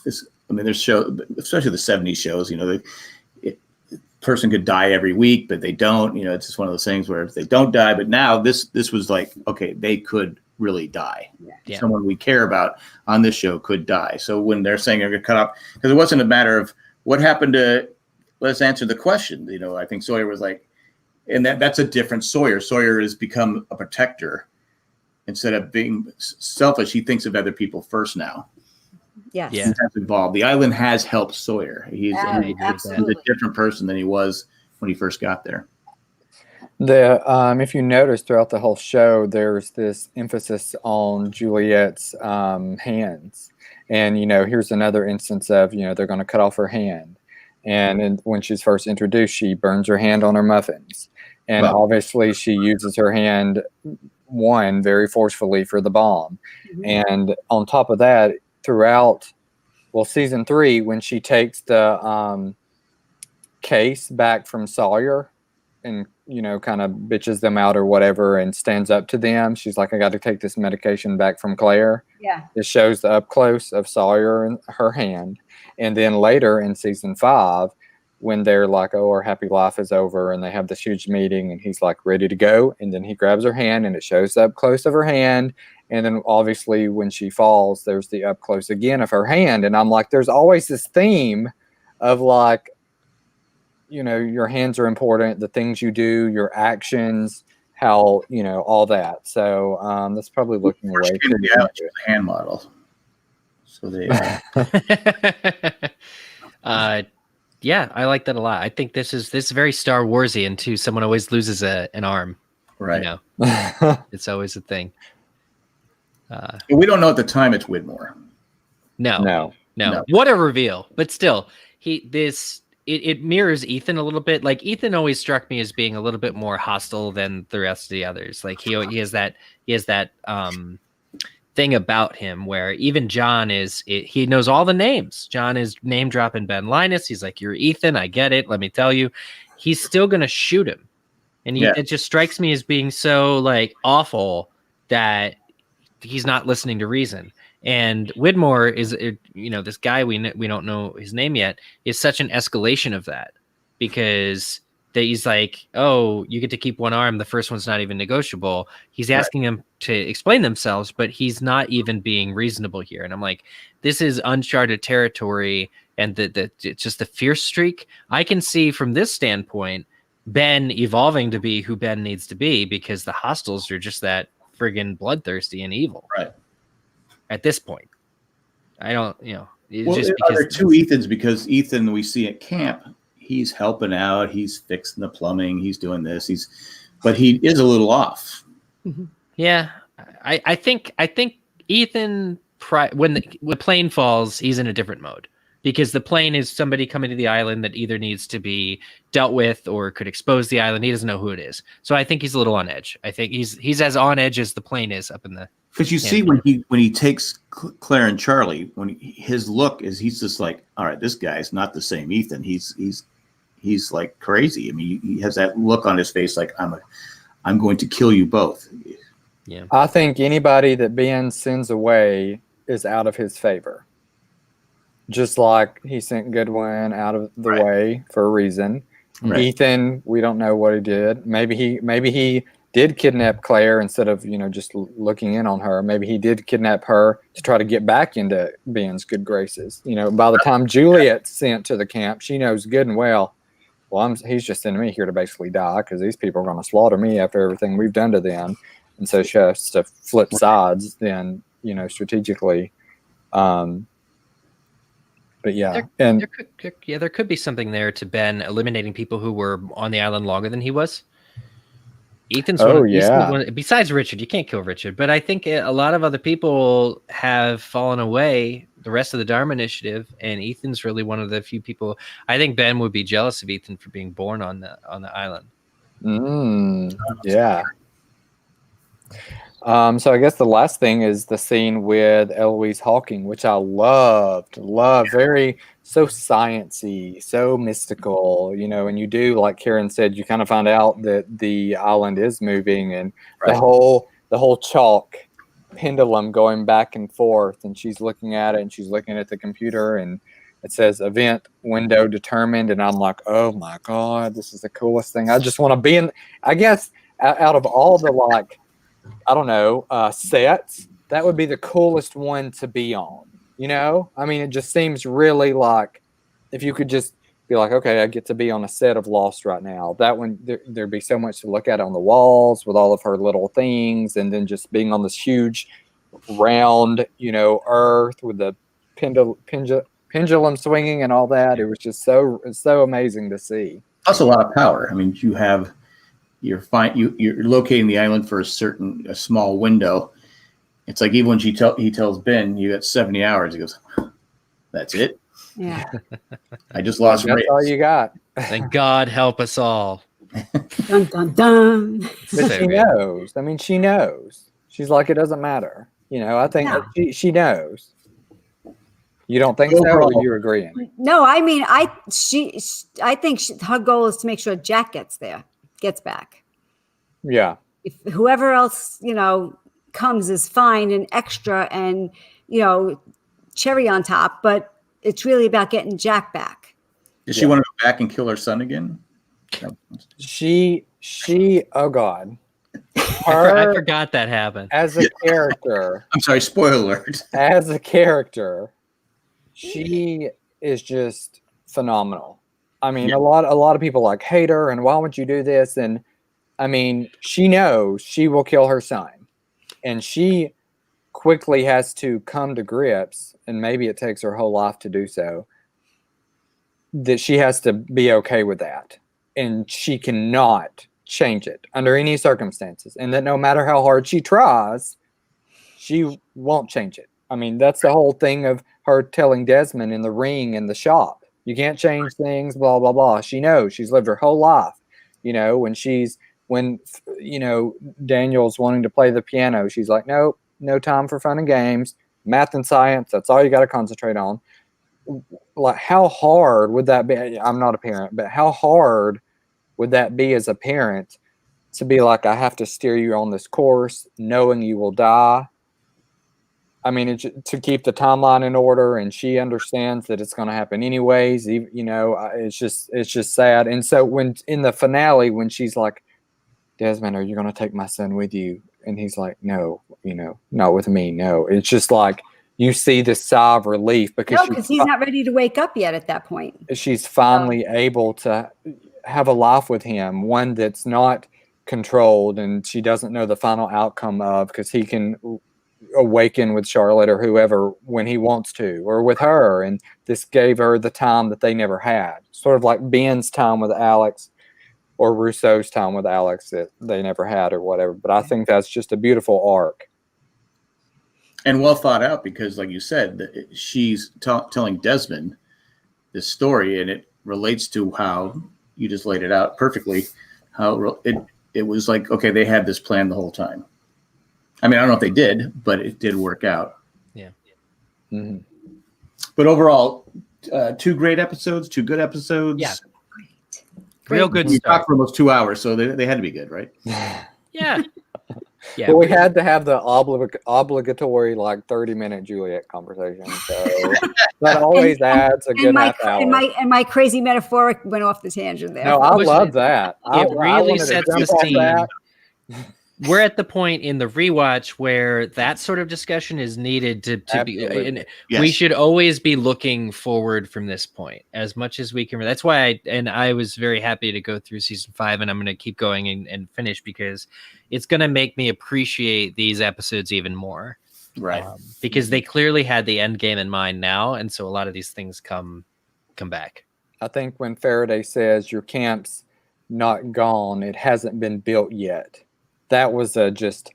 this. I mean, there's shows, especially the '70s shows. The person could die every week, but they don't. It's just one of those things where they don't die. But now this was like, okay, they could really die. Yeah. Someone we care about on this show could die. So when they're saying they're going to cut off, because it wasn't a matter of what happened to, let's answer the question. I think Sawyer was like, and that's a different Sawyer. Sawyer has become a protector instead of being selfish. He thinks of other people first now. Yes. He has involved. The island has helped Sawyer. He's a different person than he was when he first got there. If you notice throughout the whole show, there's this emphasis on Juliet's hands, and here's another instance of they're going to cut off her hand, and when she's first introduced, she burns her hand on her muffins, and obviously she uses her hand very forcefully for the bomb, and on top of that, throughout season 3, when she takes the case back from Sawyer and kind of bitches them out or whatever and stands up to them, she's like, I got to take this medication back from Claire. Yeah. It shows the up close of Sawyer and her hand. And then later in season 5, when they're like, oh, our happy life is over, and they have this huge meeting and he's like ready to go, and then he grabs her hand and it shows the up close of her hand. And then obviously when she falls, there's the up close again of her hand. And I'm like, there's always this theme of like, your hands are important, the things you do, your actions, how, all that. So that's probably looking away from the hand model. So they yeah, I like that a lot. I think this is very Star Warsian too. Someone always loses an arm. Right. It's always a thing. We don't know at the time it's Widmore. No. What a reveal. But still, it mirrors Ethan a little bit. Like Ethan always struck me as being a little bit more hostile than the rest of the others. Like he has that thing about him where even John he knows all the names. John is name dropping Ben Linus. He's like, you're Ethan. I get it. Let me tell you, he's still going to shoot him. And it just strikes me as being so like awful that he's not listening to reason. And Widmore is, this guy we don't know his name yet, is such an escalation of that, because he's like, oh, you get to keep one arm. The first one's not even negotiable. He's asking them to explain themselves, but he's not even being reasonable here. And I'm like, this is uncharted territory. And it's just the fierce streak. I can see from this standpoint, Ben evolving to be who Ben needs to be, because the hostiles are just that friggin' bloodthirsty and evil. Right. At this point, I don't, just because there are two Ethans, because Ethan we see at camp, he's helping out, he's fixing the plumbing, he's doing this, but he is a little off. Yeah, I think Ethan, when the plane falls, he's in a different mode, because the plane is somebody coming to the island that either needs to be dealt with or could expose the island. He doesn't know who it is, so I think he's a little on edge. I think he's as on edge as the plane is up in the. Because you see when he takes Claire and Charlie, his look is, he's just like, all right, this guy's not the same Ethan. He's like crazy. I mean, he has that look on his face like, I'm going to kill you both. Yeah. I think anybody that Ben sends away is out of his favor. Just like he sent Goodwin out of the way for a reason. Right. Ethan, we don't know what he did. Maybe he did kidnap Claire instead of, just looking in on her. Maybe he did kidnap her to try to get back into Ben's good graces. By the time Juliet's sent to the camp, she knows good and well, he's just sending me here to basically die, because these people are going to slaughter me after everything we've done to them. And so she has to flip sides then, strategically. But yeah, there could be something there to Ben eliminating people who were on the island longer than he was. Ethan's besides Richard, you can't kill Richard, but I think a lot of other people have fallen away. The rest of the Dharma Initiative, and Ethan's really one of the few people. I think Ben would be jealous of Ethan for being born on the island. Yeah. So I guess the last thing is the scene with Eloise Hawking, which I loved. Very so sciencey, so mystical, and you do, like Karen said, you kind of find out that the island is moving, and the whole chalk pendulum going back and forth, and she's looking at it, and she's looking at the computer, and it says event window determined, and I'm like, oh my God, this is the coolest thing. I just want to be in, I guess, out of all the, like, I don't know, sets, that would be the coolest one to be on. I mean, it just seems really like if you could just be like, okay, I get to be on a set of Lost right now. That one, there'd be so much to look at on the walls with all of her little things, and then just being on this huge round, earth with the pendulum swinging and all that. It was just so amazing to see. Also, a lot of power. I mean, you're locating the island for a small window. It's like even when he tells Ben, you got 70 hours. He goes, that's it? Yeah. I just lost That's Reyes. all you got. Thank God help us all. Dun, dun, dun. But she knows. I mean, she knows. She's like, it doesn't matter. I think she knows. You don't think so, or you're agreeing? No, I mean, I think her goal is to make sure Jack gets back. Yeah. If whoever else, comes is fine and extra and, cherry on top, but it's really about getting Jack back. Does she want to go back and kill her son again? She, oh God. I forgot that happened. As a character. I'm sorry, spoiler alert. As a character, she is just phenomenal. I mean, a lot of people hate her, and why would you do this? And I mean, she knows she will kill her son, and she quickly has to come to grips, and maybe it takes her whole life to do so, that she has to be okay with that, and she cannot change it under any circumstances, and that no matter how hard she tries, she won't change it. I mean, that's the whole thing of her telling Desmond in the ring in the shop, you can't change things, blah, blah, blah. She knows. She's lived her whole life. When Daniel's wanting to play the piano, she's like, nope, no time for fun and games. Math and science, that's all you got to concentrate on. Like, how hard would that be? I'm not a parent, but how hard would that be as a parent to be like, I have to steer you on this course knowing you will die? I mean, to keep the timeline in order, and she understands that it's going to happen anyways. It's just sad. And so when in the finale, when she's like, Desmond, are you going to take my son with you? And he's like, no, not with me. No. It's just like you see this sigh of relief because he's not ready to wake up yet at that point. She's finally able to have a life with him, one that's not controlled, and she doesn't know the final outcome of, because he can awaken with Charlotte or whoever when he wants to, or with her, and this gave her the time that they never had, sort of like Ben's time with Alex or Rousseau's time with Alex that they never had or whatever. But I think that's just a beautiful arc and well thought out, because like you said, she's telling Desmond this story, and it relates to how you just laid it out perfectly, how it was like, okay, they had this plan the whole time. I mean, I don't know if they did, but it did work out. Yeah. Mm-hmm. But overall, 2 great episodes, 2 good episodes. Yeah. Real good We stuff. talked for almost 2 hours, so they had to be good, right? Yeah. Yeah. But we had to have the obligatory 30-minute Juliet conversation. So that always adds a good half hour. And my crazy metaphor went off the tangent there. No, I love that. It really sets the scene. We're at the point in the rewatch where that sort of discussion is needed to be. And yes. We should always be looking forward from this point as much as we can. That's why I was very happy to go through season 5, and I'm going to keep going and finish, because it's going to make me appreciate these episodes even more. Right. Because they clearly had the end game in mind now, and so a lot of these things come back. I think when Faraday says your camp's not gone, it hasn't been built yet. That was just,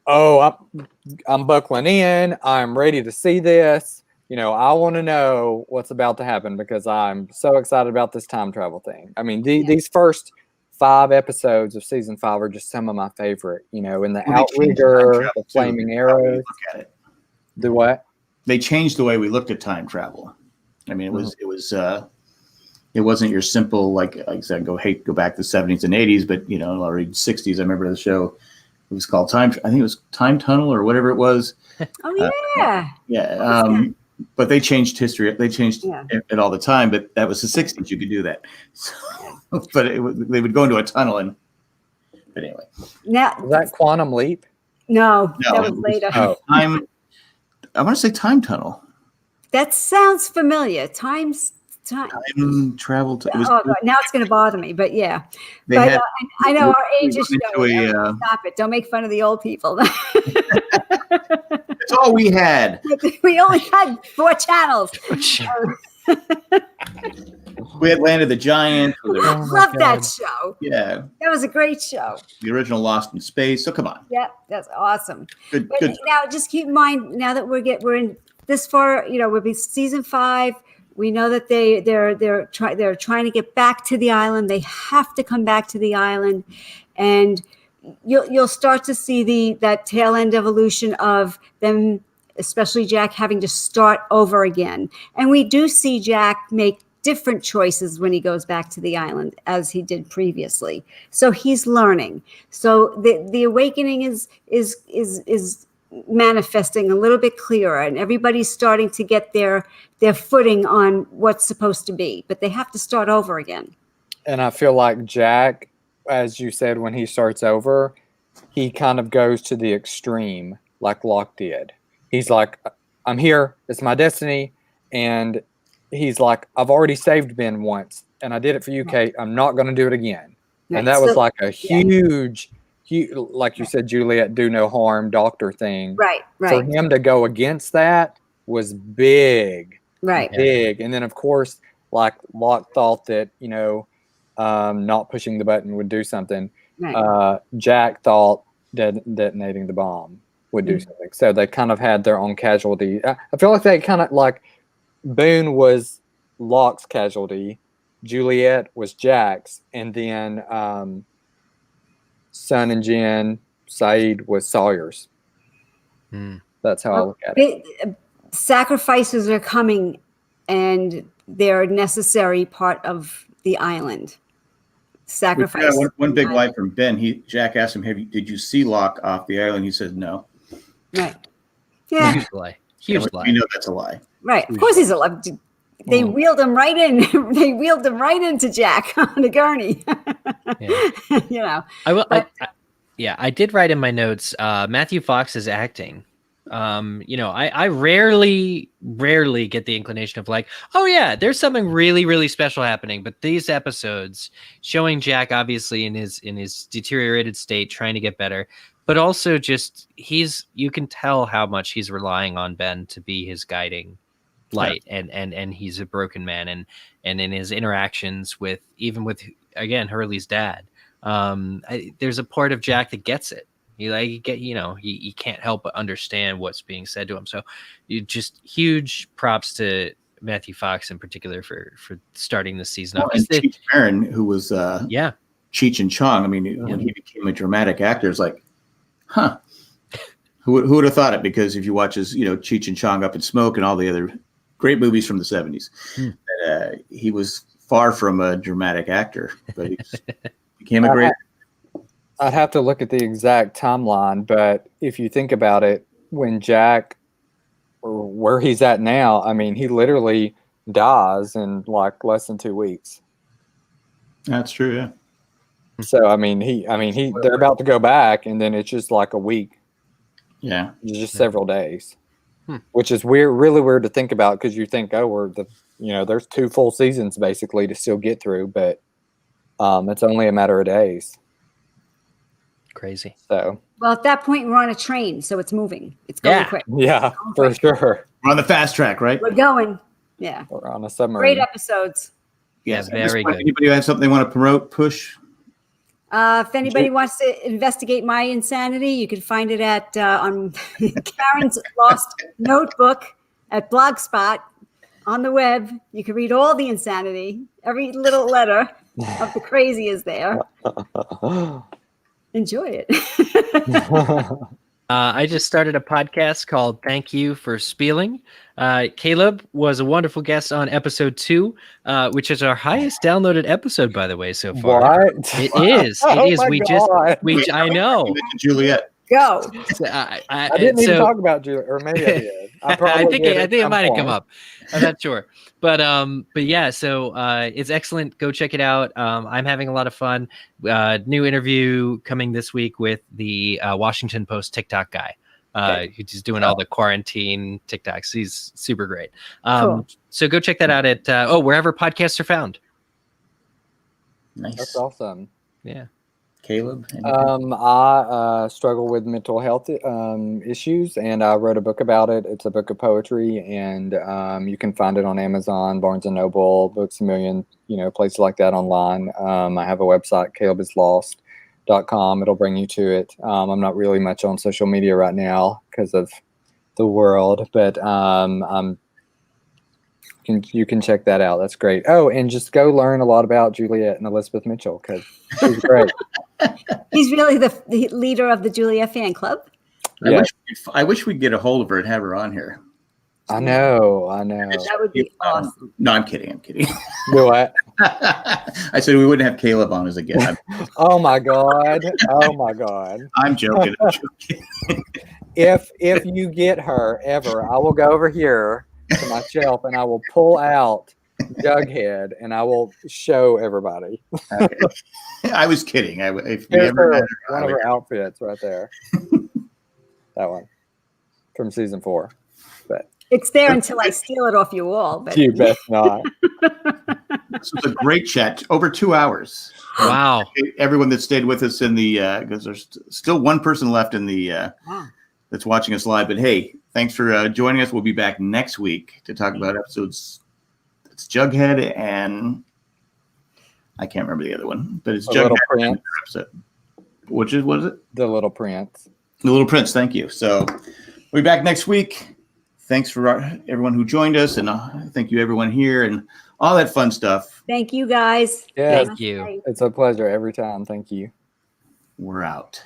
I'm buckling in. I'm ready to see this. I want to know what's about to happen because I'm so excited about this time travel thing. I mean, these first 5 episodes of season 5 are just some of my favorite. In the Outrigger, the Flaming Arrows. Look at it. The what? They changed the way we looked at time travel. I mean, it wasn't your simple like I said, go back to the 70s and 80s, but already 60s. I remember the show. It was called I think it was Time Tunnel or whatever it was. Oh yeah. Yeah. But they changed history. They changed it all the time. But that was the 60s. You could do that. So, but they would go into a tunnel But anyway. Now was that Quantum Leap? No, that was later. I want to say Time Tunnel. That sounds familiar. Time travel. God, now it's going to bother me, but yeah. I know our age is showing. Stop it! Don't make fun of the old people. That's all we had. We only had 4 channels. We had Land of the Giant. I love that show. Yeah, that was a great show. The original Lost in Space. So come on. Yeah, that's awesome. Good. Now, just keep in mind now that we're in this far. We'll be season 5. We know that they're trying to get back to the island. They have to come back to the island, and you'll start to see that tail end evolution of them, especially Jack having to start over again. And we do see Jack make different choices when he goes back to the island as he did previously. So he's learning. So the awakening is manifesting a little bit clearer, and everybody's starting to get their footing on what's supposed to be, but they have to start over again. And I feel like Jack, as you said, when he starts over, he kind of goes to the extreme like Locke did. He's like, I'm here, it's my destiny. And he's like, I've already saved Ben once and I did it for you, Kate. I'm not going to do it again. Right. And that was like a huge, like you said, Juliet, do no harm doctor thing. Right. For him to go against that was big. Right. Big. And then, of course, like Locke thought that, not pushing the button would do something. Right. Jack thought detonating the bomb would do something. So they kind of had their own casualty. I feel like they kind of like Boone was Locke's casualty, Juliet was Jack's, and then Son and Jen, Saeed was Sawyer's. That's how I look at it. Sacrifices are coming, and they're a necessary part of the island. Sacrifice. One big lie from Ben. Jack asked him, "Did you see Locke off the island?" He said, "No." Right. Yeah. Huge lie. Huge lie. We know that's a lie. Right. Of course, he's a lie. They wheeled him right in. They wheeled him right into Jack on a gurney. I did write in my notes. Matthew Fox's acting. I rarely get the inclination of like, oh yeah, there's something really, really special happening. But these episodes showing Jack obviously in his deteriorated state, trying to get better, but also just you can tell how much he's relying on Ben to be his guiding light, and he's a broken man, and in his interactions with again Hurley's dad, there's a part of Jack that gets it. He can't help but understand what's being said to him. So you just huge props to Matthew Fox in particular for starting this season off. And Cheech Marin, who was Cheech and Chong. I mean, when he became a dramatic actor, it's like, huh? Who would have thought it? Because if you watch his, Cheech and Chong, Up in Smoke, and all the other great movies from the 70s, he was far from a dramatic actor, but he became a great. I'd have to look at the exact timeline, but if you think about it, when Jack, or where he's at now, I mean, he literally dies in like less than 2 weeks. That's true, yeah. So they're about to go back, and then it's just like a week. Yeah, just several days, which is really weird to think about because you think, there's 2 full seasons basically to still get through, but it's only a matter of days. Crazy. So Well, at that point, we're on a train, so it's moving. It's going Yeah. quick. yeah, for sure. We're on the fast track, right? We're going. Yeah. We're on a submarine. Great episodes. Yes. Yeah, At this very point, good. Anybody have something they want to promote, push? If anybody wants to investigate my insanity, you can find it at on Karen's Lost Notebook at Blogspot on the web. You can read all the insanity. Every little letter of the crazy is there. Enjoy it. I just started a podcast called Thank You for Spieling. Caleb was a wonderful guest on episode 2, which is our highest downloaded episode, by the way, so far. What? It is. It Oh is. my We God. just, I know. Juliet. Go. I didn't even talk about Juliet, or maybe I did. I think it might have come up. I'm not sure, but yeah. So it's excellent. Go check it out. I'm having a lot of fun. New interview coming this week with the Washington Post TikTok guy. Who's just doing all the quarantine TikToks. He's super great. Cool. So go check that out at wherever podcasts are found. Nice. That's awesome. Yeah. Caleb. I struggle with mental health issues, and I wrote a book about it. It's a book of poetry, and you can find it on Amazon, Barnes and Noble, Books A Million, places like that online. I have a website, calebislost.com. It'll bring you to it. I'm not really much on social media right now because of the world, but you can check that out. That's great. Oh, and just go learn a lot about Juliet and Elizabeth Mitchell because she's great. He's really the leader of the Juliet fan club. I wish we'd get a hold of her and have her on here. I know. That would be awesome. No, I'm kidding. Do what? I said we wouldn't have Caleb on as a guest. Oh my God. I'm joking. If you get her ever, I will go over here to my shelf and I will pull out Jughead and I will show everybody. Okay. I was kidding. If we Here's ever her, met her, one of her outfits right there. That one from season 4. But It's there until I steal it off you all. But you bet not. This was a great chat. Over 2 hours. Wow. Everyone that stayed with us in the because there's still one person left in the that's watching us live. But hey, thanks for joining us. We'll be back next week to talk about episodes. It's Jughead and I can't remember the other one, but it's Jughead. What is it? The Little Prince. The Little Prince. Thank you. So we'll be back next week. Thanks for everyone who joined us, and thank you everyone here and all that fun stuff. thank you guys. Yeah. Thank you. It's a pleasure every time. Thank you. We're out.